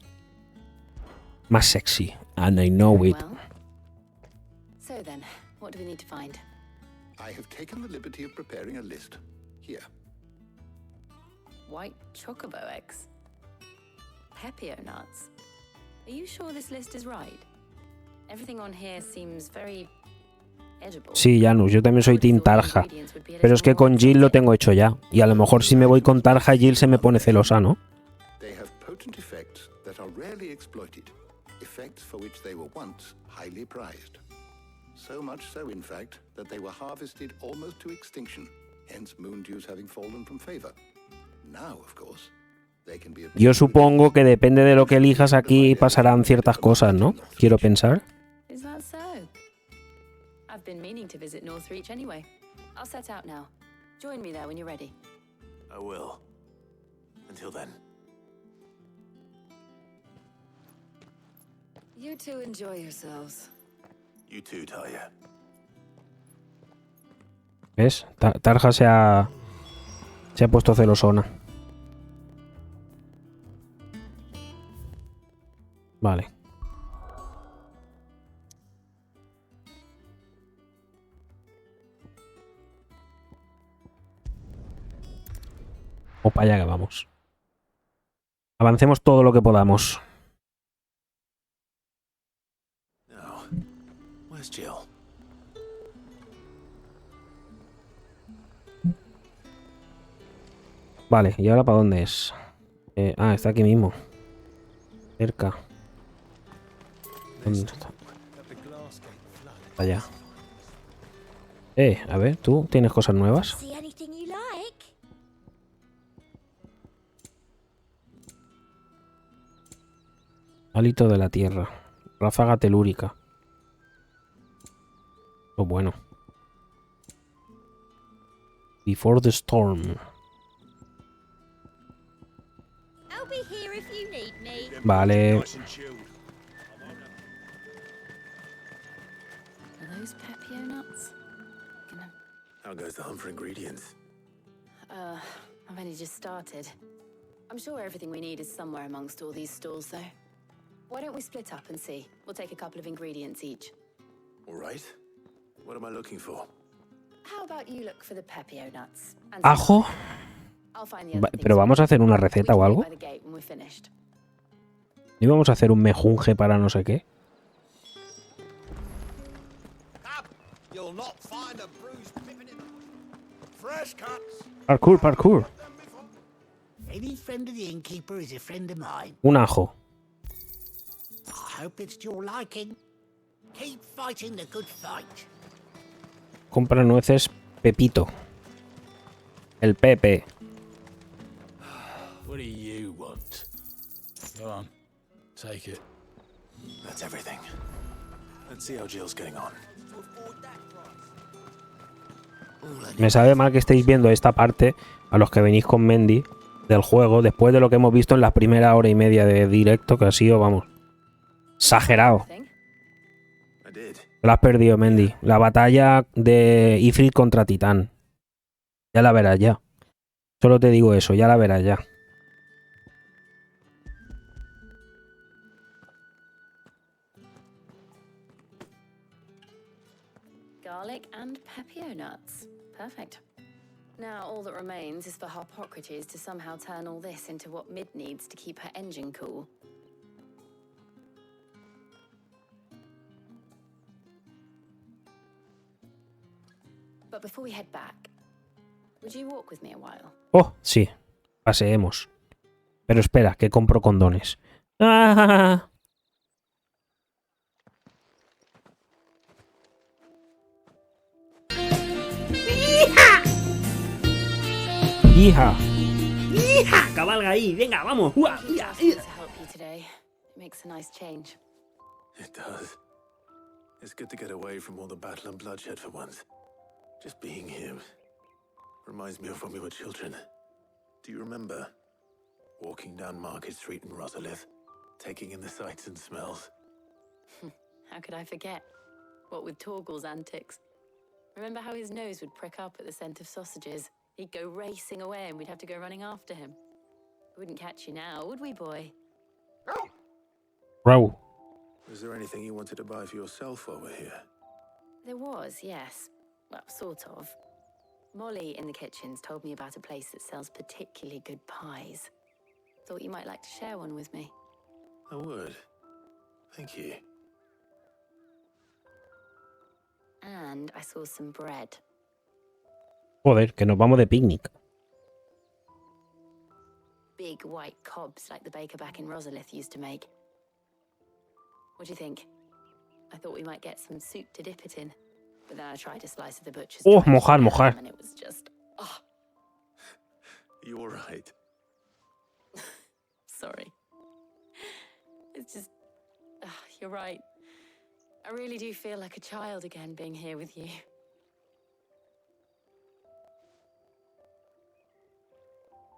sexy. And I know it. So then, what do we need to find? I have taken the liberty of preparing a list. Here. White chocobo eggs. Pepio nuts. Are you sure this list is right? Everything on here seems very edible. Sí, Janus, yo también soy Team Tarja. Pero es que con Jill lo tengo hecho ya. Y a lo mejor si me voy con Tarja, Jill se me pone celosa, ¿no? They have potent effects that are rarely exploited. Effects for which they were once highly prized. So much so, in fact, that they were harvested almost to extinction, hence moon dews having fallen from favor. Now, of course, they can be... Yo supongo que depende de lo que elijas aquí pasarán ciertas cosas, ¿no? Quiero pensar. Is that so? I've been meaning to visit Northreach anyway. I'll set out now. Join me there when you're ready. I will. Until then. You two enjoy yourselves. You too, Talia. ¿Ves? Tarja se ha puesto celosona. Vale. O para allá que vamos. Avancemos todo lo que podamos. Now, where's Jill? Vale, ¿y ahora para dónde es? Está aquí mismo. Cerca. ¿Dónde está? Allá. A ver, ¿tú tienes cosas nuevas? See anything you like? Hálito de la tierra. Ráfaga telúrica. Oh, bueno. Before the storm. I'll be here if you need me. Vale. Are those Pepio nuts? How goes the hunt for ingredients? I've only just started. I'm sure everything we need is somewhere amongst all these stalls, though. Why don't we split up and see? We'll take a couple of ingredients each. All right. What am I looking for? How about you look for the Pepio nuts? And Ajo. I'll find the other things Pero vamos a hacer una receta o algo. by the gate when we're finished. ¿Y vamos a hacer un mejunje para no sé qué? You'll not find a bruised pippin in the fresh cuts. Parkour, parkour. Any friend of the innkeeper is a friend of mine. Un ajo. I hope it's to your liking. Keep fighting the good fight. Compra nueces Pepito. El Pepe. What do you want? Go on, take it. That's everything. Let's see how Jill's getting on. Me sabe mal que estéis viendo esta parte, a los que venís con Mendy, del juego, después de lo que hemos visto en la primera hora y media de directo, que ha sido, vamos, exagerado. Te lo has perdido, Mendy. La batalla de Ifrit contra Titán. Ya la verás ya. Solo te digo eso, ya la verás ya. Garlic and pepio nuts. Perfect. Now all that remains is for Harpocrates to somehow turn all this into what Mid needs to keep her engine cool. But before we head back, would you walk with me a while? Oh, sí. Paseemos. Pero espera, que compro condones. ¡Ah! ¡Hija! ¡Hija! Cabalga ahí, venga, vamos. ¡Ua! ¡Ya! To help you today. It makes a nice change. It does. It's good to get away from all the battle and bloodshed for once. Just being here reminds me of when we were children. Do you remember walking down Market Street in Rosalith, taking in the sights and smells? How could I forget? What with Torgal's antics. Remember how his nose would prick up at the scent of sausages? He'd go racing away and we'd have to go running after him. We wouldn't catch you now, would we, boy? Wow. Was there anything you wanted to buy for yourself while we're here? There was, yes. Well, sort of. Molly in the kitchens told me about a place that sells particularly good pies. Thought you might like to share one with me. I would. Thank you. And I saw some bread. Joder, que nos vamos de picnic. Big white cobs like the baker back in Rosalith used to make. What do you think? I thought we might get some soup to dip it in. But then I tried a slice of the butcher's Oh, dry mojar, ham, mojar. and it was just, oh, You're right. sorry. It's just, you're right. I really do feel like a child again being here with you.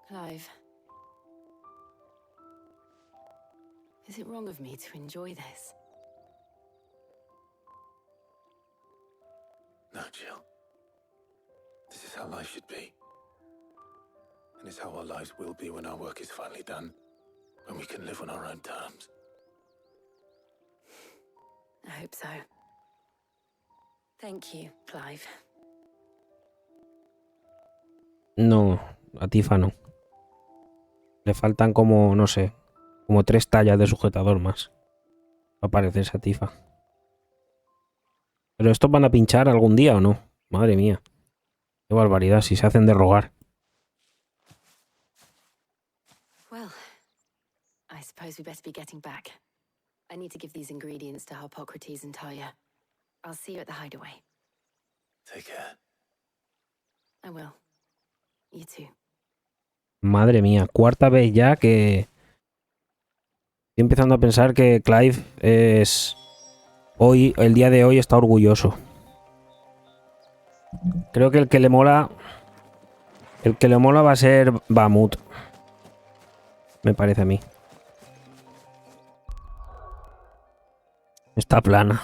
Clive, is it wrong of me to enjoy this? No, Jill. This is how life should be. And it's how our lives will be when our work is finally done. When we can live on our own terms. I hope so. Thank you, Clive. No, a Tifa no. Le faltan como, no sé, como 3 tallas de sujetador más. Va a parecerse a Tifa. ¿Pero estos van a pinchar algún día o no? Madre mía. Qué barbaridad, si se hacen de rogar. Well, I suppose we better be getting back. I need to give these ingredients to Harpocrates and Talia. I'll see you at the hideaway. Take care. I will. You too. Madre mía, 4ª vez ya que... Estoy empezando a pensar que Clive es... Hoy, el día de hoy está orgulloso. Creo que el que le mola... El que le mola va a ser Bamut. Me parece a mí. Está plana.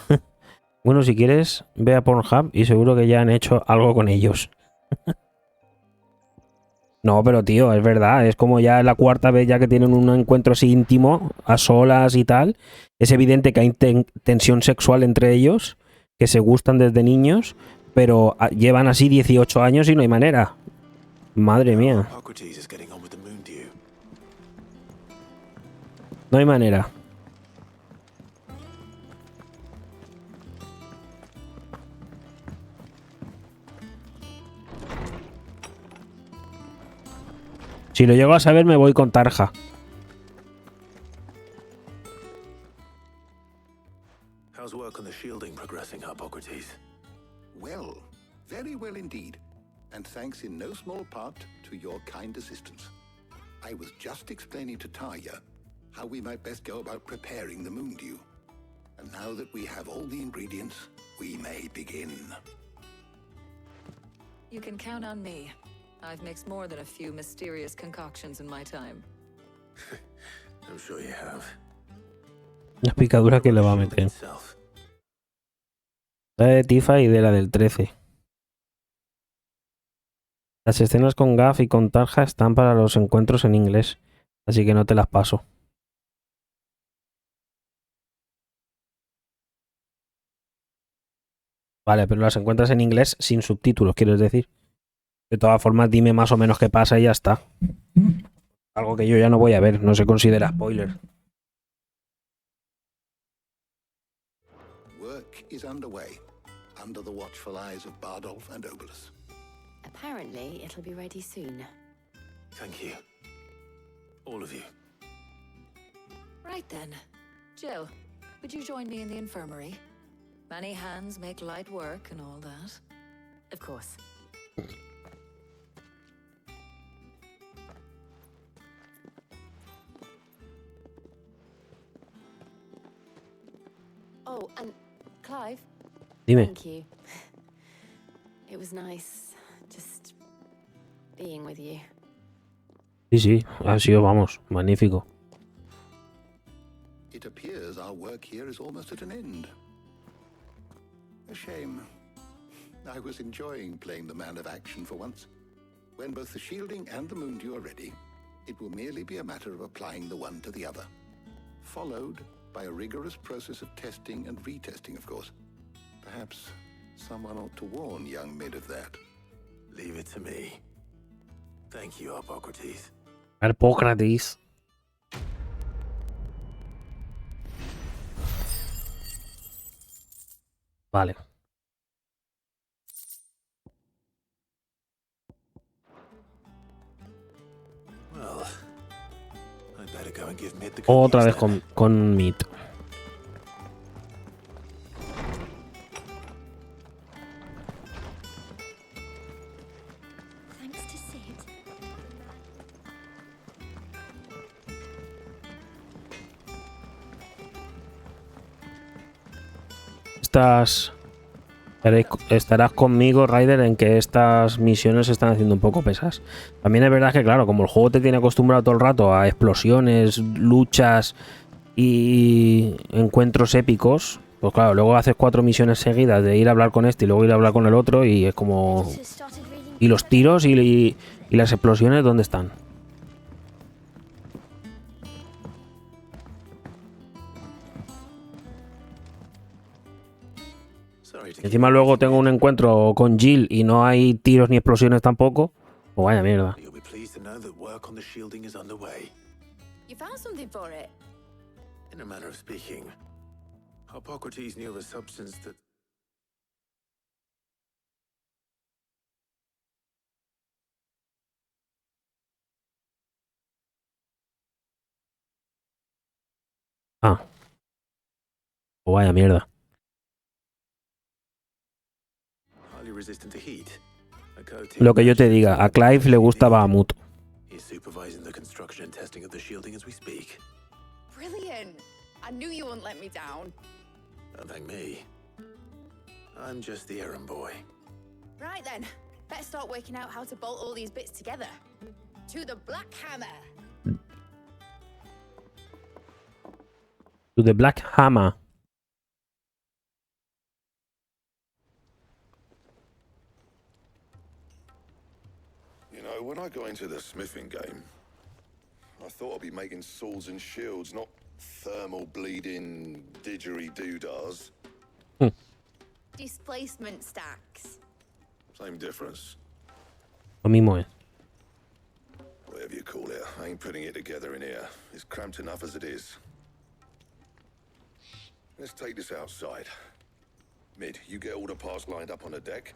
Bueno, si quieres, ve a Pornhub y seguro que ya han hecho algo con ellos. No, pero tío, es verdad. Es como ya la 4ª vez ya que tienen un encuentro así íntimo, a solas y tal. Es evidente que hay tensión sexual entre ellos, que se gustan desde niños, pero llevan así 18 años y no hay manera. Madre mía. No hay manera. lo llego a saber me voy con Tarja. How's work on the shielding progressing, Hippocrates? Well, very well indeed. And thanks in no small part to your kind assistance. I was just explaining to Tarja how we might best go about preparing the moon dew. And now that we have all the ingredients, we may begin. You can count on me. I've mixed more than a few mysterious concoctions in my time. I'm sure you have. La picadura que le va a meter. La de Tifa y de la del 13. Las escenas con Gaff y con Tarja están para los encuentros en inglés, así que no te las paso. Vale, pero las encuentras en inglés sin subtítulos, quieres decir. De todas formas, dime más o menos qué pasa y ya está. Algo que yo ya no voy a ver, no se considera spoiler. Work is underway, under the watchful eyes of Bardolph and Obolus. Apparently, it'll be ready soon. Thank you. All of you. Right then. Jill, would you join me in the infirmary? Many hands make light work and all that. Of course. Oh, and Clive. Dime. Thank you. It was nice just being with you. Sí, ha sido, vamos, magnífico. It appears our work here is almost at an end. A shame. I was enjoying playing the man of action for once. When both the shielding and the moon dew are ready, it will merely be a matter of applying the one to the other. Followed by a rigorous process of testing and retesting, of course. Perhaps someone ought to warn young Mid of that. Leave it to me. Thank you, Hippocrates. Hippocrates. Vale. Well, I'd better go and give Mid the good Otra news vez then. con Mid. Thanks to Sid. Estarás conmigo, Ryder, en que estas misiones se están haciendo un poco pesas. También es verdad que, claro, como el juego te tiene acostumbrado todo el rato a explosiones, luchas y encuentros épicos, pues claro, luego haces 4 misiones seguidas de ir a hablar con este y luego ir a hablar con el otro y es como... ¿Y los tiros y las explosiones dónde están? Encima luego tengo un encuentro con Jill y no hay tiros ni explosiones tampoco. Pues vaya mierda. You'll be pleased to know that work on the shielding is underway. You found something for it? In a manner of speaking, Hippocrates knew of a substance that... Ah. Pues vaya mierda. highly resistant to heat. A coating Lo que yo te diga, a Clive le gusta Bahamut. He's supervising the construction and testing of the shielding as we speak. Brilliant! I knew you wouldn't let me down. Don't thank me. I'm just the errand boy. Right then, let's start working out how to bolt all these bits together. To the Black Hammer! To the Black Hammer. You know, when I got into the smithing game, I thought I'd be making swords and shields, not thermal bleeding didgeridoo-dahs. Displacement stacks. Same difference. Lo mismo es. Whatever you call it, I ain't putting it together in here. It's cramped enough as it is. Let's take this outside. Mid, you get all the parts lined up on the deck.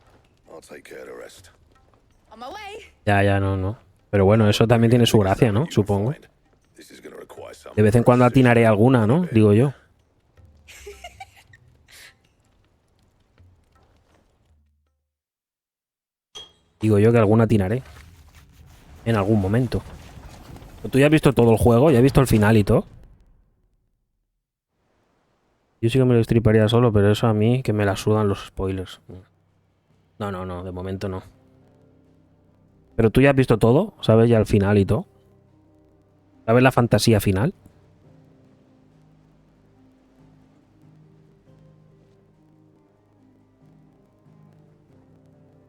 I'll take care of the rest. On my way! Ya, no. Pero bueno, eso también tiene su gracia, ¿no? Supongo. De vez en cuando atinaré alguna, ¿no? Digo yo. Digo yo que alguna atinaré. En algún momento. ¿Tú ya has visto todo el juego? ¿Ya has visto el final y todo? Yo sí que me lo estriparía solo, pero eso a mí que me la sudan los spoilers. No, de momento no. Pero tú ya has visto todo, ¿sabes? Ya el final y todo. ¿Sabes la fantasía final?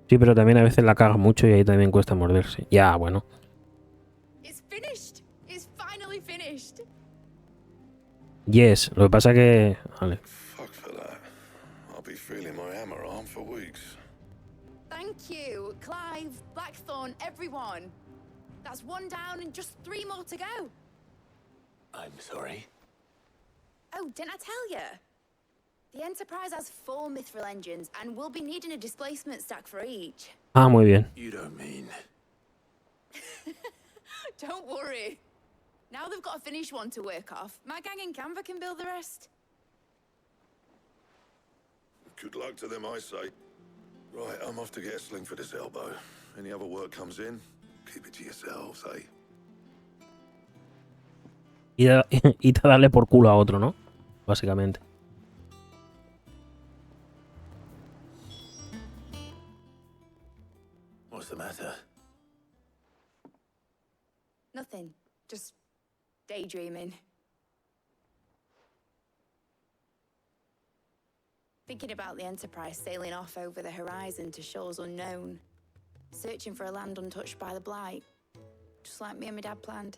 Sí, pero también a veces la caga mucho y ahí también cuesta morderse. Ya, bueno. Yes, lo que pasa que... Vale. Thank you, Clive, Blackthorn, everyone. That's one down and just 3 more to go. I'm sorry. Oh, didn't I tell you? The Enterprise has 4 mithril engines, and we'll be needing a displacement stack for each. Ah, muy bien. You don't mean... Don't worry. Now they've got a finished one to work off. My gang in Canva can build the rest. Good luck to them, I say. Right, I'm off to get a sling for this elbow. Any other work comes in, keep it to yourselves, eh? Y te darle por culo a otro, ¿no? Básicamente. What's the matter? Nothing. Just daydreaming. Thinking about the Enterprise sailing off over the horizon to shores unknown. Searching for a land untouched by the Blight. Just like me and my dad planned.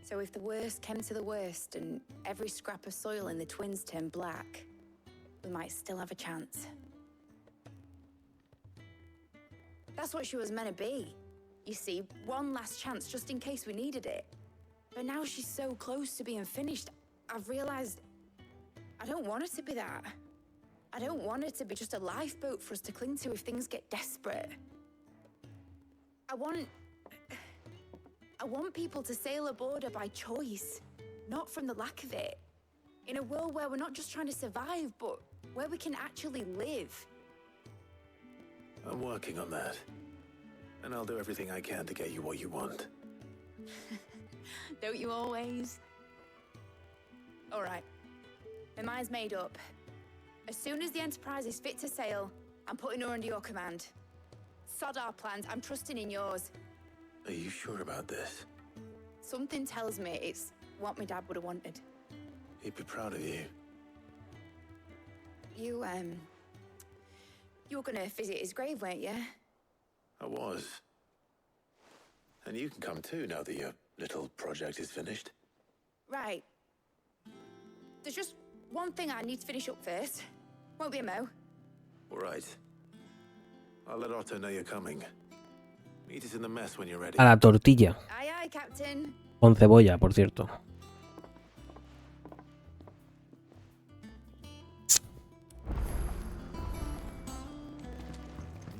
So if the worst came to the worst and every scrap of soil in the Twins turned black, we might still have a chance. That's what she was meant to be. You see, one last chance just in case we needed it. But now she's so close to being finished, I've realized I don't want it to be that. I don't want it to be just a lifeboat for us to cling to if things get desperate. I want people to sail aboard her by choice, not from the lack of it. In a world where we're not just trying to survive, but where we can actually live. I'm working on that. And I'll do everything I can to get you what you want. Don't you always? All right. My mind's made up. As soon as the Enterprise is fit to sail, I'm putting her under your command. Sod our plans, I'm trusting in yours. Are you sure about this? Something tells me it's what my dad would have wanted. He'd be proud of you. You were gonna visit his grave, weren't you? I was. And you can come too now that your little project is finished. Right. There's just one thing I need to finish up first. Won't be a mo. All right. I'll let Otto know you're coming. Meet us in the mess when you're ready. A la tortilla. Aye, aye, Captain. Con cebolla, por cierto.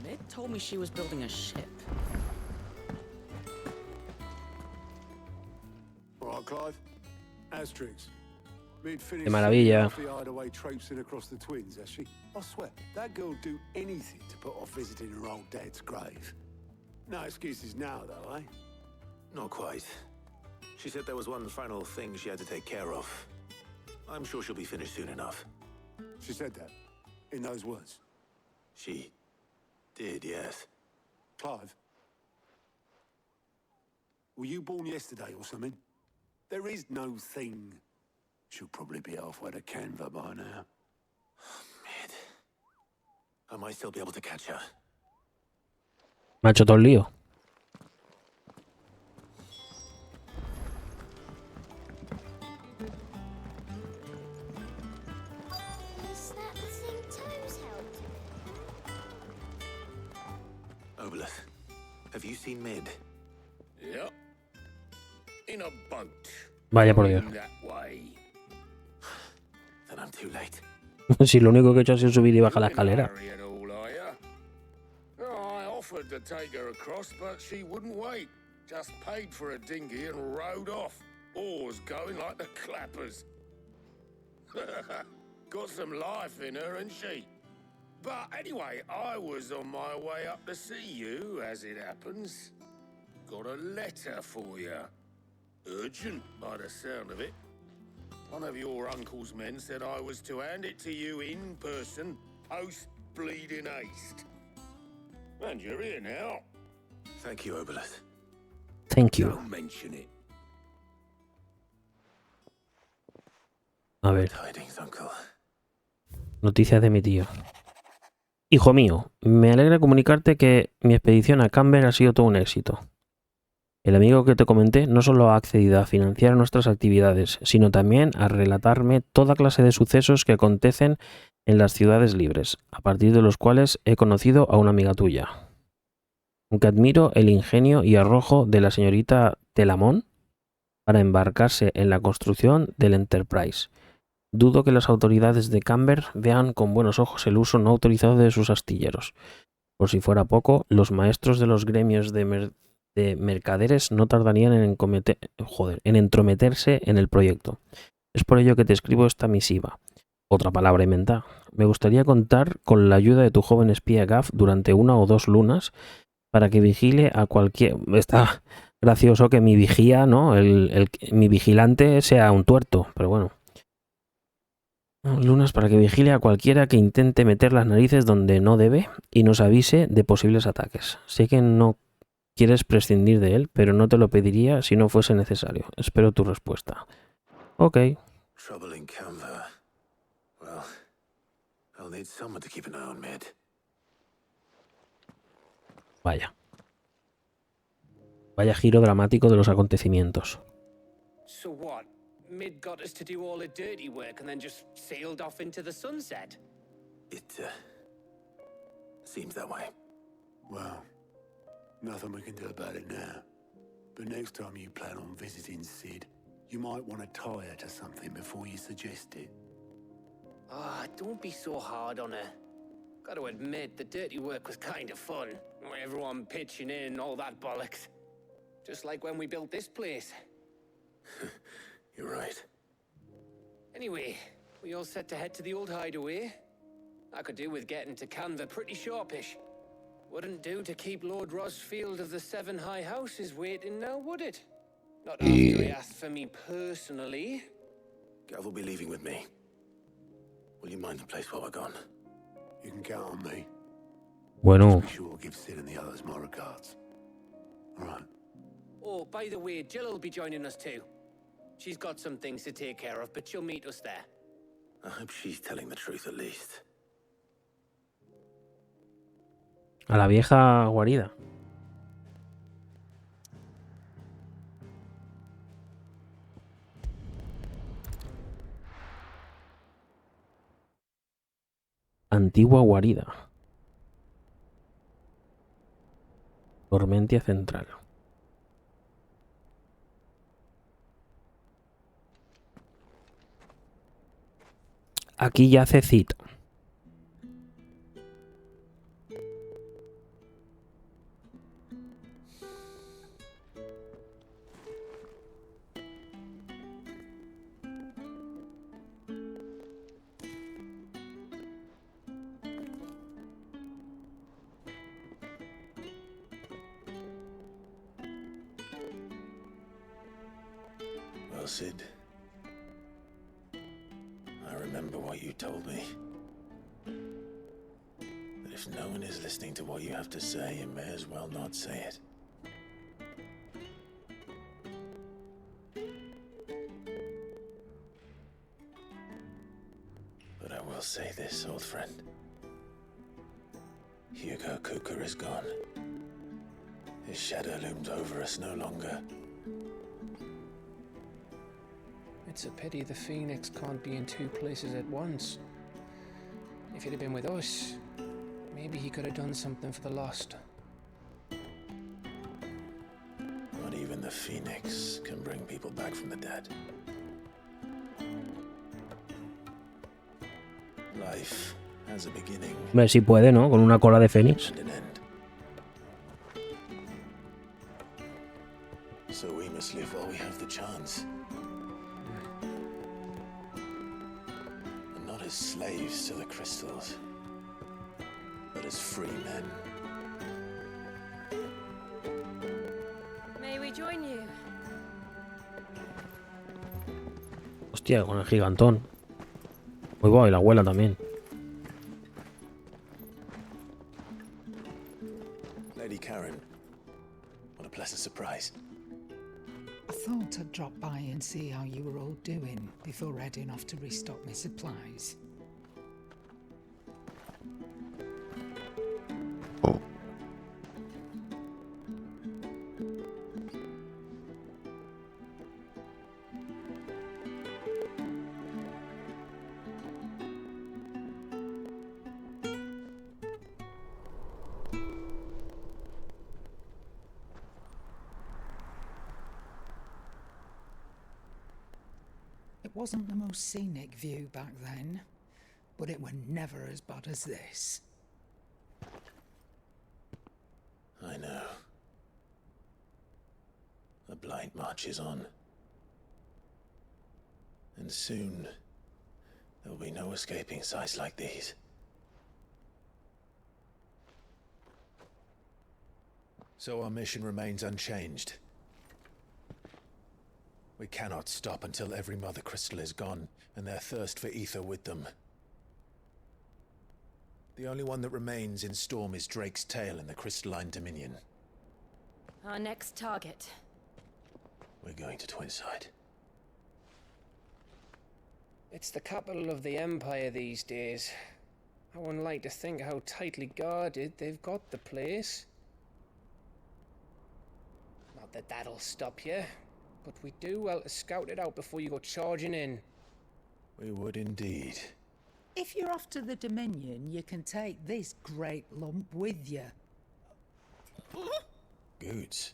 Mid told me she was building a ship. All right, Clive. Asterix. De maravilla. Away traipsing across the Twins, has she? I swear, that girl'd do anything to put off visiting her old dad's grave. No excuses now, though, eh? Not quite. She said there was one final thing she had to take care of. I'm sure she'll be finished soon enough. She said that? In those words? She did, yes. Clive? Were you born yesterday or something? There is no thing. She'll probably be halfway to Canva by now. Mid. I might still be able to catch her. Me ha hecho todo el lío. Is that the thing Toes held? Obolus, have you seen Mid? Yep. In a boat. Vaya por Dios. That way. Then I'm too late. Si lo único que he hecho ha sido subir y bajar la escalera. Hurry at all, are ya? Oh, I offered to take her across, but she wouldn't wait. Just paid for a dinghy and rowed off. Oars going like the clappers. Got some life in her, ain't she? But anyway, I was on my way up to see you, as it happens. Got a letter for you. Urgent, by the sound of it. One of your uncle's men said I was to hand it to you in person, post bleeding haste. And you're here now. Thank you, Obolus. Thank you. Don't mention it. A ver. Tidings, uncle. Noticias de mi tío. Hijo mío, me alegra comunicarte que mi expedición a Camber ha sido todo un éxito. El amigo que te comenté no solo ha accedido a financiar nuestras actividades, sino también a relatarme toda clase de sucesos que acontecen en las ciudades libres, a partir de los cuales he conocido a una amiga tuya. Aunque admiro el ingenio y arrojo de la señorita Telamón para embarcarse en la construcción del Enterprise, dudo que las autoridades de Camber vean con buenos ojos el uso no autorizado de sus astilleros. Por si fuera poco, los maestros de los gremios de mercaderes no tardarían en entrometerse en el proyecto. Es por ello que te escribo esta misiva. Otra palabra inventada. Me gustaría contar con la ayuda de tu joven espía Gaff durante 1 o 2 lunas para que vigile a cualquier... Está gracioso que mi vigía, ¿no? Mi vigilante sea un tuerto, pero bueno. Lunas para que vigile a cualquiera que intente meter las narices donde no debe y nos avise de posibles ataques. Sé que no quieres prescindir de él, pero no te lo pediría si no fuese necesario. Espero tu respuesta. Ok. Trouble in Canva. Well, I'll need someone to keep an eye on Mid. Vaya. Vaya giro dramático de los acontecimientos. So what? Mid got us to do all the dirty work and then just sailed off into the sunset? It, seems that way. Well, nothing we can do about it now. But next time you plan on visiting Sid, you might want to tie her to something before you suggest it. Ah, don't be so hard on her. Got to admit, the dirty work was kind of fun. Everyone pitching in and all that bollocks. Just like when we built this place. You're right. Anyway, we all set to head to the old hideaway. I could do with getting to Canva pretty sharpish. Wouldn't do to keep Lord Rosfield of the Seven High Houses waiting now, would it? Not after he asked for me personally. Gav will be leaving with me. Will you mind the place while we're gone? You can count on me. Bueno. Just be sure to give Sid and the others my regards. All right. Oh, by the way, Jill will be joining us too. She's got some things to take care of, but she'll meet us there. I hope she's telling the truth at least. A la vieja guarida. Antigua guarida. Tormentia central. Aquí yace Cid. Well, Sid, I remember what you told me. That if no one is listening to what you have to say, you may as well not say it. But I will say this, old friend. Hugo Cooker is gone. His shadow looms over us no longer. It's a pity the Phoenix can't be in 2 places at once. If he'd have been with us, maybe he could have done something for the lost. Not even the Phoenix can bring people back from the dead. Life has a beginning. Ver si puede, ¿no? Con una cola de fénix. And an end. must live while we have the chance. And not as slaves to the crystals, but as free men. May we join you? Hostia, con el gigantón. Uy, va, y la abuela también. Lady Karen, what a pleasant surprise. I thought I'd drop by and see how you were all doing before heading off to restock my supplies. It wasn't the most scenic view back then, but it were never as bad as this. I know. The blight marches on. And soon, there will be no escaping sights like these. So our mission remains unchanged. We cannot stop until every Mother Crystal is gone, and their thirst for ether with them. The only one that remains in Storm is Drake's Tail in the Crystalline Dominion. Our next target. We're going to Twinside. It's the capital of the Empire these days. I wouldn't like to think how tightly guarded they've got the place. Not that that'll stop you, but we do well to scout it out before you go charging in. We would indeed. If you're off to the Dominion, you can take this great lump with you. Goods.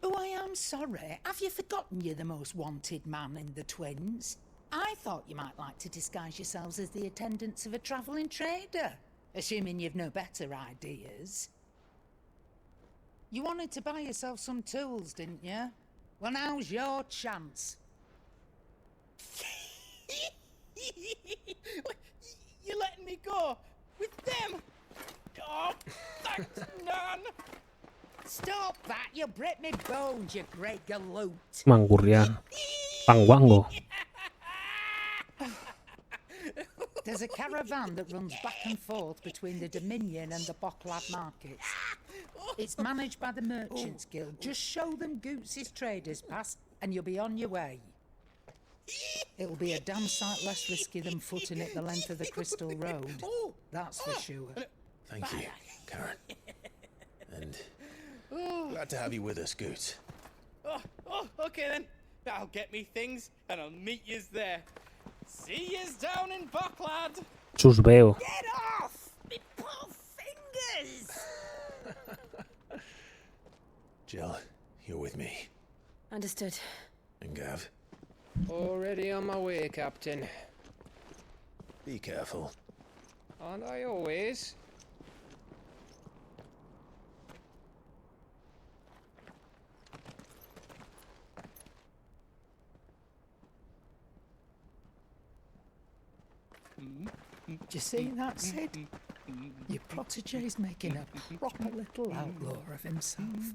Oh, I am sorry. Have you forgotten you're the most wanted man in the Twins? I thought you might like to disguise yourselves as the attendants of a travelling trader, assuming you've no better ideas. You wanted to buy yourself some tools, didn't you? Well, now's your chance. You're letting me go with them? Oh, thanks, Nan. Stop that! You break me bones, you great galoot. Mangurrián. Panguango. There's a caravan that runs back and forth between the Dominion and the Bocklad markets. It's managed by the Merchants Guild. Just show them Goots' traders pass and you'll be on your way. It'll be a damn sight less risky than footing it the length of the Crystal Road. That's for sure. Thank you, Karen. And glad to have you with us, Goots. Okay then. I'll get me things and I'll meet yous there. See yous down in Bocklad. Sus veo. Get off! Me poor fingers! Jill, you're with me. Understood. And Gav, Already on my way, Captain. be careful. Aren't I always? Do you see that, Sid? Your protege's making a proper little outlaw of himself.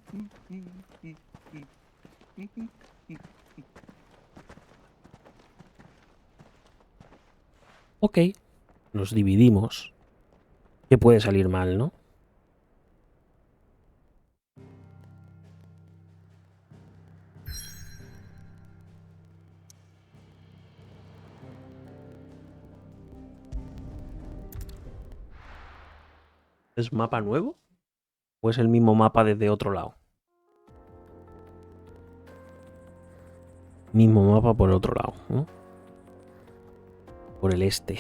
Ok. Nos dividimos. Que puede salir mal, ¿no? ¿Es mapa nuevo? ¿O es el mismo mapa desde otro lado? Mismo mapa por el otro lado, ¿no? Por el este.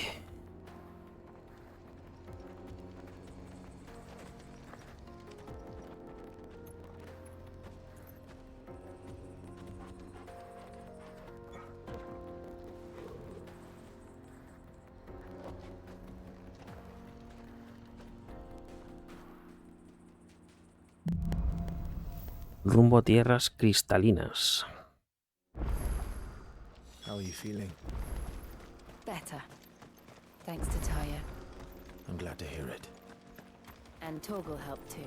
Rumbo a tierras cristalinas. How are you feeling? Better. Thanks to Taya. I'm glad to hear it. And Torgal helped too.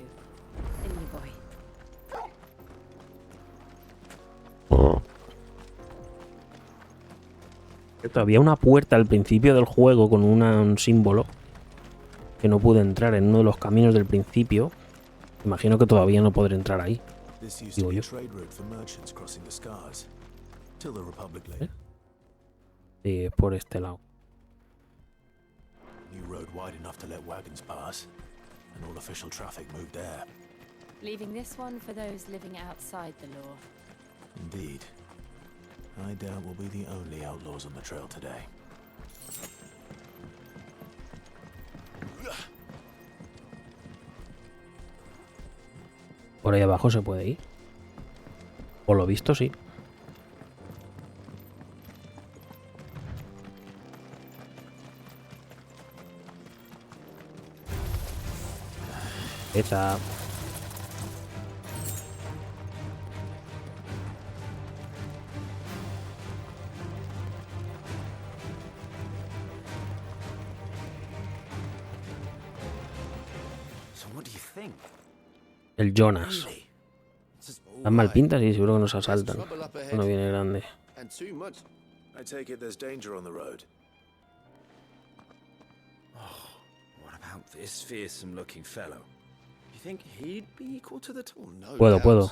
Didn't you, boy? Había una puerta al principio del juego con un símbolo que no pude entrar en uno de los caminos del principio. Imagino que todavía no podré entrar ahí. Digo yo. Sí, es por este lado. New road wide enough to let wagons pass, and all official traffic moved there. Leaving this one for those living outside the law. Indeed. I doubt we'll be the only outlaws on the trail today. Por ahí abajo se puede ir. Por lo visto, sí. Esa. So what do you think? El Jonas. Las mal pintas y seguro que nos asaltan. Uno viene grande. I take it there's danger on the road. What about this fearsome-looking fellow? You think he'd be equal to the tall? No Puedo.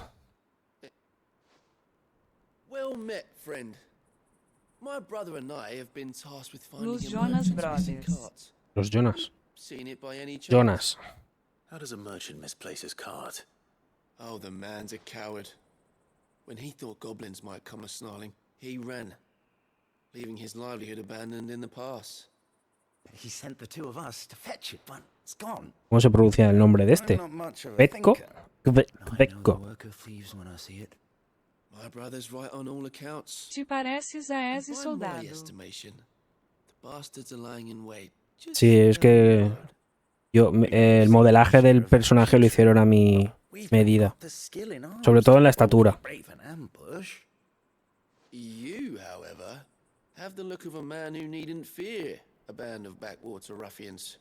Well met, friend. My brother and I have been tasked with finding Los a Jonas merchant's missing Brothers. cart. Los Jonas. Seen it by any chance? Jonas. How does a merchant misplace his cart? Oh, the man's a coward. When he thought goblins might come a-snarling, he ran, leaving his livelihood abandoned in the pass. He sent the two of us to fetch it, but it's gone. ¿Cómo se pronuncia el nombre de este? I'm not much of a Petco. thinker. I know the work of thieves when I see it. My brother's right on all accounts. Te pareces a Ezio By my Soldado. estimation, the bastards are lying in wait. Sí, es que yo el modelaje del personaje lo hicieron a mi medida. Sobre todo en la estatura. You, however, have the look of a man who needn't fear a band of backwater ruffians.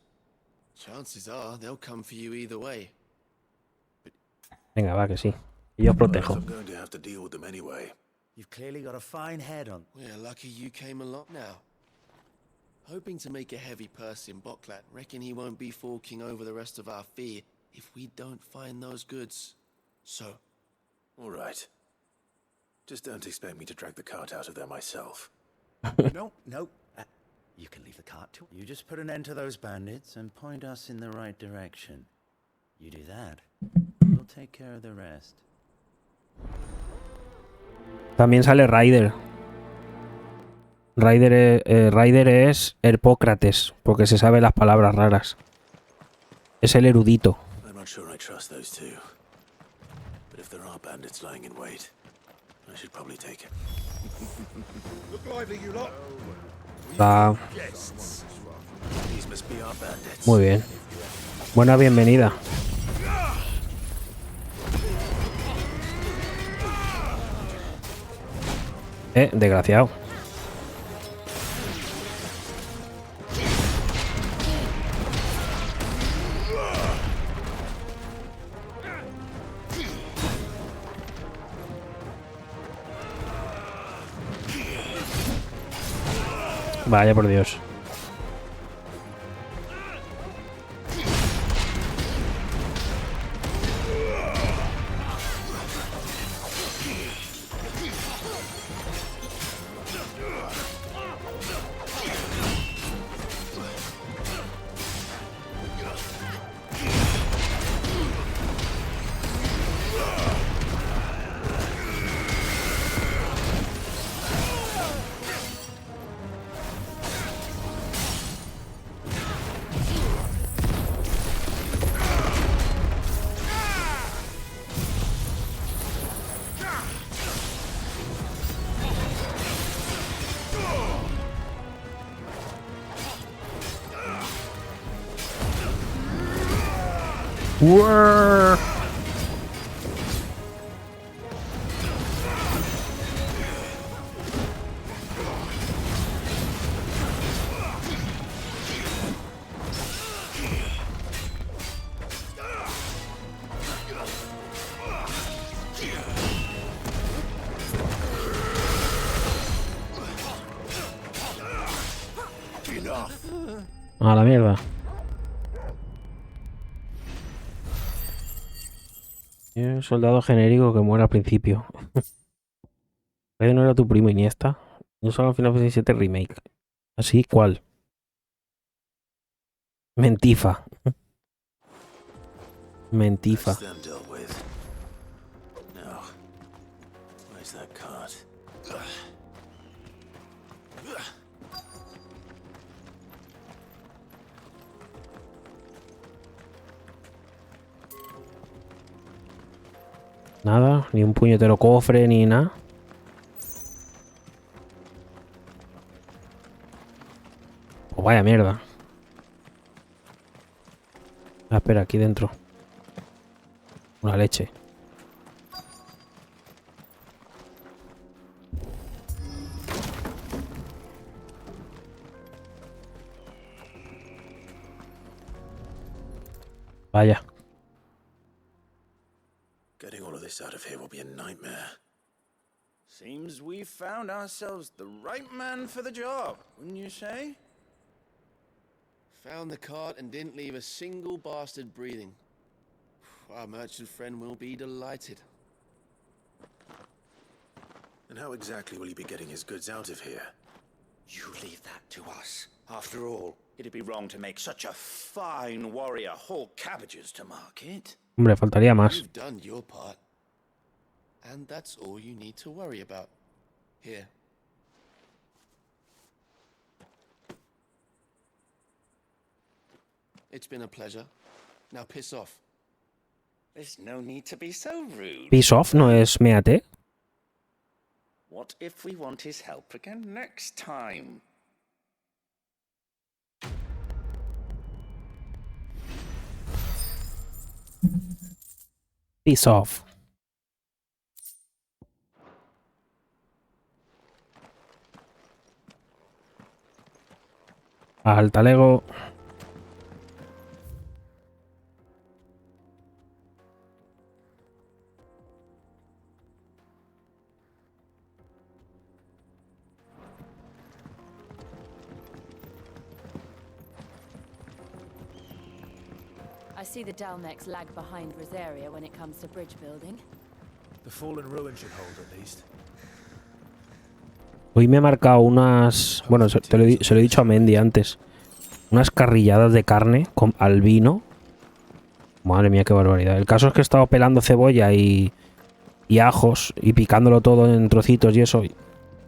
Chances are they'll come for you either way. Venga, va, que sí. Y yo os protejo. I'm going to have to deal with them anyway. You've clearly got a fine head on. We're lucky you came along now. Hoping to make a heavy purse in Boklat, reckon he won't be forking over the rest of our fee if we don't find those goods. So, All right. Just don't expect me to drag the cart out of there myself. No. You can leave the cart too. You just put an end to those bandits and point us in the right direction. You do that, we'll take care of the rest. También sale Ryder. Ryder es Herpócrates, porque se sabe las palabras raras. Es el erudito. I'm not sure I trust those two. But if there are bandits lying in wait, I should probably take it. Look lively, you lot. Va. These must be our bandits. Muy bien. Buena bienvenida. Desgraciado. Vaya por Dios. Uar. A la mierda. Y un soldado genérico que muere al principio. ¿Ese no era tu primo Iniesta? Yo solo Final Fantasy VII Remake. ¿Así? ¿Cuál? Mentifa. Mentifa. That's them dealt with. Now, where's that cart? Nada, ni un puñetero cofre, ni nada. Pues vaya mierda. Ah, espera, aquí dentro. Una leche. Vaya. Getting all of this out of here will be a nightmare. Seems we found ourselves the right man for the job, wouldn't you say? Found the cart and didn't leave a single bastard breathing. Our merchant friend will be delighted. And how exactly will he be getting his goods out of here? You leave that to us. After all, it'd be wrong to make such a fine warrior haul cabbages to market. Hombre, faltaría más. You've done your part. And that's all you need to worry about. Here. It's been a pleasure. Now piss off. There's no need to be so rude. Piss off no es méate. What if we want his help again next time? Piss off. Al talego. I see the Dalmex lag behind Rosaria when it comes to bridge building. The fallen ruin should hold at least. Hoy me he marcado unas... Bueno, se lo he dicho a Mendy antes. Unas carrilladas de carne al vino. Madre mía, qué barbaridad. El caso es que he estado pelando cebolla y ajos y picándolo todo en trocitos y eso.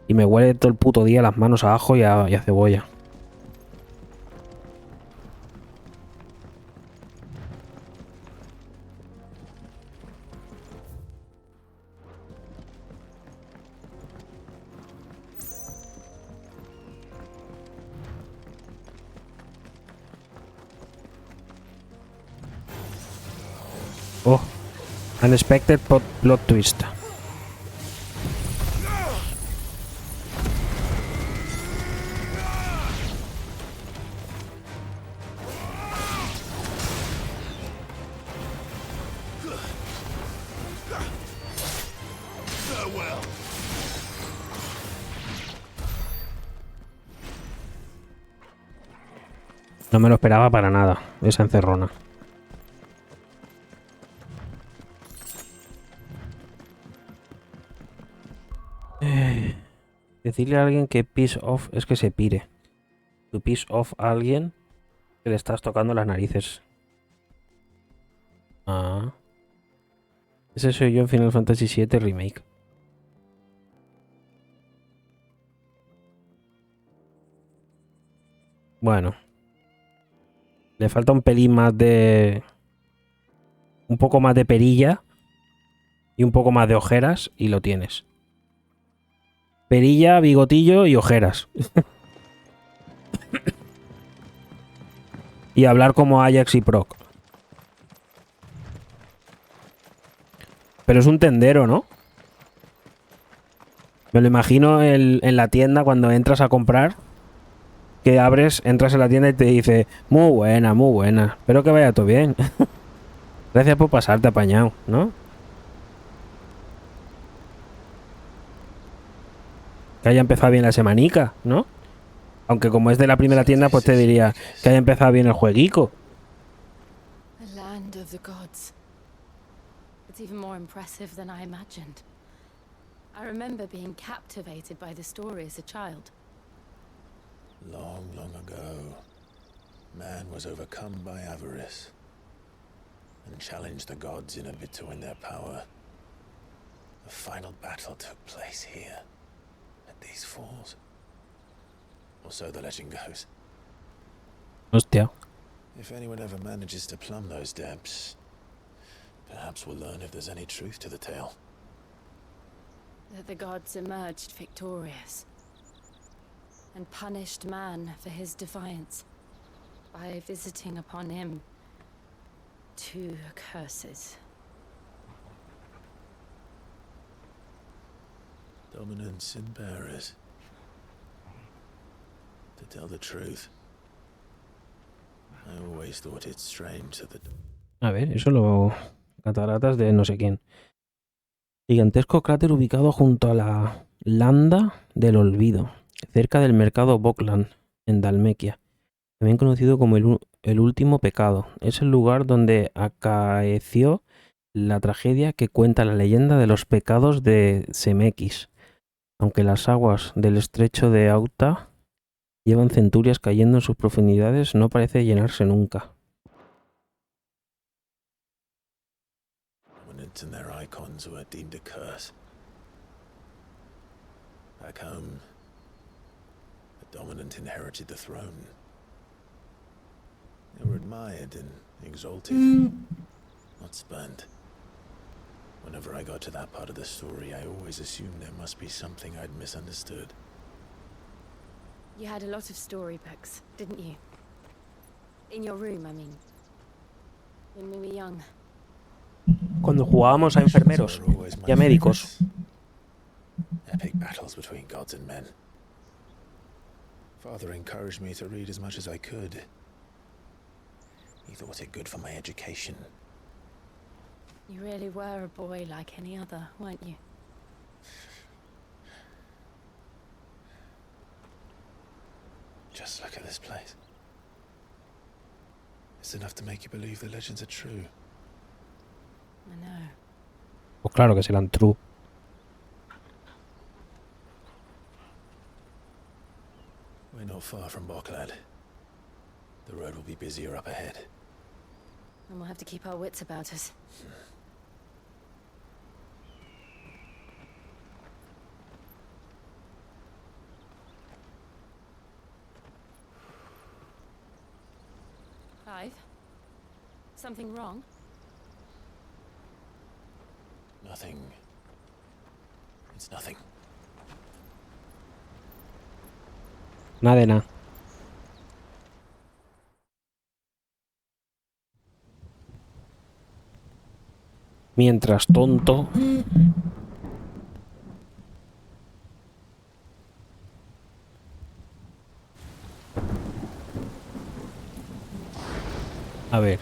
Y me huele todo el puto día las manos a ajo y a cebolla. Oh, unexpected plot twist. No me lo esperaba para nada, esa encerrona. Decirle a alguien que piss off es que se pire. Tu piss off a alguien que le estás tocando las narices. Ah. Ese soy yo en Final Fantasy VII Remake. Bueno. Le falta un pelín más de... Un poco más de perilla. Y un poco más de ojeras y lo tienes. Perilla, bigotillo y ojeras. Y hablar como Ajax y Proc. Pero es un tendero, ¿no? Me lo imagino en la tienda cuando entras a comprar. Que abres, entras en la tienda y te dice: muy buena, muy buena. Espero que vaya todo bien. Gracias por pasarte apañado, ¿no? Que haya empezado bien la semanica, ¿no? Aunque como es de la primera tienda, pues te diría que haya empezado bien el jueguico. The land of the gods. It's even more impressive than I imagined. I remember being captivated by the story as a child. Long, long ago, man was overcome by avarice and challenged the gods in a bid to win their power. The final battle took place here, at these falls. Or so the legend goes. Hostia. If anyone ever manages to plumb those depths, perhaps we'll learn if there's any truth to the tale. That the gods emerged victorious and punished man for his defiance by visiting upon him 2 curses. Dominance and bearers. To tell the truth, I always thought it strange that the... A ver, eso lo... Cataratas de no sé quién. Gigantesco cráter ubicado junto a la Landa del Olvido, cerca del mercado Bokland, en Dalmequia, también conocido como el último pecado. Es el lugar donde acaeció la tragedia que cuenta la leyenda de los pecados de Zemeckis. Aunque las aguas del estrecho de Auta llevan centurias cayendo en sus profundidades, no parece llenarse nunca. And their icons were deemed a curse. Back home, the dominant inherited the throne. They were admired and exalted, not spurned. Whenever I got to that part of the story, I always assumed there must be something I'd misunderstood. You had a lot of storybooks, didn't you? In your room, I mean. When we were young. Cuando jugábamos a enfermeros y a médicos. Epic battles between gods and men. Father encouraged me to read as much as I could. He thought it good for my education. You really were a boy like any other, weren't you? Just look at this place. It's enough to make you believe the legends are true. I know. Pues claro que serán true. We're not far from Bocklad. The road will be busier up ahead. And we'll have to keep our wits about us. Clive? Something wrong? Nothing. It's nothing. Nada de nada. Mientras tonto. A ver.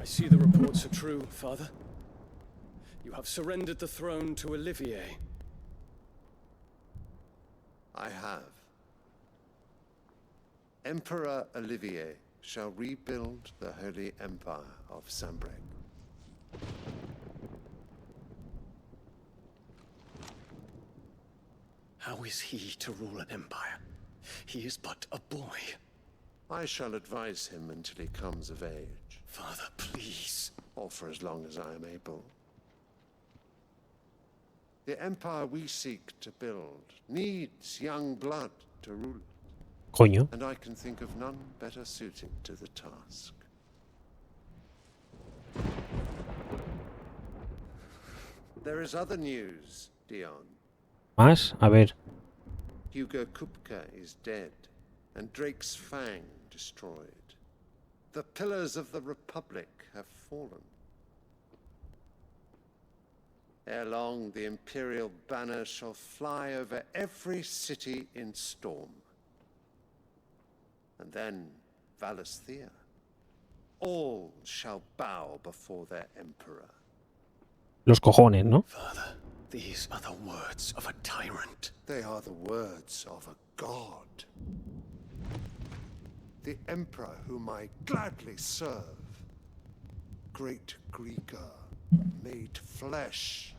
I see the reports are true, Father. You have surrendered the throne to Olivier. I have. Emperor Olivier shall rebuild the Holy Empire of Sambrec. How is he to rule an empire? He is but a boy. I shall advise him until he comes of age. Father, please. Or for as long as I am able. The empire we seek to build needs young blood to rule it. Coño. And I can think of none better suited to the task. There is other news, Dion. ¿Más? A ver. Hugo Kupka is dead, and Drake's Fang destroyed. The pillars of the Republic have fallen. Ere long, the Imperial banner shall fly over every city in Storm. And then Valisthea. All shall bow before their Emperor. Los cojones, ¿no? Father, these are the words of a tyrant. They are the words of a god. the Emperor whom I gladly serve. Great Greeker, made flesh.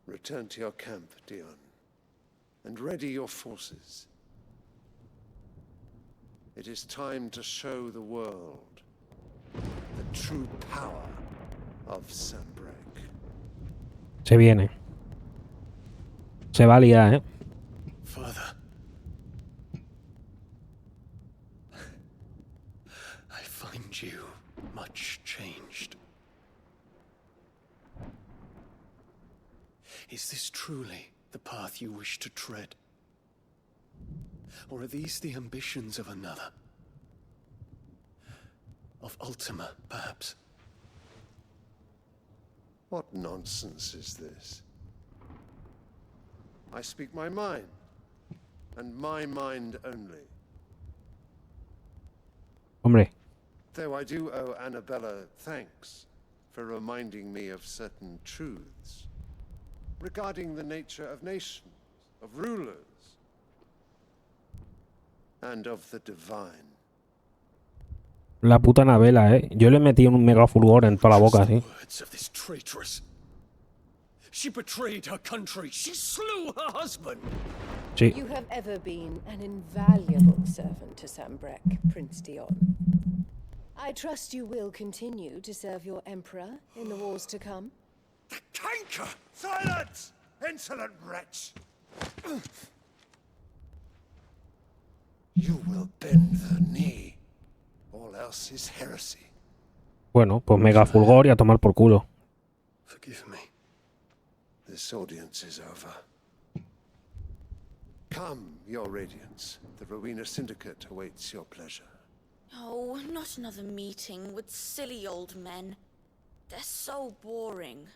Return to your camp, Dion, and ready your forces. It is time to show the world the true power of Sanbreque. Se viene. Se va a liar, Father. I find you much changed. Is this truly the path you wish to tread? Or are these the ambitions of another? Of Ultima, perhaps? What nonsense is this? I speak my mind, and my mind only. Hombre. Though I do owe Annabella thanks for reminding me of certain truths regarding the nature of nations, of rulers, and of the divine. La puta Anabela, Yo le metí un mega fulgor en toda la boca, sí. Words of this traitress. She betrayed her country. She slew her husband. Sí. You have ever been an invaluable servant to Sanbreque, Prince Dion. I trust you will continue to serve your emperor in the wars to come. The canker! Silence! Insolent wretch! You will bend the knee. All else is heresy. Bueno, pues mega fulgor y a tomar por culo. Forgive me. This audience is over. Come, your radiance. The Rowena Syndicate awaits your pleasure. Oh, not another meeting with silly old men. They're so boring.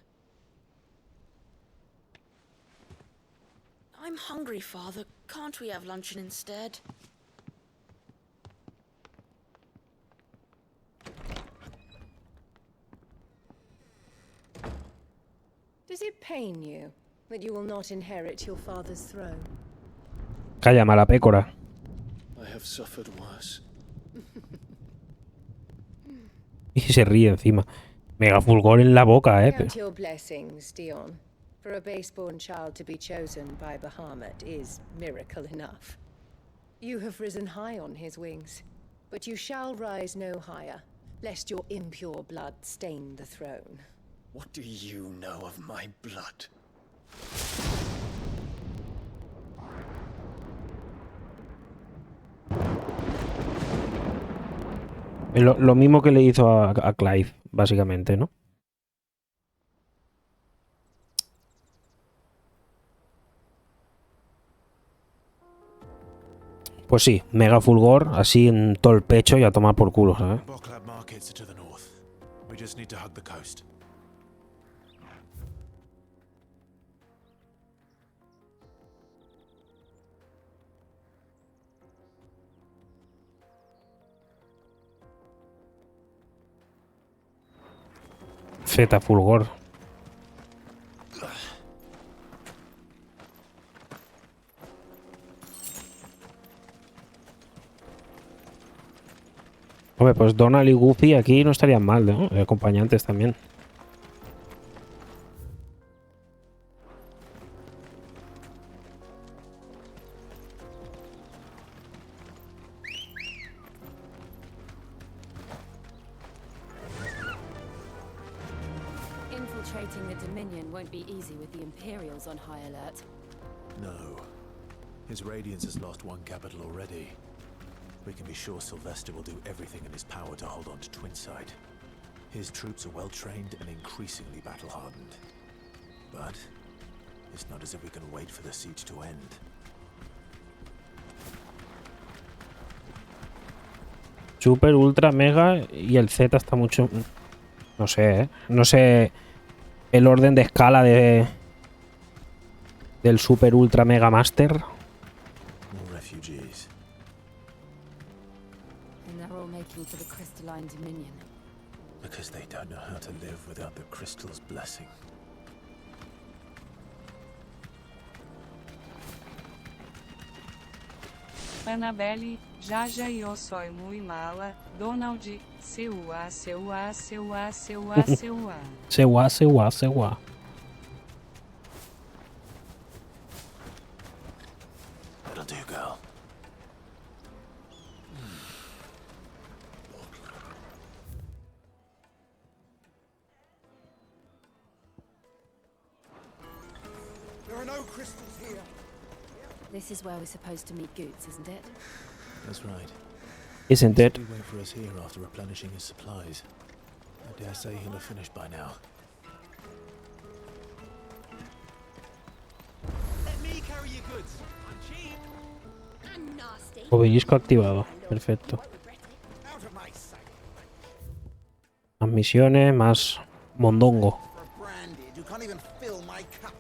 I'm hungry, Father. Can't we have luncheon instead? Does it pain you that you will not inherit your father's throne? Calla, mala pécora. I have suffered worse. Y se ríe encima. Mega fulgor en la boca, Count your blessings, Dion. For a base-born child to be chosen by Bahamut is miracle enough. You have risen high on his wings, but you shall rise no higher, lest your impure blood stain the throne. What do you know of my blood? Lo mismo que le hizo a Clive, básicamente, ¿no? Pues sí, mega fulgor, así en todo el pecho y a tomar por culo, ¿sabes? Bocklab markets are to the north. We just need to hug the coast. Z fulgor. Hombre, pues Donald y Goofy aquí no estarían mal, ¿no? Acompañantes también. Infiltrating the Dominion won't be easy with the Imperials on high alert. No. His Radiance has lost one capital already. We can be sure Sylvester will do everything in his power to hold on to Twinside. His troops are well trained and increasingly battle-hardened. But it's not as if we can wait for the siege to end. Super, ultra, mega y el Z está mucho... No sé, ¿eh? No sé el orden de escala del Super Ultra Mega Master. More refugees. And they're all making for the crystalline dominion. Because they don't know how to live without the crystal's blessing. Annabelle, Jaja e eu soy muy mala. Donald, seua, seua, seua, seua, seua. Sewa, sewa, sewa. That'll do, girl. There are no crystals here. This is where we're supposed to meet Goots, isn't it? That's right. Isn't it? He wait for us here after replenishing his supplies. I dare say he'll have finished by now. Let me carry your goods. I'm cheap. And nasty. Obelisco activado. Perfecto. Out of my sight. Más misiones, más mondongo. Branded, you can't even fill my cup.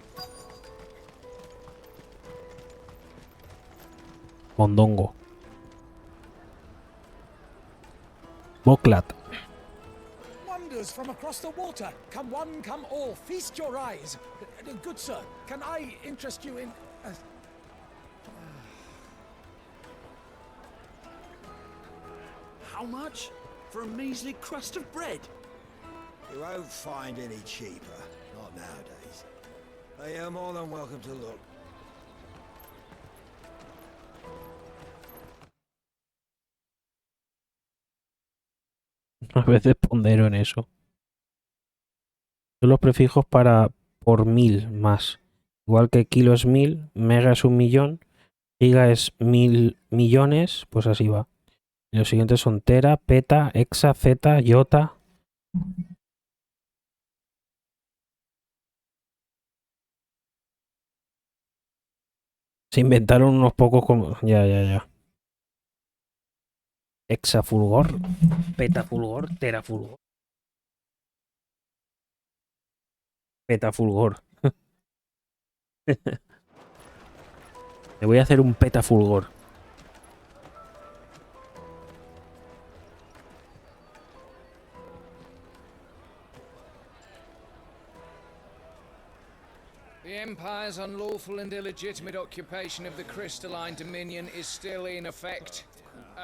Mondongo. Boklat. Wonders from across the water. Come one, come all. Feast your eyes. Good sir, can I interest you in... How much? For a measly crust of bread? You won't find any cheaper. Not nowadays. But you're more than welcome to look. A veces pondero en eso. Son los prefijos para por 1000 más. Igual que kilo es 1000, mega es 1.000.000, giga es 1000 millones, pues así va. Y los siguientes son tera, peta, hexa, zeta, iota. Se inventaron unos pocos como... Ya. Hexafulgor, petafulgor, terafulgor. Petafulgor. Me voy a hacer un petafulgor. The Empire's unlawful and illegitimate occupation of the crystalline dominion is still in effect.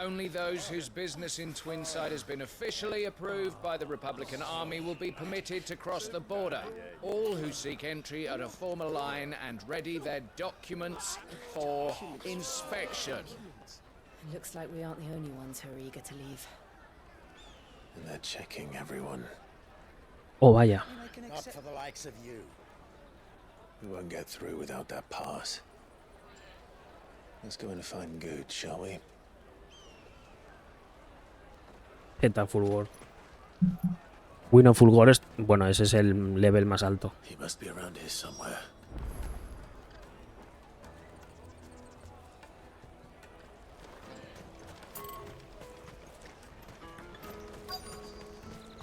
Only those whose business in Twinside has been officially approved by the Republican Army will be permitted to cross the border. All who seek entry are to form a line and ready their documents for inspection. It looks like we aren't the only ones who are eager to leave. And they're checking everyone. Oh, vaya. Not for the likes of you. We won't get through without that pass. Let's go in and find Good, shall we? Petafulgor. Bueno, Fulgor es... Bueno, ese es el level más alto. He must be around here somewhere.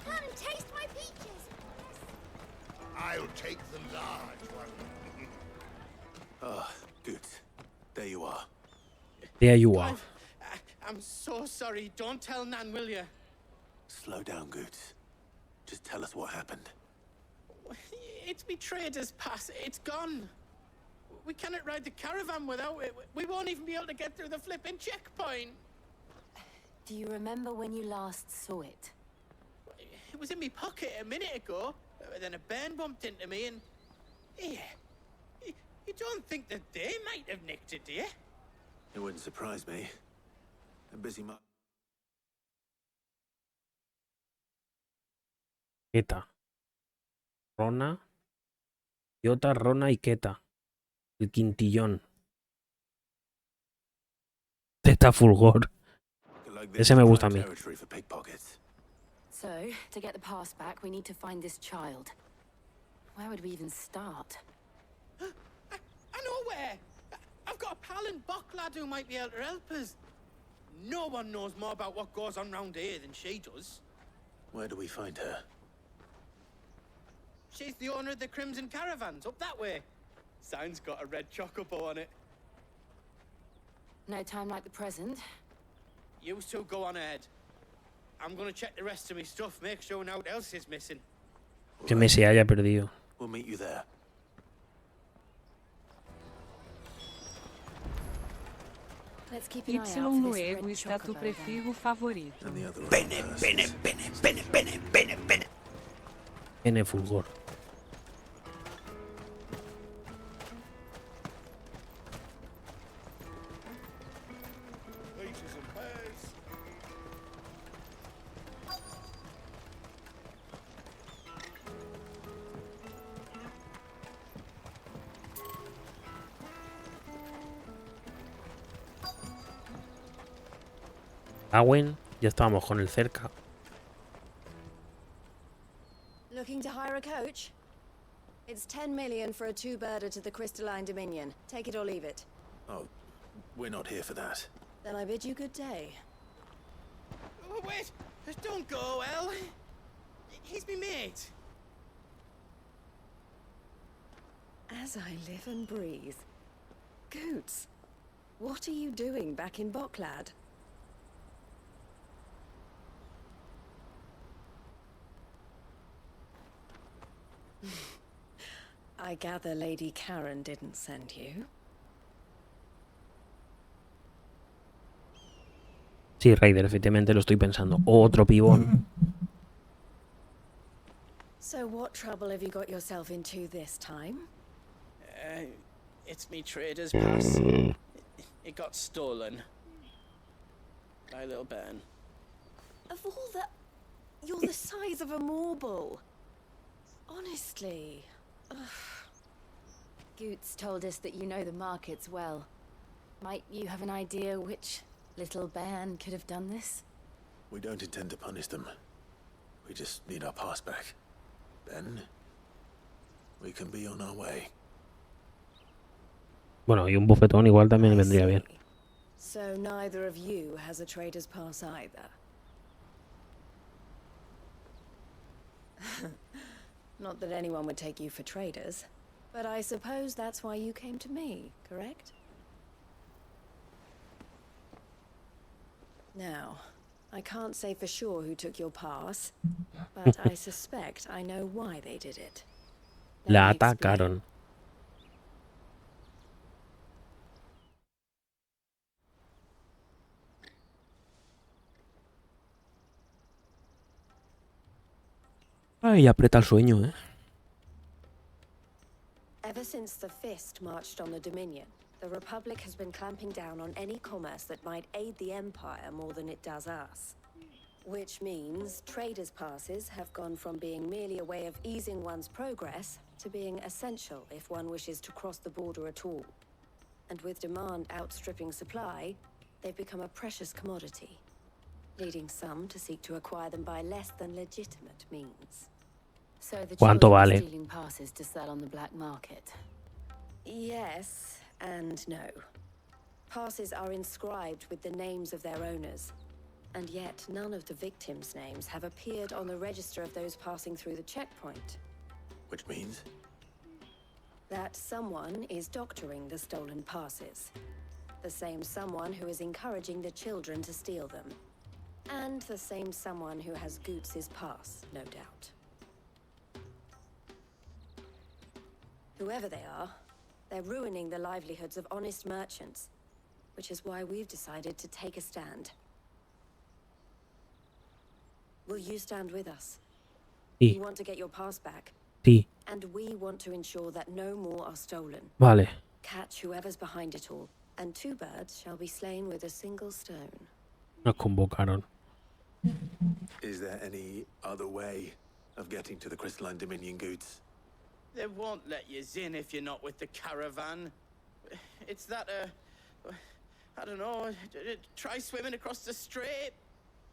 Come and taste my peaches. I'll take the large one. Ah, Good. There you are. There you are. I'm so sorry. Don't tell Nan, will you? Slow down, Good. Just tell us what happened. It's betrayed us, pass. It's gone. We cannot ride the caravan without it. We won't even be able to get through the flipping checkpoint. Do you remember when you last saw it? It was in my pocket a minute ago. Then a bairn bumped into me and... Yeah. You don't think that they might have nicked it, do you? It wouldn't surprise me. I'm busy Keta. Rona. Iota, Rona y Keta. El quintillón. Tetafulgor. Ese me gusta a mí. So, to get the pass back, we need to find this child. Where would we even start? I know where. I've got a pal in Bocklad who might be able to help us. No one knows more about what goes on round here than she does. Where do we find her? She's the owner of the Crimson Caravans, up that way. Sign's got a red chocobo on it. No time like the present. You two go on ahead. I'm gonna check the rest of my stuff, make sure no one else is missing. Que me se haya perdido. We'll meet you there. Let's keep Y an eye out for this luego red está tu chocobo then. prefijo favorito. N fulgor. Peaches and pears. Awen, ya estábamos con el cerca. Looking to hire a coach? It's 10 million for a two-birder to the Crystalline Dominion. Take it or leave it. Oh, we're not here for that. Then I bid you good day. Oh, wait! Don't go, El. He's me mate. As I live and breathe. Goots, what are you doing back in Bocklad? I gather Lady Karen didn't send you. Sí, Raider, efectivamente lo estoy pensando. Otro pibón. So what trouble have you got yourself into this time? It's me trader's pass. It got stolen. By little Ben. Of all the... You're the size of a marble. Honestly. Ugh. Goots told us that you know the markets well. Might you have an idea which little bairn could have done this? We don't intend to punish them. We just need our pass back. Then we can be on our way. Bueno, y un bufetón igual también vendría bien. So neither of you has a trader's pass either. Not that anyone would take you for traders, but I suppose that's why you came to me, correct? Now, I can't say for sure who took your pass, but I suspect I know why they did it. La atacaron. Ay, aprieta el sueño, ¿eh? Ever since the Fist marched on the Dominion, the Republic has been clamping down on any commerce that might aid the Empire more than it does us. Which means traders' passes have gone from being merely a way of easing one's progress to being essential if one wishes to cross the border at all. And with demand outstripping supply, they've become a precious commodity, leading some to seek to acquire them by less than legitimate means. So the ¿Cuánto children are vale? stealing passes to sell on the black market. Yes and no. Passes are inscribed with the names of their owners, and yet none of the victims' names have appeared on the register of those passing through the checkpoint. Which means? That someone is doctoring the stolen passes. The same someone who is encouraging the children to steal them. And the same someone who has Goots' pass, no doubt. Whoever they are, they're ruining the livelihoods of honest merchants, which is why we've decided to take a stand. Will you stand with us? Sí. You want to get your pass back, Sí, and we want to ensure that no more are stolen. vale. Catch whoever's behind it all, and two birds shall be slain with a single stone. Nos convocaron. Is there any other way of getting to the Crystalline Dominion Goods? They won't let you in if you're not with the caravan. It's that, I don't know, try swimming across the strait.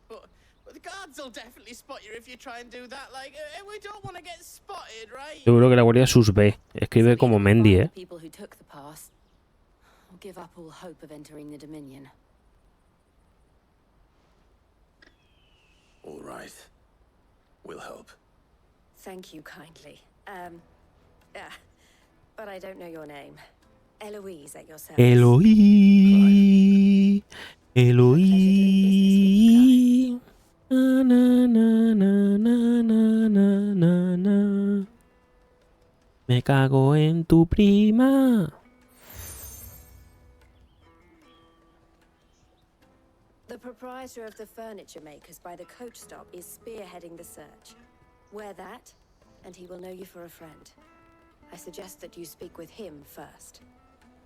But the guards will definitely spot you if you try and do that. Like, we don't want to get spotted, right? Seguro que la guardia sus B. Escribe como Mendy, ¿eh? People who took the pass will give up all hope of entering the Dominion. All right. We'll help. Thank you kindly. But I don't know your name. Eloise at your service. Eloí. Eloí. Na, na, na, na, na, na, na, na. Me cago en tu prima. The proprietor of the furniture makers by the coach stop is spearheading the search. Wear that, and he will know you for a friend. I suggest that you speak with him first.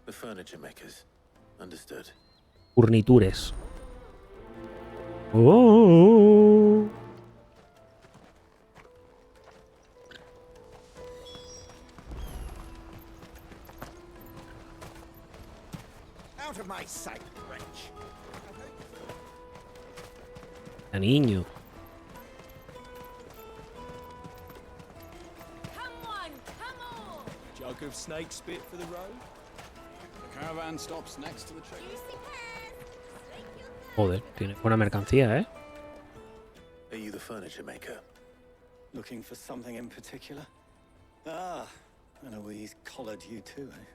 The furniture makers. Understood. Furnitures. Oh. Out of my sight, wretch. A niño. Jug of snake spit for the road? The caravan stops next to the train. Joder, tiene buena mercancía, ¿eh? Are you the furniture maker? Looking for something in particular? Ah, Eloise collared you too, eh?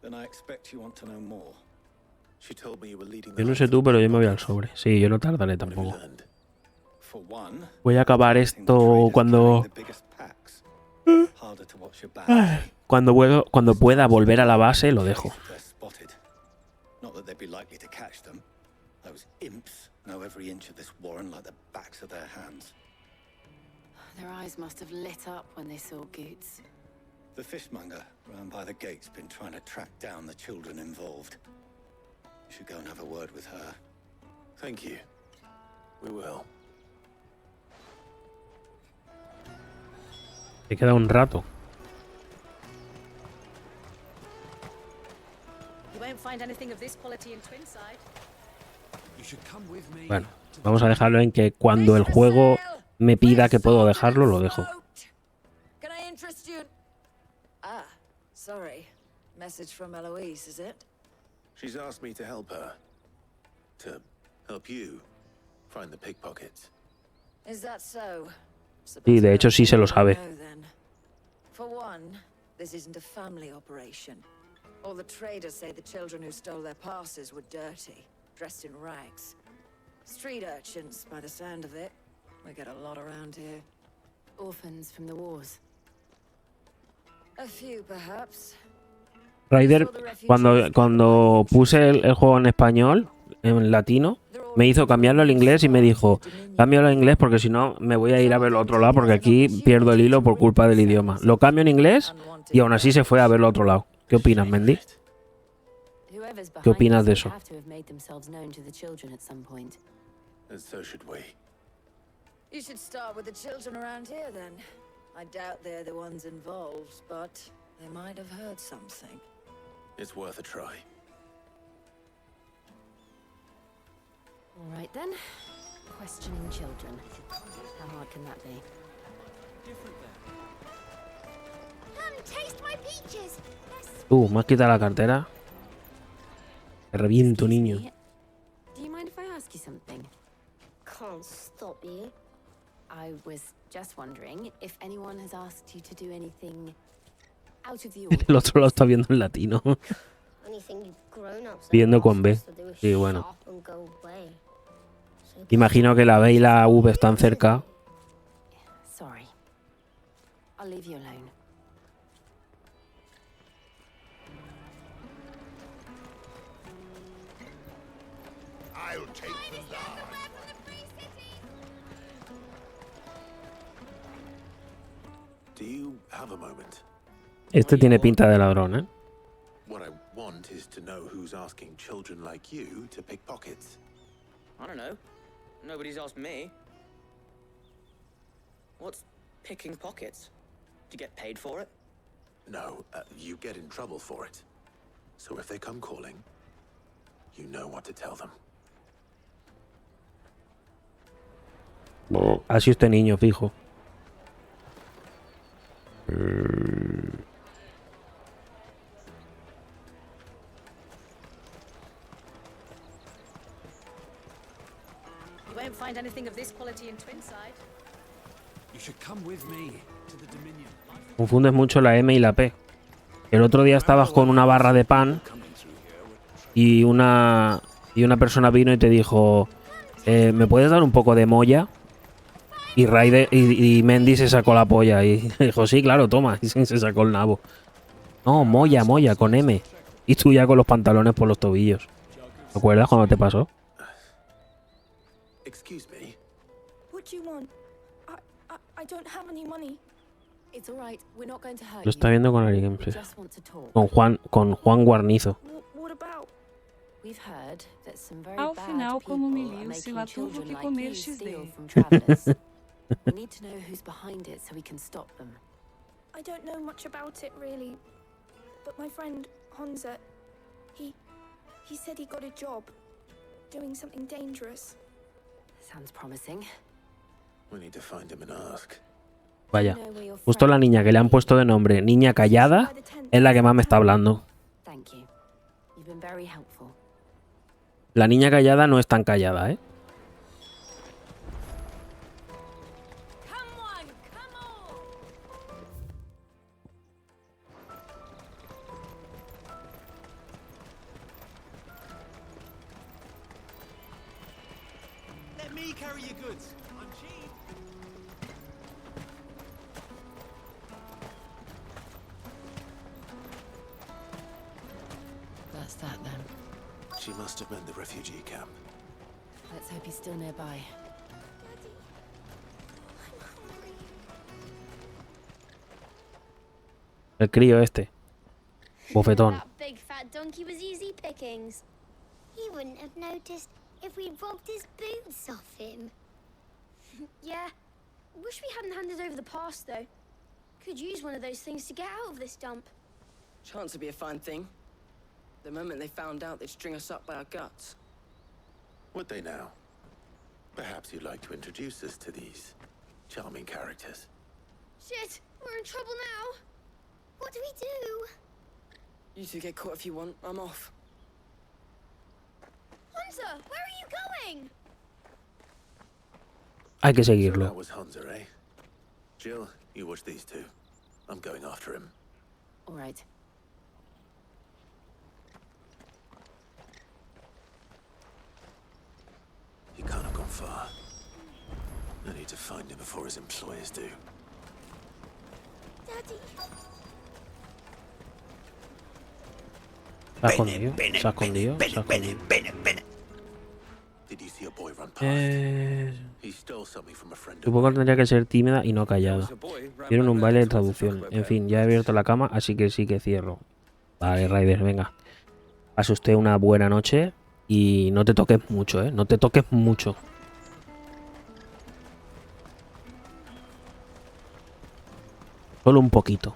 Then I expect you want to know more. She told me you were leading Yo no sé tú, pero yo me voy al sobre. Sí, yo no tardaré tampoco. For one, Voy a acabar esto cuando... harder to watch your back. Cuando pueda volver a la base, lo dejo. They're spotted. Not that they'd be likely to catch them. Those imps know every inch of this warren like the backs of their hands. Their eyes must have lit up when they saw Goots. The fishmonger round by the gate's been trying to track down the children involved. You should go and have a word with her. Thank you. We will. Me queda un rato. You won't find anything of this quality in Twinside. Bueno, vamos a dejarlo en que cuando el juego me pida que puedo dejarlo, lo dejo. Can I interest you? Ah, sorry. Message from Eloise, is it? She's asked me to help her. To help you find the pickpockets. Is that so? Sí, de hecho sí se lo sabe. No, then. For one, this isn't a family operation. All the traders say the children who stole their passes were dirty, dressed in rags. Street urchins, by the sound of it. We get a lot around here. Orphans from the wars. A few, perhaps. Ryder, cuando puse el juego en español, en latino, me hizo cambiarlo al inglés y me dijo, cámbialo al inglés porque si no me voy a ir a verlo a otro lado porque aquí pierdo el hilo por culpa del idioma. Lo cambio en inglés y aún así se fue a verlo a otro lado. ¿Qué opinas, Mendy? ¿Qué opinas de eso? And so should we. You should start with the children around here, then. I doubt they're the ones involved, but they might have heard something. It's worth a try. All right then. Questioning children. How hard can that be? Taste my peaches. ¿Me has quitado la cartera? Te reviento, niño. Do you mind if I ask you something? Can't stop you. I was just wondering if anyone has asked you to do anything out of the El otro lado está viendo en latino. Anything you grown-ups Viendo con B. Sí, bueno. Imagino que la B y la V están cerca. Sorry. I'll leave you alone. I'll take them down. Do you have a moment? Este tiene pinta de ladrón, ¿eh? What I want is to know who's asking children like you to pick pockets. I don't know. Nobody's asked me. What's picking pockets? Do you get paid for it? No, you get in trouble for it. So if they come calling, you know what to tell them. Así este niño, fijo. You won't find anything of this quality in Twinside. Confundes mucho la M y la P. El otro día estabas con una barra de pan y una persona vino y te dijo, ¿me puedes dar un poco de molla? Y y Mendy se sacó la polla y dijo, sí, claro, toma. Y se sacó el nabo. No, molla, con M. Y tú ya con los pantalones por los tobillos. ¿Te acuerdas cuando te pasó? Excuse me. What do you want? I don't have any money. It's all right. We're not going to hurt Lo está viendo con Ari you. Gameplay. We just want to talk. Con Juan Guarnizo. What about? We've heard that some very Ao bad final, como me people are liu, se making lá tudo children que like comer you XD. steal from travelers. We need to know who's behind it so we can stop them. I don't know much about it, really. But my friend, Honza, he said he got a job doing something dangerous. Sounds promising. We need to find him and ask. Vaya, justo la niña que le han puesto de nombre Niña Callada es la que más me está hablando. Thank you. You've been very helpful. La niña callada no es tan callada, ¿eh? Let me carry your goods. I'm cheap. That's that then. She must have been the refugee camp. Let's hope he's still nearby. El crío este. Bofetón. That big fat donkey was easy pickings. He wouldn't have noticed if we'd robbed his boots off him. Yeah. Wish we hadn't handed over the pass, though. Could use one of those things to get out of this dump. Chance would be a fine thing. The moment they found out, they'd string us up by our guts. Would they now? Perhaps you'd like to introduce us to these charming characters. Shit, we're in trouble now. What do we do? You two get caught if you want. I'm off. Hunter, where are you going? Hay que So seguirlo. that was Hunter, eh? Jill, you watch these two. I'm going after him. All right. He can't have gone far. I need to find him before his employers do. Daddy. Se ha escondido. Se ha escondido. Se ha escondido. Did you see a boy run past? He stole something from a friend of Supongo que tendría que ser tímida y no callada. Vieron un baile de traducción. En fin, ya he abierto la cama, así que sí que cierro. Vale, Ryder, venga. Pase usted una buena noche y no te toques mucho, ¿eh? No te toques mucho. Solo un poquito.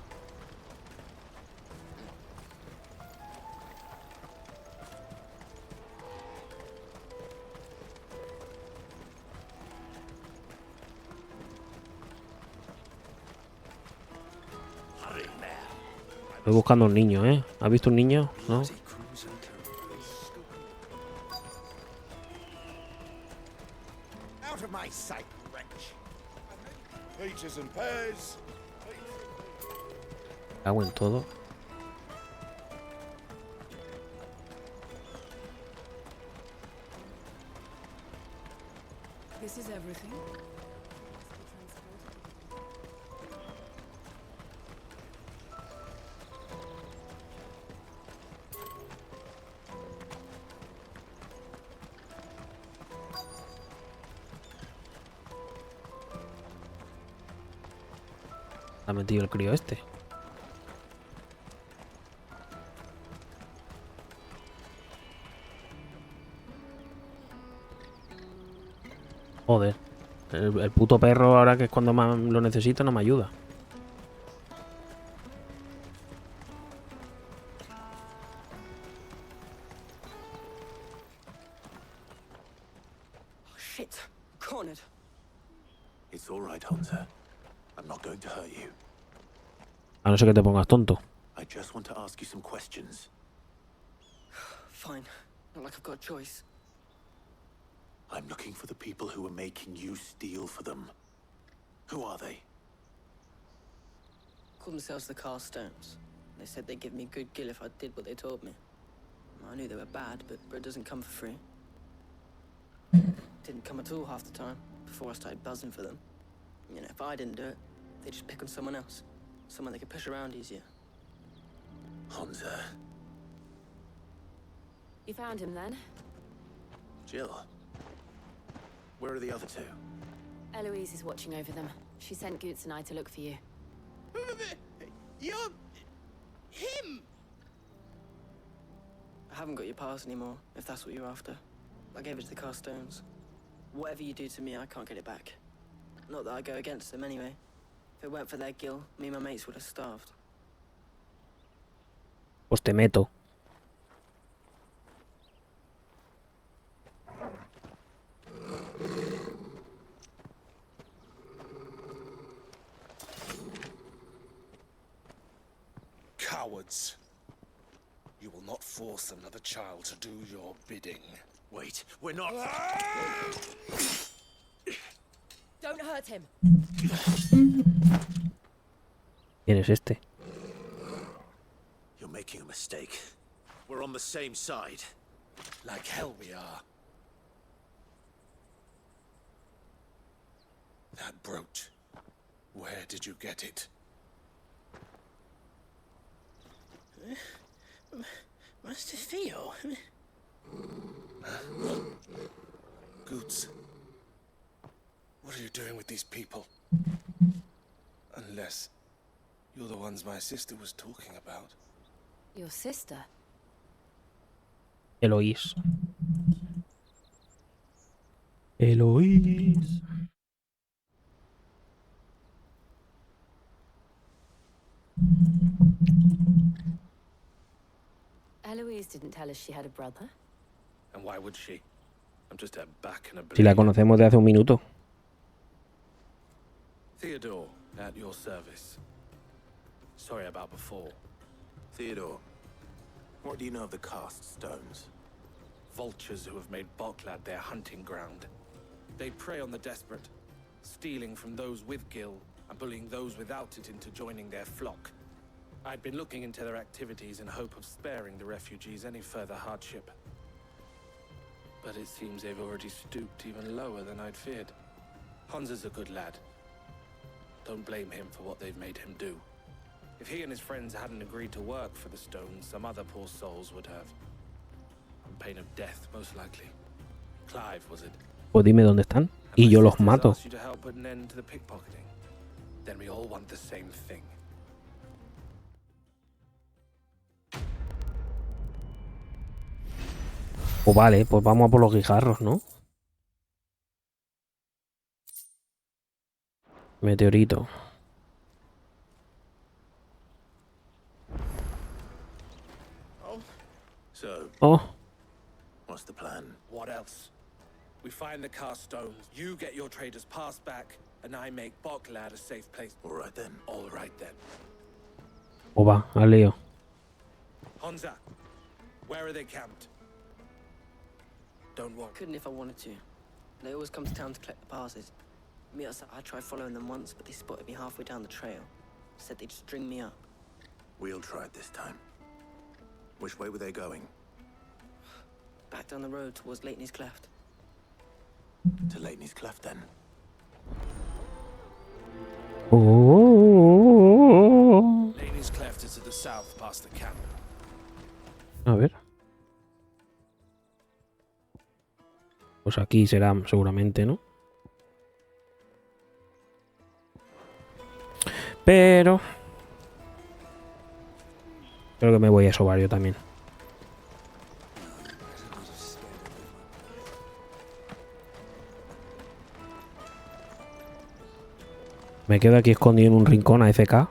Estoy buscando un niño, ¿eh? ¿Has visto un niño? ¿No? Out of my sight, wretch. Peaches and pears. Cago en todo. This is everything. Ha metido el crío este. Joder. El puto perro ahora que es cuando más lo necesito no me ayuda. Oh, shit. Cornered. It's all right, Hunter. I'm not going to hurt you. A no ser que te pongas tonto. I just want to ask you some questions. Fine. Not like I've got a choice. I'm looking for the people who are making you steal for them. Who are they? Called themselves the Carstones. They said they'd give me good gill if I did what they told me. I knew they were bad, but it doesn't come for free. Didn't come at all half the time, before I started buzzing for them. You know, if I didn't do it, they'd just pick on someone else. Someone they could push around easier. Honza. You found him then? Jill. Where are the other two? Eloise is watching over them. She sent Goots and I to look for you. You're... him! I haven't got your pass anymore, if that's what you're after. I gave it to the Carstones. Whatever you do to me, I can't get it back. Not that I go against them anyway. If it weren't for their gill, me and my mates would have starved. Pues te meto. Cowards. You will not force another child to do your bidding. Wait, we're not... Don't hurt him. ¿Quién es este? You're making a mistake. We're on the same side. Like hell we are. That brooch. Where did you get it? Master Theo? Goots. What are you doing with these people? Unless you're the ones my sister was talking about. Your sister? Eloís. Eloís. Eloise didn't tell us she had a brother. And why would she? I'm just her back in a Si la conocemos de hace un minuto. Theodore, at your service. Sorry about before. Theodore, what do you know of the cast stones? Vultures who have made Boklad their hunting ground. They prey on the desperate, stealing from those with gil and bullying those without it into joining their flock. I'd been looking into their activities in hope of sparing the refugees any further hardship. But it seems they've already stooped even lower than I'd feared. Hansa's a good lad. Don't blame him for what they've made him do. If he and his friends hadn't agreed to work for the stones, some other poor souls would have. On pain of death, most likely. Clive, was it? Pues dime dónde están y yo los mato. Asked you to help put an end to the pickpocketing. Then we all want the same thing. Pues vale, pues vamos a por los guijarros, ¿no? Meteorito. So, Oh, what's the plan? What else? We find the cast stones, you get your trader's pass back, and I make Boklad a safe place. All right then. All right then. pues va, al lío. Hansa, where are they camped? Don't worry. Couldn't if I wanted to. They always come to town to collect the passes. I tried following them once, but they spotted me halfway down the trail. Said they'd string me up. We'll try it this time. Which way were they going? Back down the road towards Leitney's Cleft. To Leitney's Cleft then. Oh. Laney's Cleft is to the south, past the camp. A ver. Pues aquí será seguramente, ¿no? Pero creo que me voy a sobar yo también. Me quedo aquí escondido en un rincón a FK.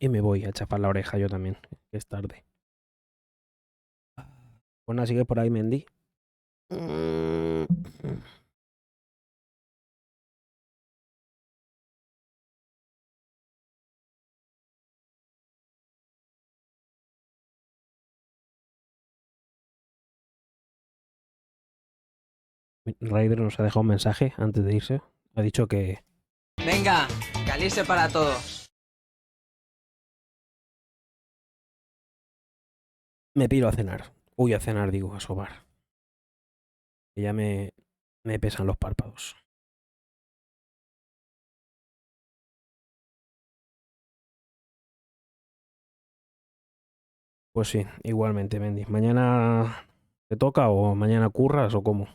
Y me voy a chapar la oreja yo también, que es tarde. Pues nada, sigue por ahí, Mendy. Ryder nos ha dejado un mensaje antes de irse. Ha dicho que... Venga, calice para todos. Me piro a cenar. Uy, a cenar, digo, a sobar. Que ya me pesan los párpados. Pues sí, igualmente, Mendy. ¿Mañana te toca o mañana curras o cómo?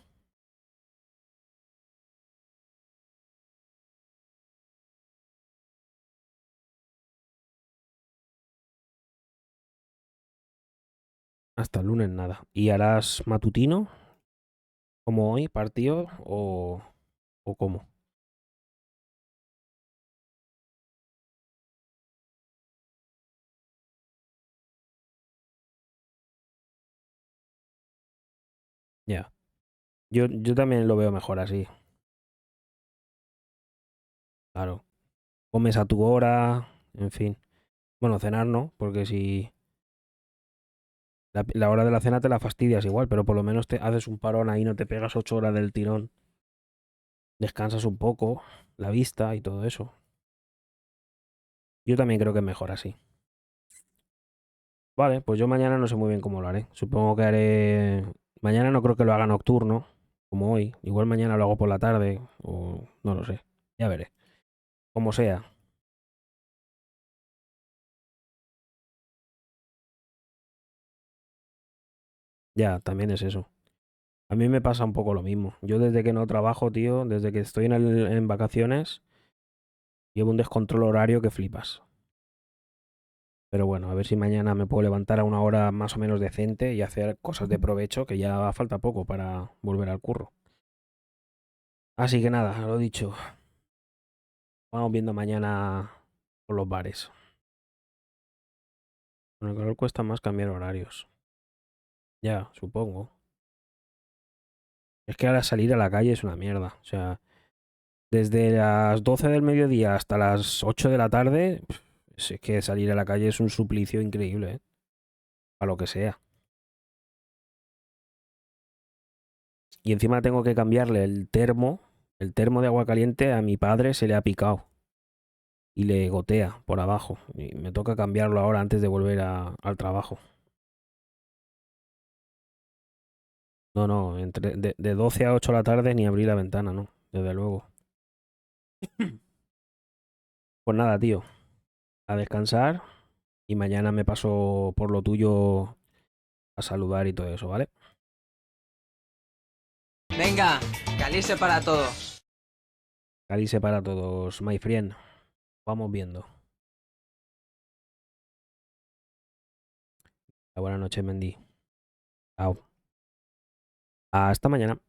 Hasta el lunes nada. ¿Y harás matutino? ¿Como hoy, partido? ¿O cómo? Ya. Yo también lo veo mejor así. Claro. Comes a tu hora, en fin. Bueno, cenar no, porque si la hora de la cena te la fastidias igual, pero por lo menos te haces un parón ahí, no te pegas 8 horas del tirón. Descansas un poco, la vista y todo eso. Yo también creo que es mejor así. Vale, pues yo mañana no sé muy bien cómo lo haré. Supongo que haré... Mañana no creo que lo haga nocturno, como hoy. Igual mañana lo hago por la tarde, o no lo sé. Ya veré. Como sea. Ya, también es eso. A mí me pasa un poco lo mismo. Yo desde que no trabajo, tío, desde que estoy en vacaciones, llevo un descontrol horario que flipas. Pero bueno, a ver si mañana me puedo levantar a una hora más o menos decente y hacer cosas de provecho, que ya falta poco para volver al curro. Así que nada, lo dicho. Vamos viendo mañana por los bares. Con el calor cuesta más cambiar horarios. Ya, supongo. Es que ahora salir a la calle es una mierda. O sea, desde las 12 del mediodía hasta las 8 de la tarde, es que salir a la calle es un suplicio increíble, ¿eh? A lo que sea. Y encima tengo que cambiarle el termo de agua caliente a mi padre se le ha picado y le gotea por abajo. Y me toca cambiarlo ahora antes de volver al trabajo. No, no, de 12 a 8 de la tarde ni abrí la ventana, ¿no? Desde luego. Pues nada, tío. A descansar y mañana me paso por lo tuyo a saludar y todo eso, ¿vale? Venga, calice para todos. Calice para todos, my friend. Vamos viendo. Buenas noches, Mendy. Chao. Hasta mañana.